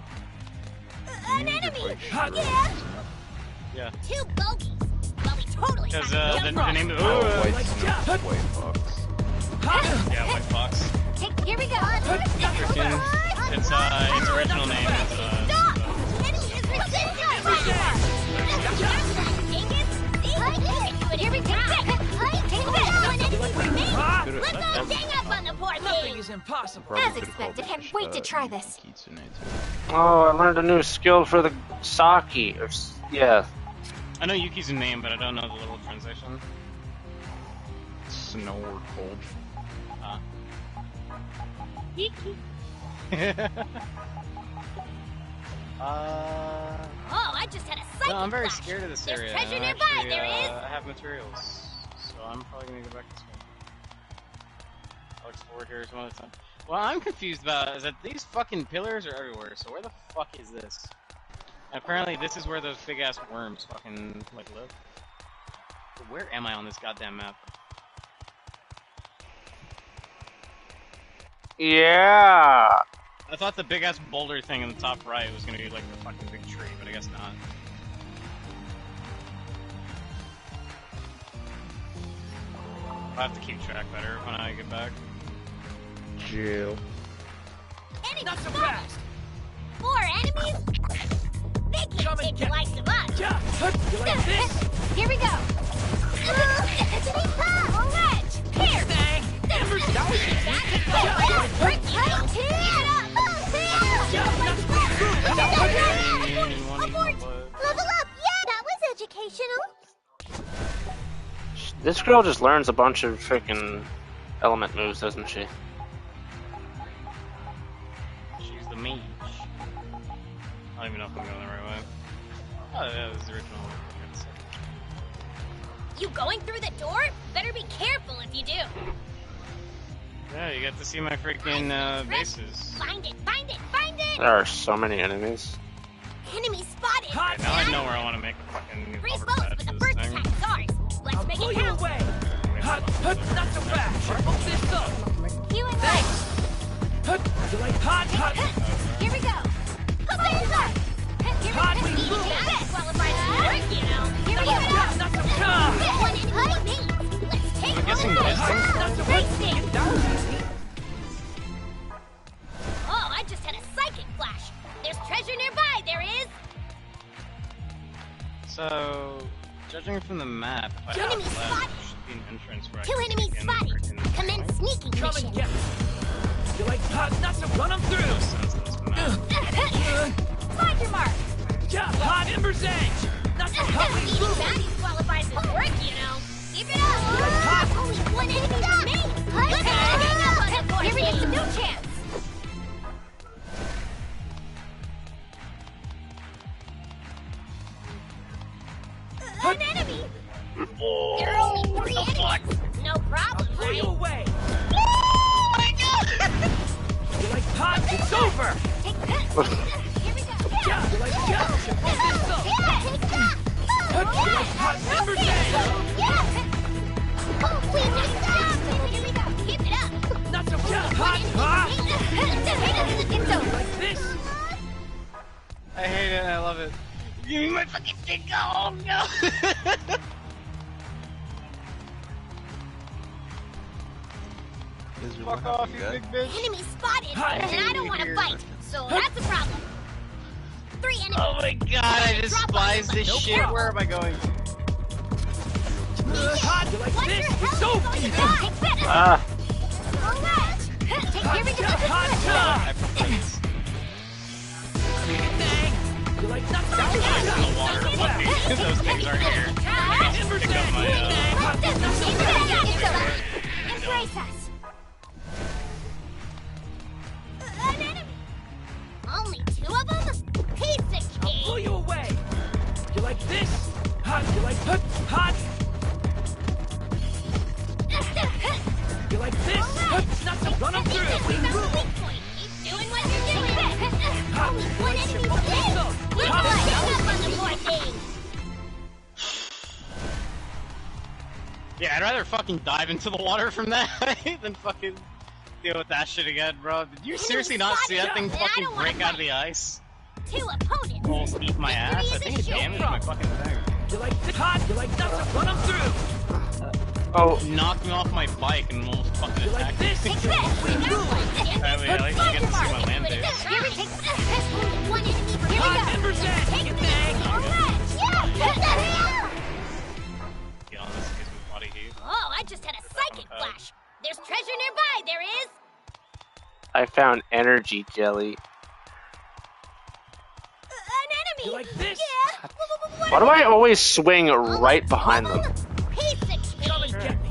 An enemy! Yeah. Two bogeys. Well, we totally Because have to the jump name of the White Fox. Yeah, White Fox. Here we go. Freaking, its original name is Stop! Enemy is resistant! Here we go. Let's go gang up on the poor Nothing thing. is impossible. As expected, can't wait to try this. Oh, I learned a new skill for the sake. Yeah. I know Yuki's a name, but I don't know the little translation. Snow or cold. Yuki. Oh, I just had a psychic No, I'm very flash. scared of this There's area. treasure I'm nearby, actually, there is. I have materials, so I'm probably gonna go back this way. I'll explore here some other time. Well, I'm confused about is that these fucking pillars are everywhere. So where the fuck is this? And apparently, this is where those big ass worms fucking like live. But where am I on this goddamn map? Yeah. I thought the big ass boulder thing in the top right was gonna be like the fucking big tree, but I guess not. I'll have to keep track better when I get back. Jail. Not so fast. More enemies? They can't take the likes of us. You like this? Here we go. Orange. Here. Bang! Embers, that was Level up. Yeah, that was educational. This girl just learns a bunch of freaking element moves, doesn't she? She's the mage. I don't even know if I'm going the right way. Oh, yeah, this is the original. You going through the door? Better be careful if you do. Yeah, you get to see my freaking bases. Find it, find it, find it! There are so many enemies. Enemy spotted! Okay, now I know where I want to make a fucking Three rubber boats, pad but for the this first thing. attack's ours. Let's make it count. Away! Not so fast! Hold this up! Healing Thanks! You like hot? Here we go. Hands up! Here we go. That qualifies for work, you know. Here we go. Not so fast! One enemy remains. Let's take I'm guessing on this thing's the race thing. That was easy. Oh, I just had a psychic flash. There's treasure nearby, there is. So, judging from the map, if I Enemy have left, spotted. there should be an entrance where I Two can enemies sneak in spotted. freaking Commence thing. sneaking Come mission. and get me. You like hot? Not so run them through! No sense in this map. Find your mark. Yeah, hot ember's edge! Not so hot! Eating baddies qualifies as work, you know. Keep it up. Only one enemy remains. Let's hang up on the board. Here we get some new chance. An enemy. There are only three enemies. No problem, Pull you right? away! You like hot? It's over! Take that. Here we go. Yeah, you like yeah! Hold this up! Take that. You like hot ember's edge! Oh, please, just stop. Here we go. Keep it up. Not so hot! Hot! It's over. Like this? I hate it, I love it. Give me my fucking thing, oh no! Fuck off, you big bitch! Enemy spotted, Hi. and I don't want to fight, so that's a problem. Three enemies. Oh my god, I despise this No shit. problem. Where am I going? Hot! You like Watch this? your It's health. over! Take that. Ah. All right. Here we go. Hot! I propose. Dang! You like not so In the water, fuck me. Those things aren't here. Ember's Pick up my, Embrace us. An enemy. Only two of I'd rather fucking dive into the water from that than fucking deal with that shit again, bro. Did you seriously not see that thing fucking break out of the ice? Two opponents. Almost eat my ass. I think it damaged my fucking thing. You like this hot? You like that? Run them through. Oh, knocked me off my bike and almost fucking attacked me. Take this. At least you get to see my land base. Here we take one enemy for Ember's dead. You bang. Get on this, gives me body heat. Oh, I just had a psychic flash. There's treasure nearby. There is. I found energy jelly. An enemy. You like this? Yeah. Why do I always swing right behind them? Come and get me.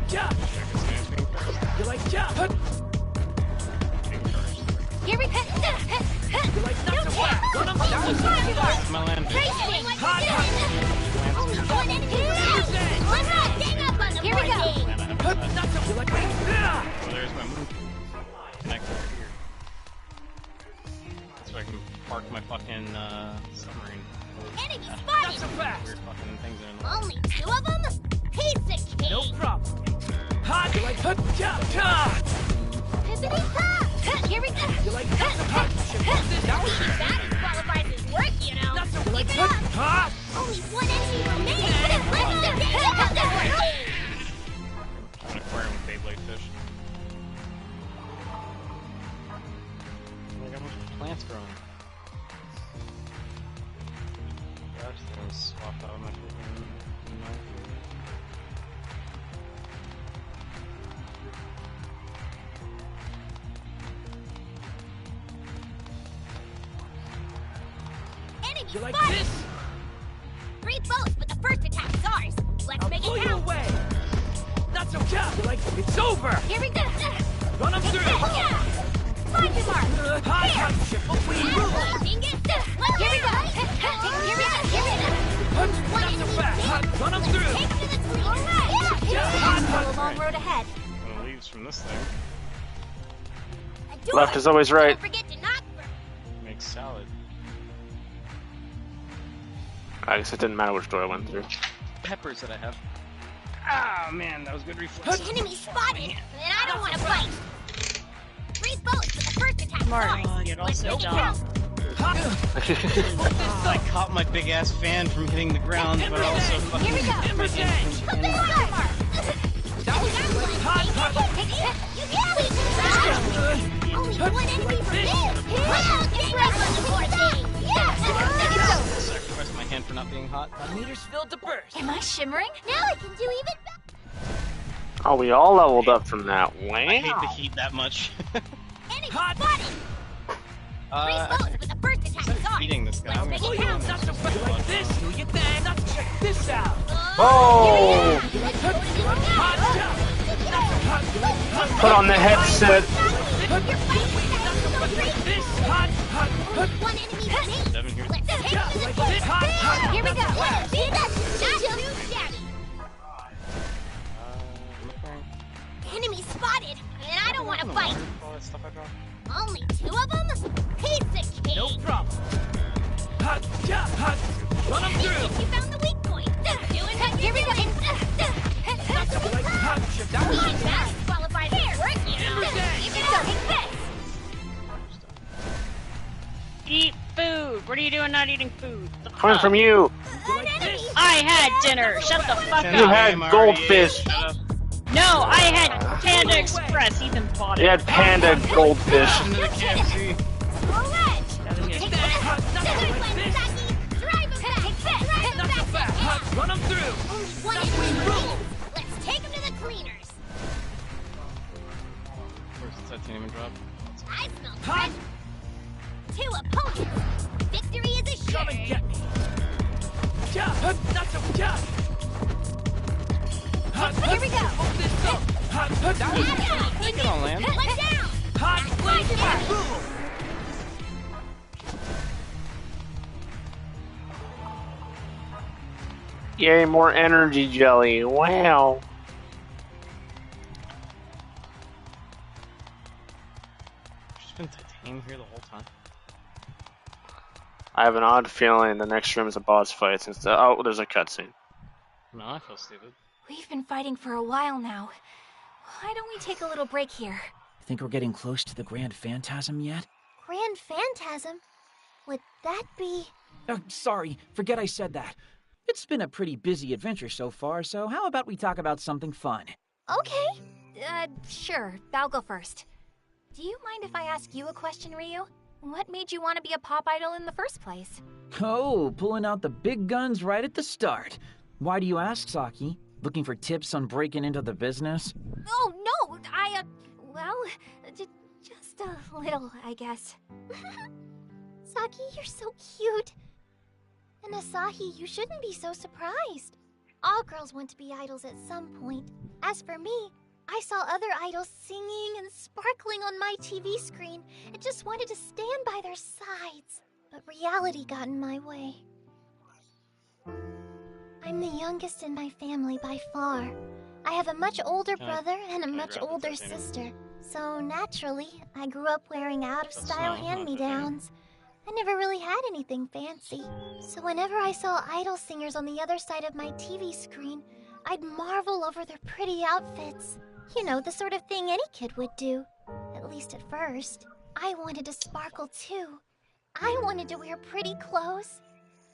Jump. You like jump? Here we go. You like not to whack. Run them down. That's my land base. Hot. One enemy. Gang up on them. Here we go. Not to you like me. Well, there's my move. Connect over here. So I can park my fucking submarine. Enemy Not spotted. so fast. Weird fucking things in the Only two of them. Piece of cake. No problem. Hot. You like hot. Jump. Hippity hop. Here we go. You like not so hot. That qualifies as work, you know. Not so you like Keep it up. hot. Only one enemy remains. Let's get this working. an aquarium with Beyblade fish. Look how much plants growing. Gosh, things swapped out of my freaking Enemy You like spotted. this? 3 boats, but the first attack's ours. Let's make Pull it you count. away. Not so tough. You like it's over. Here we go. Run them through. Find the mark. High hot ship. Here we go. Here we go. Here we go. Not so fast. Run them through. Take to the clean. All right. Still a long road ahead. one of leaves from this thing. Left is always right. Don't forget to knock first. Makes salad. I guess it didn't matter which door I went through. Peppers that I have. Ah, man, that was good reflex. Enemy spotted, and I don't want to fight. 3 boats, but the first attack's ours. You're Let's also make it dumb. count. I caught my big ass fan from hitting the ground, but also fucking. Here we go. Ember's Put edge. the mark. That was hot. You can't leave this back. Only one enemy remains. Gang up on the poor thing. Sacrifice my hand for not being hot. My meter's filled to burst. Am I shimmering? Now I can do even better. Oh, we all leveled up from that. Wow. I hate the heat that much. Enemy spotted. 3 boats, but the first attack's ours. Eating this guy. I'm Let's gonna make it count. Not so fast. You like this? Do you think? Not check this out. Oh! You like hot? You like hot? Not so hot. You like hot? Put on the headset. This hot. One enemy remains. Devin here. Let's take to the Like clean. this hot. Here we go. See, that's not too shabby. Enemy spotted, and I don't want to fight. All that stuff I got. Only 2 of them? Piece of cake. No problem. Hot. Run them through. You found the weak point. Doing that. Here we go. You like hot? That was That qualifies as work, you know. Keep it up. Take this. Eat food. What are you doing not eating food? The Coming fuck? from you. An enemy. I had dinner. Shut the fuck You up. had goldfish. No, I had Panda Express. Ethan bought it. You had panda goldfish. Into the KFC. All right. Doesn't get- Take this. Drive him back. Not so fast. Run them through. Only one enemy remains. Let's take him to the cleaners. Where's the titanium drop? I smell treasure. 2 opponents. Victory is Come and assured. get me. Not so tough. Here we go. Hold this up. That was Get on land. Let down. hot. Yay, more energy jelly. Wow. There's been titanium here the whole time. I have an odd feeling the next room is a boss fight since oh, there's a cutscene. No, I feel stupid. We've been fighting for a while now. Why don't we take a little break here? Think we're getting close to the Grand Phantasm yet? Grand Phantasm? Would that be... Oh, sorry, forget I said that. It's been a pretty busy adventure so far, so how about we talk about something fun? Okay. Sure. I'll go first. Do you mind if I ask you a question, Ryu? What made you want to be a pop idol in the first place? Oh, pulling out the big guns right at the start. Why do you ask, Saki? Looking for tips on breaking into the business? Oh, no! Just a little, I guess. Saki, you're so cute. And Asahi, you shouldn't be so surprised. All girls want to be idols at some point. As for me, I saw other idols singing and sparkling on my TV screen and just wanted to stand by their sides. But reality got in my way. I'm the youngest in my family by far. I have a much older brother and a much older sister. So naturally, I grew up wearing out-of-style hand-me-downs. I never really had anything fancy. So whenever I saw idol singers on the other side of my TV screen, I'd marvel over their pretty outfits. You know, the sort of thing any kid would do. At least at first. I wanted to sparkle too. I wanted to wear pretty clothes.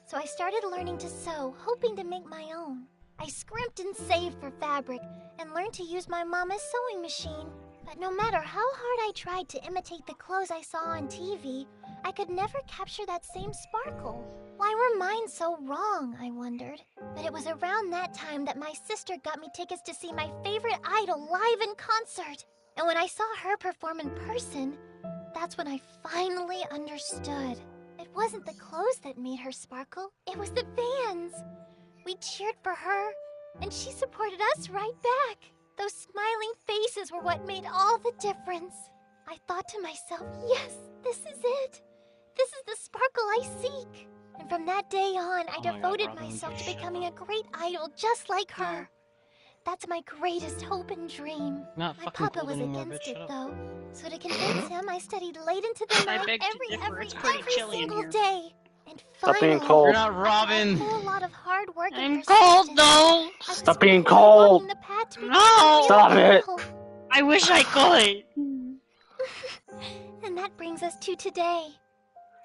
So I started learning to sew, hoping to make my own. I scrimped and saved for fabric, and learned to use my mama's sewing machine. But no matter how hard I tried to imitate the clothes I saw on TV, I could never capture that same sparkle. Why were mine so wrong, I wondered. But it was around that time that my sister got me tickets to see my favorite idol live in concert. And when I saw her perform in person, that's when I finally understood. It wasn't the clothes that made her sparkle, it was the fans. We cheered for her, and she supported us right back. Those smiling faces were what made all the difference. I thought to myself, yes, this is it. This is the sparkle I seek. And from that day on, I devoted myself to becoming a great idol just like her. That's my greatest hope and dream. My papa was against it, though. So to convince him, I studied late into the night every single day. And Stop being finally, cold. You're not Robin. a whole lot of hard work and I'm cold, though. Stop being cold. No. Stop it. I wish I could. And that brings us to today.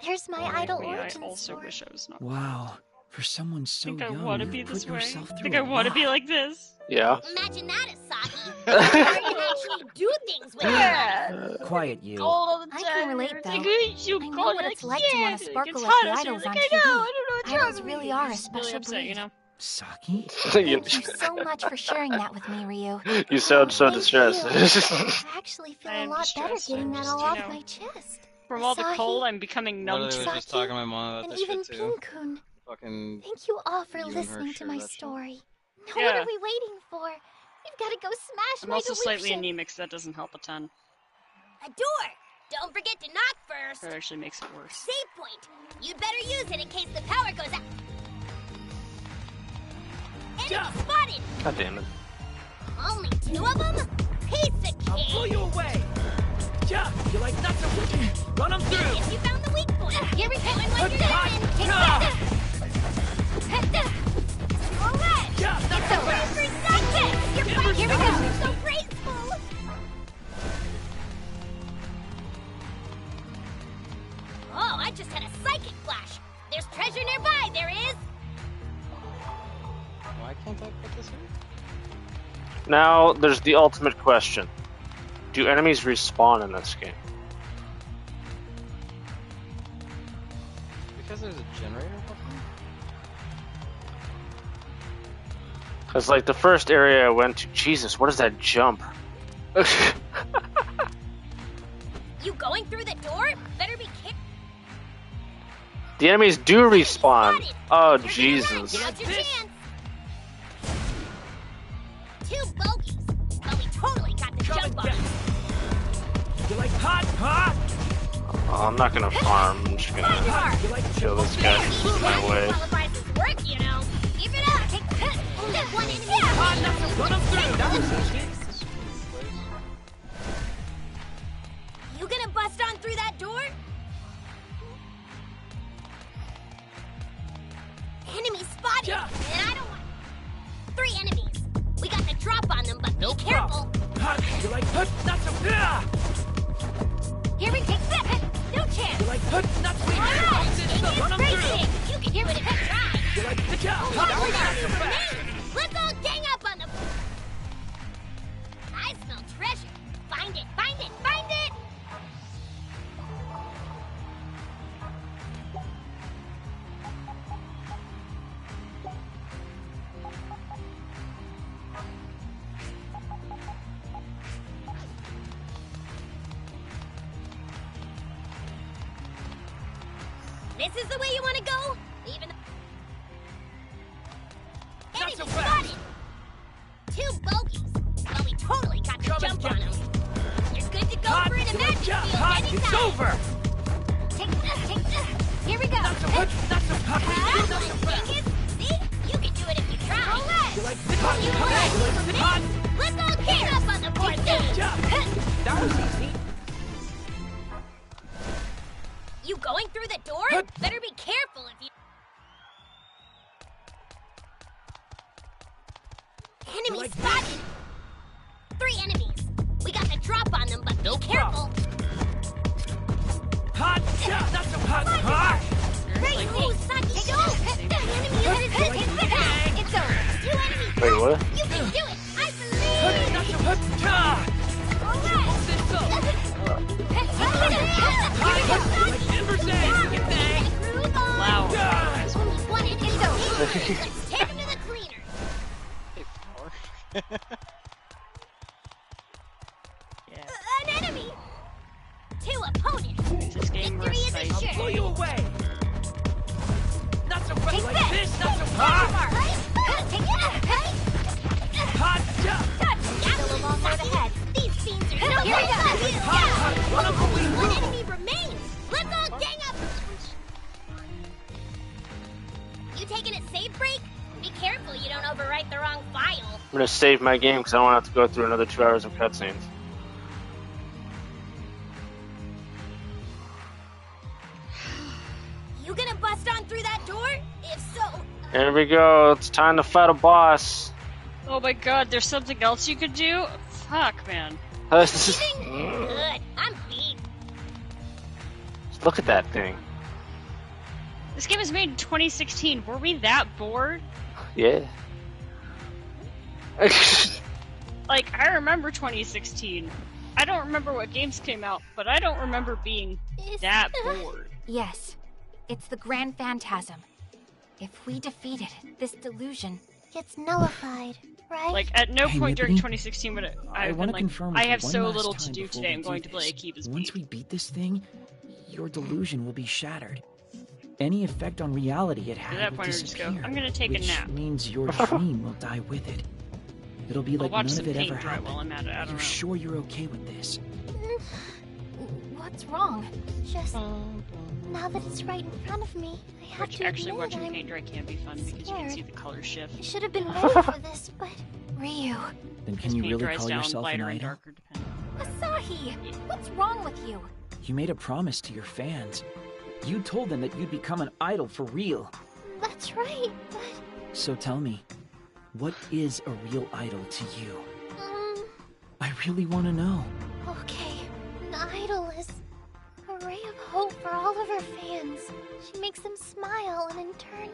There's my idol origin I also story. wish I was not. Wow, for someone so I think young, I want to you be put this way. yourself I through think I a want to lot. be like this. Yeah. Imagine that, Asaki. Where you can actually do things with it. Quiet, you. I can relate, though. I know what it's like to want to sparkle like the idols on TV. Idols really are a special breed. You know? Saki? Thank you so much for sharing that with me, Ryu. You sound so distressed. I actually feel a lot better distressed. getting I'm that just, all you off know, my chest. From all the Asahi, cold, I'm becoming numb Literally to was just talking to my mom about and this even shit too. Pin-kun. Fucking. Thank you all for you and her listening to share my that shit. story. Now Yeah. what are we waiting for? We've got to go smash I'm my also delusion. slightly anemic, so that doesn't help a ton. A door! Don't forget to knock first! That actually makes it worse. Save point! You'd better use it in case the power goes out. Enemy spotted! God damn it. Only 2 of them? Piece of cake! I'll pull you away. Yeah, you like nuts and run them through. If you found the weak point, here we go, and when you're Hot. done, take that! Alright! Yeah, It's that's over fast. for seconds! You're fine, here we go! You're so graceful! Oh, I just had a psychic flash! There's treasure nearby, there is! Why can't I put this in? Now, there's the ultimate question. Do enemies respawn in this game? Because there's a generator button? Because, like, the first area I went to... Jesus, what is that jump? You going through the door? Better be careful. The enemies do respawn. Oh, Jesus. Now's your chance. 2 bogeys, but we totally got the jump on. You like hot, hot? Oh, I'm not gonna farm. I'm just gonna kill this guy from my way. Work, you know. Keep it up. One enemy. Run them through. That was easy. You gonna bust on through that door? Enemy spotted. Yeah. And I don't want 3 enemies. Here we take that. No chance. You can do it if you try. Let's all gang up on the... I smell treasure. Find it, find it, find it! This is the way you want to go? Even enemy spotted! 2 bogeys. Well, we totally got the jump on them. You're good to go for an imagine field anytime. It's over! Take this. Here we go. See? You can do it if you try. Let's all gang up on the board. That was easy. You going through the door? Better be careful if you... Enemy spotted! 3 enemies. We got the drop on them, but be careful. Hot! Not so hot! Great move, Saki! Go! The enemy is hit! It's over. 2 enemies. Wait, what? You can do it! I believe! Not so hot! Wow. There's only 1 enemy. It's over. Let's take him to the cleaner. An enemy! 2 opponents! This game Victory is works. assured! Blow you away! Not so hot! Take Like this. this! Not so Hot! hot! Take that! Hot! Still a long road ahead. These fiends are no Here we go! Only 1 enemy remains! Let's all gang up! You taking a save break? Be careful you don't overwrite the wrong file. I'm gonna save my game because I don't want to have to go through another 2 hours of cutscenes. You gonna bust on through that door? If so... Here we go. It's time to fight a boss. Oh my god, there's something else you could do? Fuck, man. Good. I'm beat. Look at that thing. This game was made in 2016. Were we that bored? Yeah. Like, I remember 2016. I don't remember what games came out, but I don't remember being that bored. Yes, it's the Grand Phantasm. If we defeat it, this delusion gets nullified, right? Like, at no Hey, point during Nippity, 2016 would I I've want been to like, confirm I with have you so one last little to time do before today, we I'm do going to play this. AKIBA'S. Once we beat this thing, your delusion will be shattered. Any effect on reality it At had that will point, I just go, disappear. I'm gonna take a which nap. means your dream will die with it. It'll be I'll like watch none some of it paint ever dry happened. while I'm at it, I don't You're know. sure you're okay with this? What's wrong? Just now that it's right in front of me, I have Which to actually admit watching I'm paint dry can be fun because you can scared. see the colors shift. I should have been ready for this, but Ryu. Then As can you paint really dries call down yourself an lighter and idol? darker depending. Asahi, what's wrong with you? You made a promise to your fans. You told them that you'd become an idol for real. that's right. But So tell me, what is a real idol to you? I really want to know. okay, an idol is a ray of hope for all of her fans. She makes them smile, and in turn,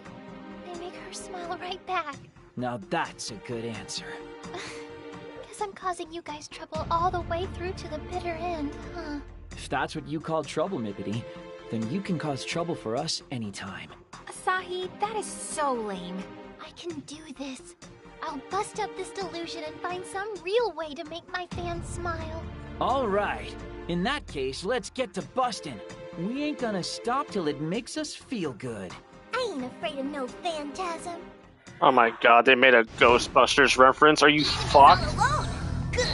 they make her smile right back. Now that's a good answer. Guess I'm causing you guys trouble all the way through to the bitter end, huh? If that's what you call trouble, Mippity, then you can cause trouble for us anytime. Asahi, that is so lame. I can do this. I'll bust up this delusion and find some real way to make my fans smile. All right. In that case, let's get to bustin'. We ain't gonna stop till it makes us feel good. I ain't afraid of no phantasm. Oh my god, they made a Ghostbusters reference. Are you fucked? Alone. Good.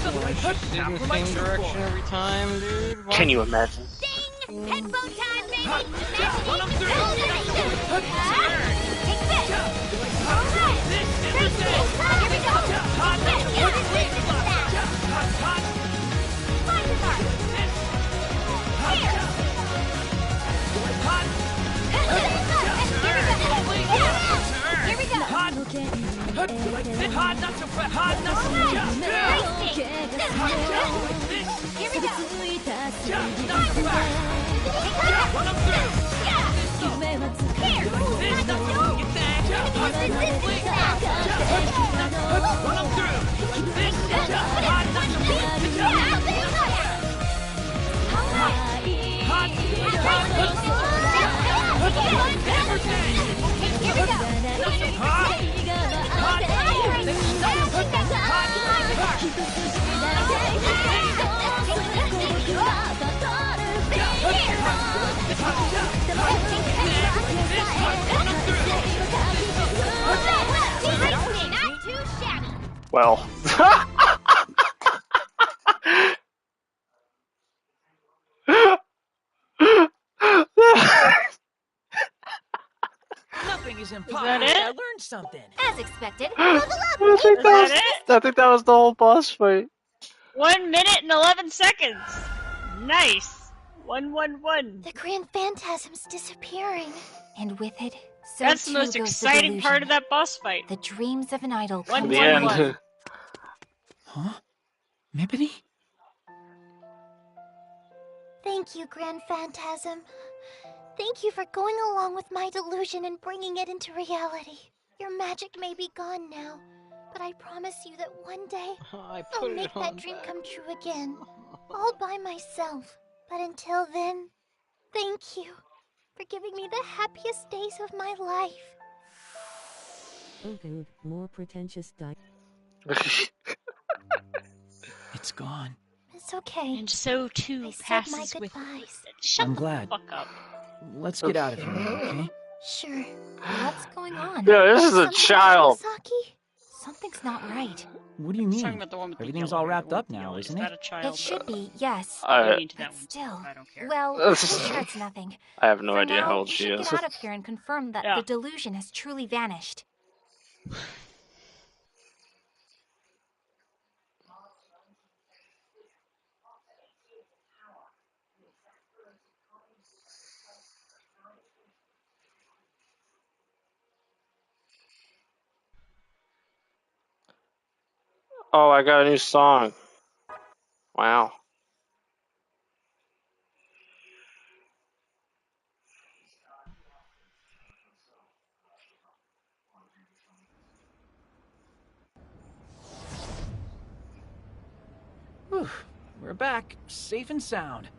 In the same direction every time, dude. What? Can you imagine? Ding! Headphone time, baby! Take this! Alright! Great! Here we go! Get this business down! Find the mark! Here we go! Hard, not so fast. Hard, not so fast. Here we go. Not so fast. Run him through. Here. This doesn't get that. Run him through. This hard, not so fast. Well. Nothing is impossible. Is that it? I learned something. As expected, level up! I think that was the whole boss fight. 1 minute and 11 seconds. Nice. 111. The Grand Phantasm's disappearing. And with it, so That's the too most goes exciting the part of delusion. that boss fight. The dreams of an idol One, come The to end. life. Huh? Mippity? Thank you, Grand Phantasm. Thank you for going along with my delusion and bringing it into reality. Your magic may be gone now, but I promise you that one day I'll make that dream come true again. All by myself. But until then, thank you for giving me the happiest days of my life. Oh dude, more pretentious die. It's gone. It's okay. And so too I said passes my with. goodbyes. Shut I'm the glad. fuck up. Let's get out of here, okay? Sure. What's going on? Yeah, this is a Something child. Saki? Something's not right. What do you He's mean? talking about the one with the Everything's yellow all hair, wrapped the one up with now, yellow. isn't Is it? that a child? It should be, yes. I mean to that But one. still. I don't care. Well, I'm sure it's nothing. I have no For idea now, how old we she should is. get out of here and confirm that Yeah. the delusion has truly vanished. Oh, I got a new song. Wow. Whew. We're back, safe and sound.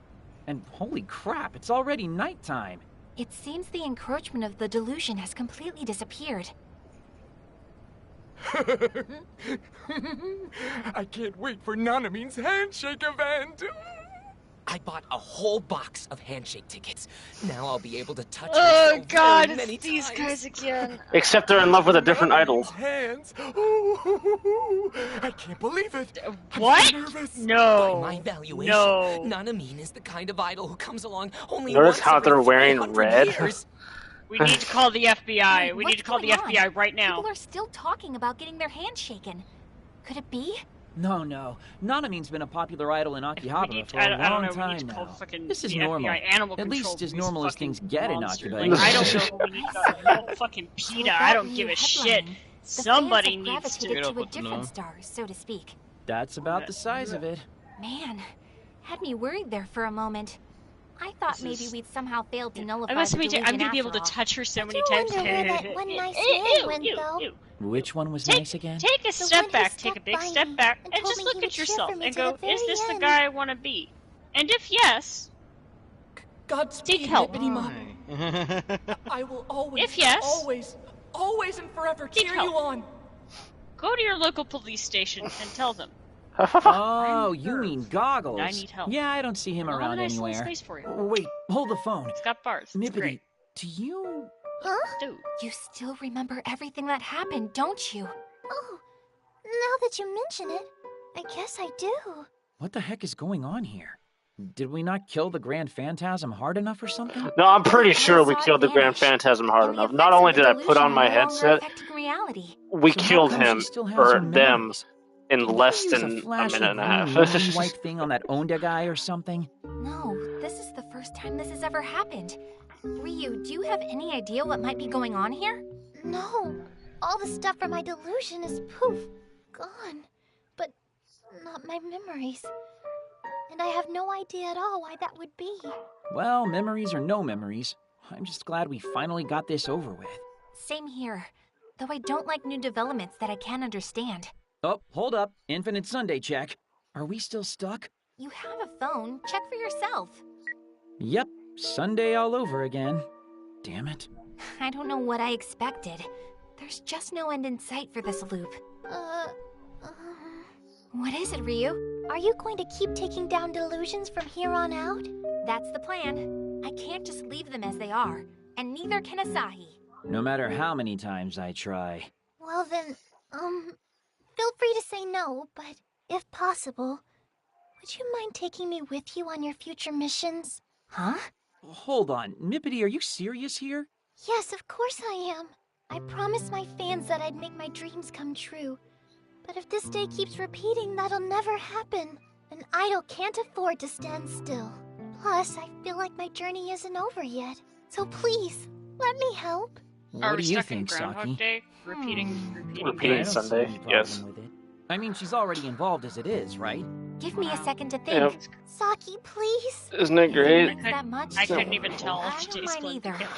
And holy crap, it's already nighttime. It seems the encroachment of the delusion has completely disappeared. I can't wait for Nanamin's handshake event. I bought a whole box of handshake tickets. Now I'll be able to touch Oh her so god, very many it's these times. guys again. Except they're in love with a different idol. Hands. Ooh, I can't believe it. What? I'm so nervous. No. By my valuation, No. Nanamin is the kind of idol who comes along only Notice once how every they're wearing 300 red? years. We need to call the FBI. We need to call the What's going on? FBI right now. People are still talking about getting their hands shaken. Could it be? No. Nanamin's been a popular idol in Akihabara for I a don't long know, we time need to call now. fucking This is the normal. FBI animal At control least as these normal as fucking things get in monsters. Akiba. Like, I don't know who we need to call. Fucking So PETA. with I that don't give new a shit. headlining, the Somebody fans have needs to. gravitated to a different star, so to speak. That's about the size of it. Man, had me worried there for a moment. I thought maybe we'd somehow failed to nullify I must the admit, delusion I'm gonna be able after to all. touch her so I many do times. wonder where that one nice man went, though. Which one was nice again? Take a one step who back, stuck take a big by step me back, and and told just me look he at would cheer yourself for me and to go, the is very this the end." guy I want to be? And if yes, Godspeed, seek help. Nippity Mop. I will always, If yes, always and forever seek cheer help. you on. Go to your local police station and tell them. Oh, you mean Goggles. I need help. Yeah, I don't see him I'll have a around nice little anywhere. space for you. Wait, hold the phone. It's got bars. It's Nippity, great. do you... Huh? Dude. You still remember everything that happened, don't you? Oh, now that you mention it, I guess I do. What the heck is going on here? Did we not kill the Grand Phantasm hard enough or something? No, I'm pretty sure we saw it killed the Grand vanish, Phantasm hard and the enough. Not effects only of the did I put on delusion my are no longer headset, affecting reality. we So how killed come she him, still has or her them, memories? in Did less you use than a a flash minute and a of half. green white thing on that Onda guy or something? No, this is the first time this has ever happened. Ryu, do you have any idea what might be going on here? No, All the stuff from my delusion is poof, gone. But not my memories. And I have no idea at all why that would be. Well, memories or no memories, I'm just glad we finally got this over with. Same here. Though I don't like new developments that I can't understand. Oh, hold up. Infinite Sunday check. Are we still stuck? You have a phone. Check for yourself. Yep, Sunday all over again. Damn it. I don't know what I expected. There's just no end in sight for this loop. What is it, Ryu? Are you going to keep taking down delusions from here on out? That's the plan. I can't just leave them as they are, and neither can Asahi. No matter how many times I try. Well then, feel free to say no, but if possible, would you mind taking me with you on your future missions? Huh? Hold on, Mippity, are you serious here? Yes, of course I am. I promised my fans that I'd make my dreams come true. But if this day keeps repeating, that'll never happen. An idol can't afford to stand still. Plus, I feel like my journey isn't over yet. So please, let me help. What do you stuck think, in Groundhog Saki? Day? Repeating Repeating Sunday, yes. I mean, she's already involved as it is, right? Give me a second to think. Yep. Saki, please. Isn't it great? That much? I couldn't even tell I if don't they mind split either. together.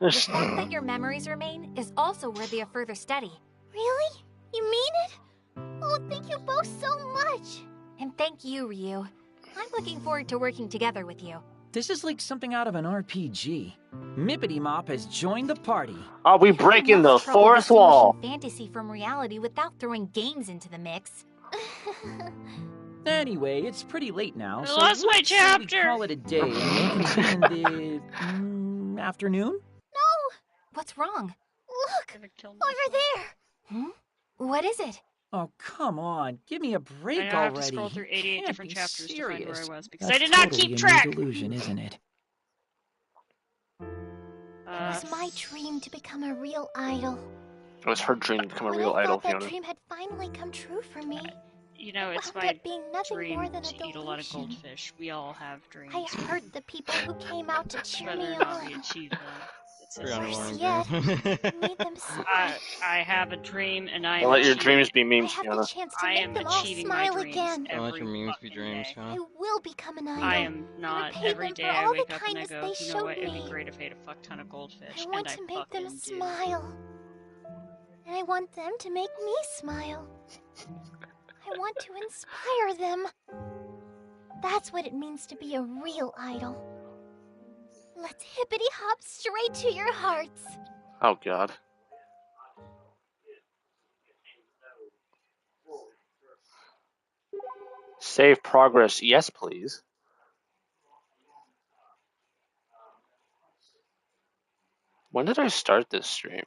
The fact that your memories remain is also worthy of further study. Really? You mean it? Oh, thank you both so much. And thank you, Ryu. I'm looking forward to working together with you. This is like something out of an RPG. Mippity Mop has joined the party. Are we breaking the fourth wall? Fantasy from reality without throwing games into the mix. Anyway, it's pretty late now, I so lost my let's say we chapter. call it a day and convene in the afternoon? No! What's wrong? Look! Over there! Hmm? What is it? Oh, come on. Give me a break I already. have to scroll through 88 Can't different be chapters to find where serious. I was because That's I did not totally keep a track. new delusion, isn't it? It was my dream to become a real idol. It was her dream to become a When real I idol, thought that Fiona. dream had finally come true for me. You know, it's wound my up being nothing dream more than a to eat a lot of delusion. goldfish. We all have dreams. I hurt the people who came out to cheer Whether me or not we on. achieve them. Worse yet, made them smile. I have a dream and I am Don't let your achieving dreams it. be I memes, have Fiona. the chance to I make am them all achieving my smile dreams again. Don't let your every memes be fucking dreams, day. Fiona. I will become an idol. I am not repay every them day for I all the wake up and I kindness go, they you know what, showed it'd be me. great if I ate a fuck ton of goldfish. I want and to make them fucking do. smile. And I want them to make me smile. I want to inspire them. That's what it means to be a real idol. Let's hippity hop straight to your hearts. Oh, God. Save progress, yes, please. When did I start this stream?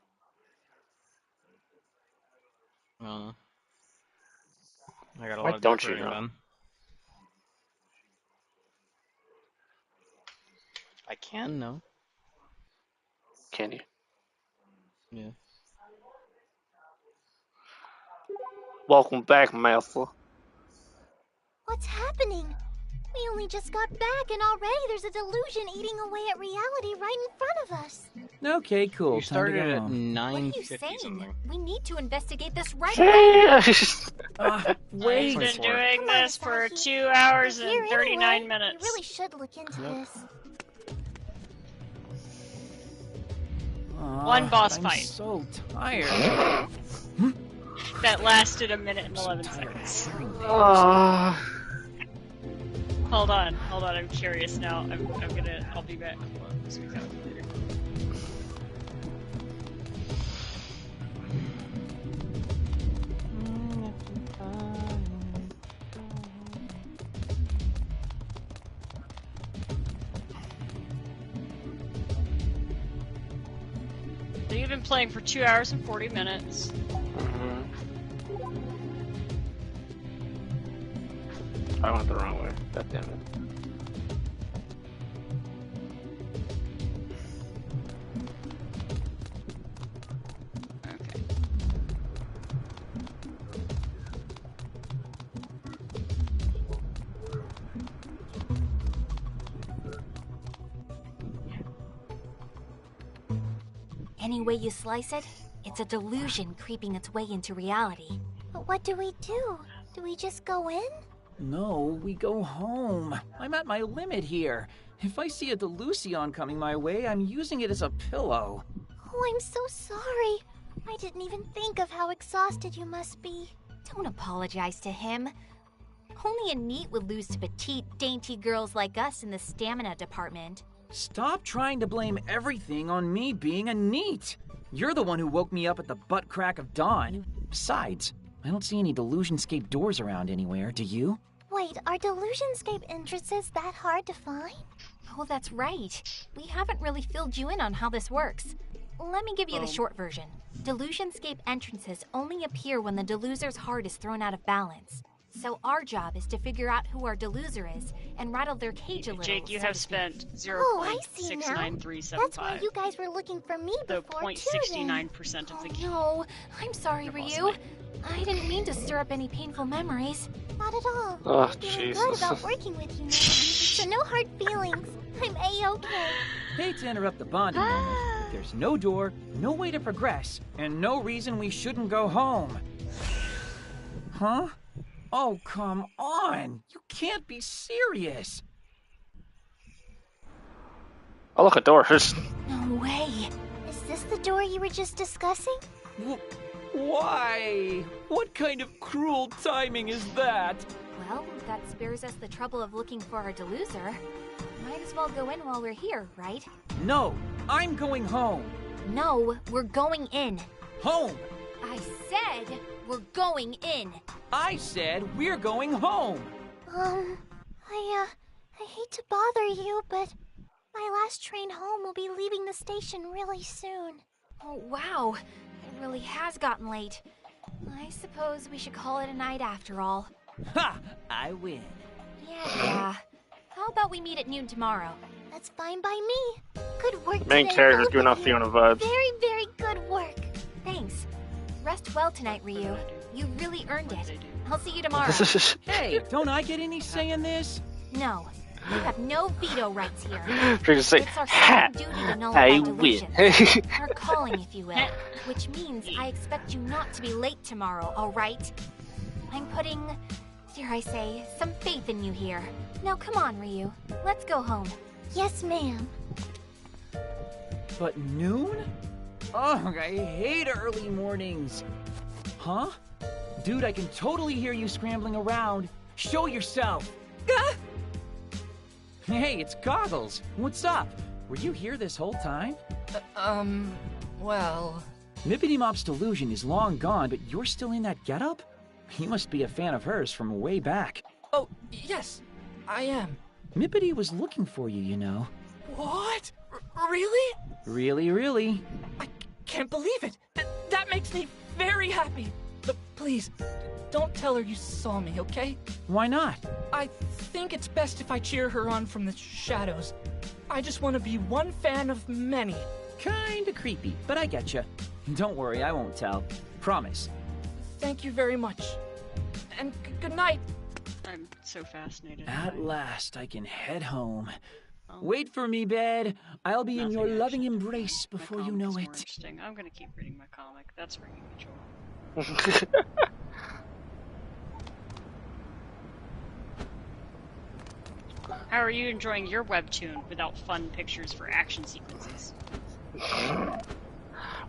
I got a Why lot of don't you decorating know? done. I can, no. Can you? Yeah. Welcome back, mouthful. What's happening? We only just got back and already there's a delusion eating away at reality right in front of us. Okay, cool. You Time to started go at home. What are you 9:50 saying? something. We need to investigate this right away. I've Wait. been doing Come on, this for Asahi. 2 hours We're here and 39 anyway. minutes. You really should look into this. One boss I'm fight. so tired. That lasted 1 minute and 11 seconds. Hold on, I'm curious now. I'll be back. Hold on, this will be kind of later. So you've been playing for 2 hours and 40 minutes. I went the wrong way. God damn it. Okay. Any way you slice it, it's It's a delusion creeping its way into reality. But what do we do? Do we just go in? No, we go home. I'm at my limit here. If I see a delusion coming my way, I'm using it as a pillow. Oh, I'm so sorry. I didn't even think of how exhausted you must be. Don't apologize to him. Only a NEET would lose to petite, dainty girls like us in the stamina department. Stop trying to blame everything on me being a NEET. You're the one who woke me up at the butt crack of dawn. Besides, I don't see any Delusionscape doors around anywhere, do you? Wait, are Delusionscape entrances that hard to find? Oh, that's right. We haven't really filled you in on how this works. Let me give you the short version. Delusionscape entrances only appear when the deluser's heart is thrown out of balance. So our job is to figure out who our deluser is and rattle their cage a little. Jake, you have spent Oh, I see now. 0.69375. That's why you guys were looking for me So before, too, 0.69% of the game. No, I'm sorry, Ryu. I didn't mean to stir up any painful memories. Not at all. Oh, I'm feeling good about working with you now. So no hard feelings. I'm A-OK. Hate to interrupt the bonding moment, but there's no door, no way to progress, and no reason we shouldn't go home. Huh? Oh, come on! You can't be serious! Oh, look, a door. No way. Is this the door you were just discussing? Why? What kind of cruel timing is that? Well, that spares us the trouble of looking for our deluser. Might as well go in while we're here, right? No, I'm going home. No, we're going in. Home! I said we're going in. I said we're going home. I hate to bother you, but my last train home will be leaving the station really soon. Oh, wow. It really has gotten late. I suppose we should call it a night after all. Ha! I win. Yeah. How about we meet at noon tomorrow? That's fine by me. Good work Main today, character's both giving of off you. Fiona vibes. Very, very good work. Thanks. Rest well tonight, Ryu. You really earned it. I'll see you tomorrow. Hey, don't I get any say in this? No. You have no veto rights here. Just say, It's our solemn duty to nullify I delusions. win. Our calling, if you will. Which means I expect you not to be late tomorrow, alright? I'm putting, dare I say, some faith in you here. Now come on, Ryu. Let's go home. Yes, ma'am. But noon? Ugh, I hate early mornings. Huh? Dude, I can totally hear you scrambling around. Show yourself. Hey, it's Goggles. What's up? Were you here this whole time? Well... Mippity Mop's delusion is long gone, but you're still in that getup? You must be a fan of hers from way back. Oh, yes, I am. Mippity was looking for you, you know. What? Really? Really, really. I can't believe it. That makes me very happy. But please, don't tell her you saw me, okay? Why not? I think it's best if I cheer her on from the shadows. I just want to be one fan of many. Kinda creepy, but I getcha. Don't worry, I won't tell. Promise. Thank you very much. And good night. I'm so fascinated. At last, I can head home. Wait for me, bed. I'll be in your loving embrace before you know it. Interesting. I'm gonna keep reading my comic. That's bringing me joy. How are you enjoying your webtoon without fun pictures for action sequences? What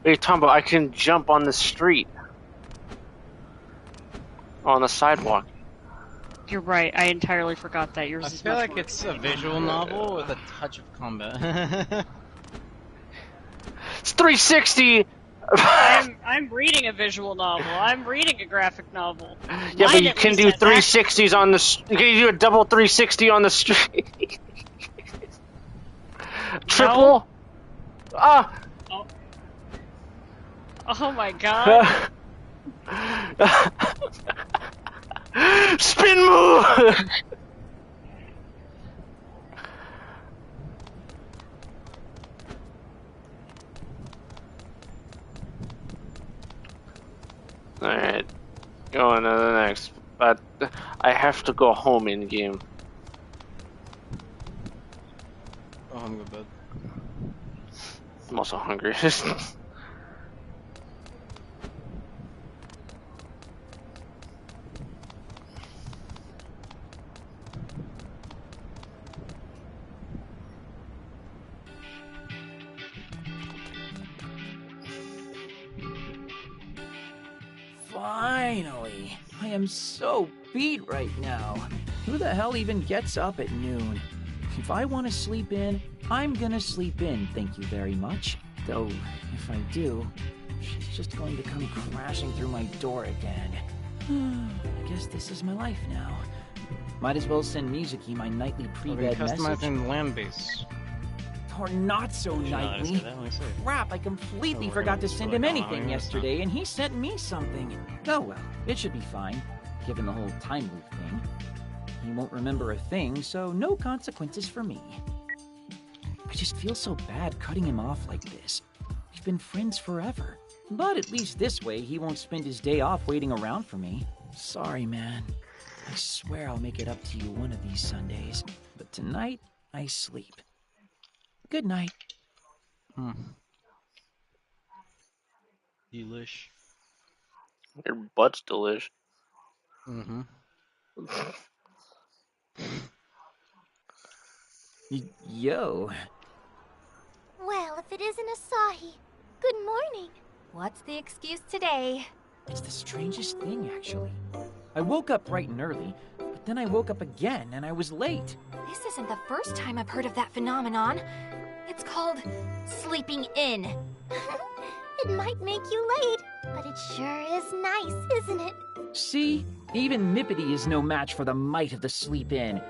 are you talking about? I can jump on the street. On the sidewalk. You're right. I entirely forgot that yours I is feel much like more it's a visual novel with a touch of combat. It's 360! I'm reading a visual novel. I'm reading a graphic novel. Yeah, Mine but you at can least do has 360s on the... You can do a double 360 on the street. Triple? Ah! Oh. Oh my god. Spin move! Alright, going to the next, but I have to go home in game. Oh, I'm good, bud. I'm also hungry. am so beat right now. Who the hell even gets up at noon? If I want to sleep in, I'm gonna sleep in, thank you very much. Though, if I do, she's just going to come crashing through my door again. I guess this is my life now. Might as well send Mizuki my nightly pre-bed message. Customizing land base. Or not so nightly. Crap, I completely forgot to send him anything yesterday, and he sent me something. Oh well, it should be fine, given the whole time loop thing. He won't remember a thing, so no consequences for me. I just feel so bad cutting him off like this. We've been friends forever. But at least this way, he won't spend his day off waiting around for me. Sorry, man. I swear I'll make it up to you one of these Sundays. But tonight, I sleep. Good night. Delish. Your butt's delish. Mm-hmm. Yo. Well, if it isn't Asahi, good morning. What's the excuse today? It's the strangest thing, actually. I woke up bright and early, but then I woke up again and I was late. This isn't the first time I've heard of that phenomenon. It's called sleeping in. It might make you late, but it sure is nice, isn't it? See? Even Mippity is no match for the might of the sleep-in.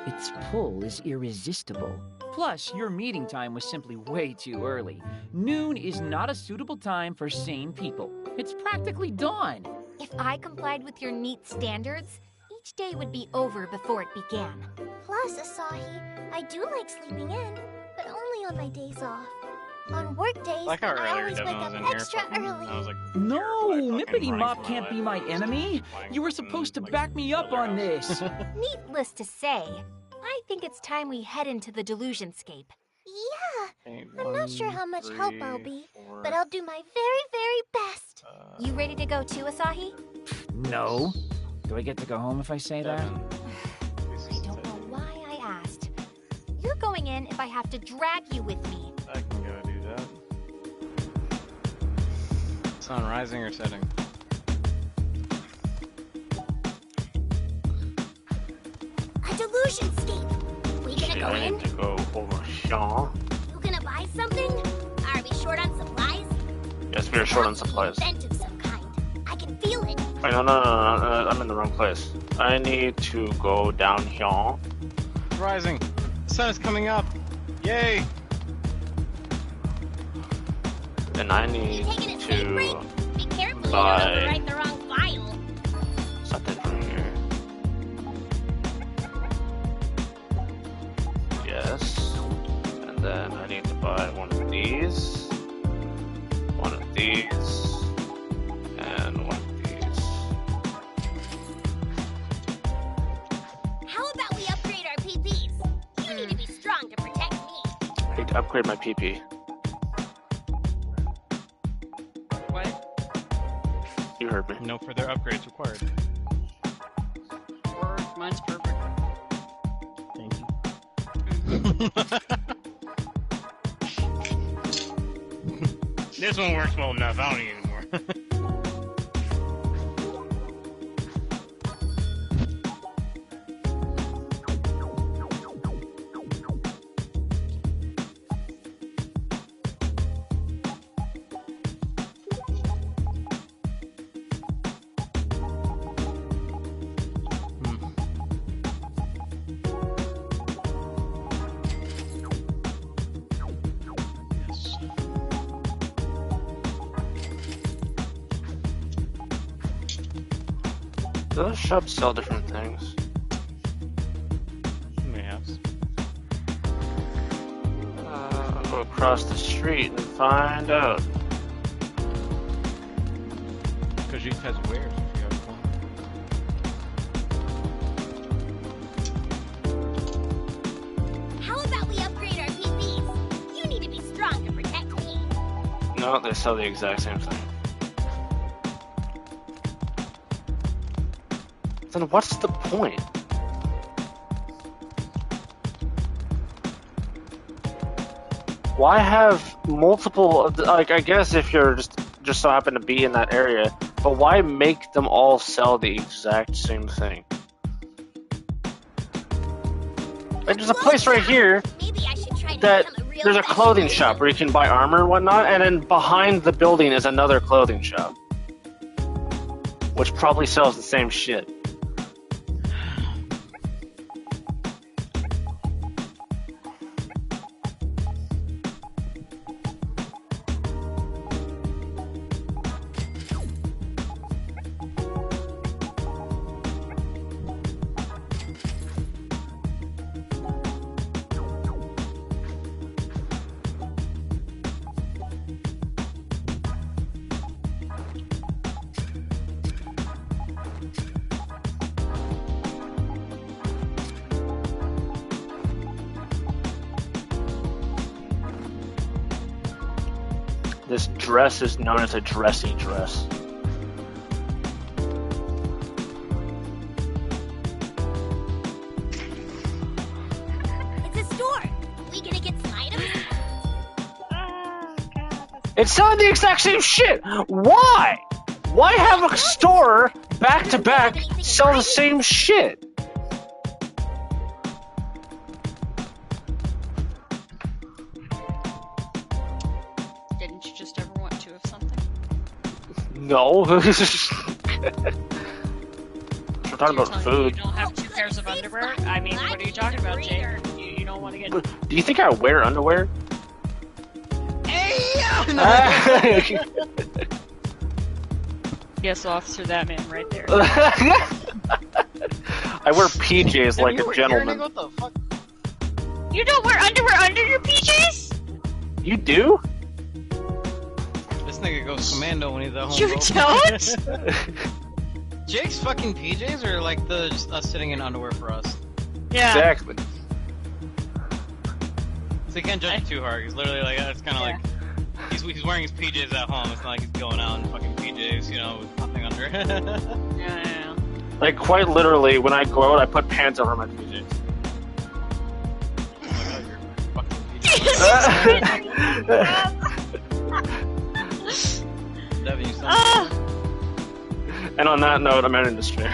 Its pull is irresistible. Plus, your meeting time was simply way too early. Noon is not a suitable time for sane people. It's practically dawn. If I complied with your neat standards, each day would be over before it began. Plus, Asahi, I do like sleeping in, but only on my days off. On work days, Like how I earlier always Devin wake was up in here extra fucking- early. I was like, No, Mippity running Mop for my can't be my life. enemy. You were supposed to back me up on this. Needless to say, I think it's time we head into the delusionscape. Yeah, I'm not sure how much help I'll be, but I'll do my very, very best. You ready to go too, Asahi? No. Do I get to go home if I say that? I don't know why I asked. You're going in if I have to drag you with me. I can go do that. Sun rising or setting? A delusionscape. We gonna go I in? need to go over here. You gonna buy something? Are we short on supplies? Yes, we are short on supplies. Event of some kind. I can feel it. Wait, no, I'm in the wrong place. I need to go down here. Rising. The sun is coming up. Yay! And I need Taking a speed break? to Be careful you don't buy overwrite the wrong file. something from here. Yes. And then I need to buy one of these, and one of these. How about we upgrade our PPs? You need to be strong to protect me. I need to upgrade my PP. What? You heard me. No further upgrades required. Mine's perfect. Thank you. This one works well enough. I don't need any more. Those shops sell different things. Mayhaps. I'll go across the street and find out. Because you has wares if you have one. How about we upgrade our PPs? You need to be strong to protect me. No, they sell the exact same thing. Then what's the point? Why have multiple? Like, I guess if you're just so happen to be in that area, But why make them all sell the exact same thing? Like, there's a place right here that there's a clothing shop where you can buy armor and whatnot, and then behind the building is another clothing shop, which probably sells the same shit. This dress is known as a dressy dress. It's a store. We gonna get some items? It's selling the exact same shit! Why? Why have a store back to back sell the same shit? Didn't you just ever want two of something? No. We're talking about food. You don't have two pairs of underwear? I mean, what are you talking about, Jake? You don't want to get... Do you think I wear underwear? Yes, officer, that man right there. I wear PJs like a gentleman. What the fuck? You don't wear underwear under your PJs? You do? This nigga goes commando when he's at home. You bro. don't? Jake's fucking PJs are like just us sitting in underwear for us. Yeah. Exactly. So you can't judge him too hard. He's literally like, it's kind of like, he's wearing his PJs at home. It's not like he's going out in fucking PJs, you know, with nothing under. Yeah. Like, quite literally, when I go out, I put pants over my PJs. Oh my god, you're fucking PJs. Devin, you sound And on that note, I'm ending the stream.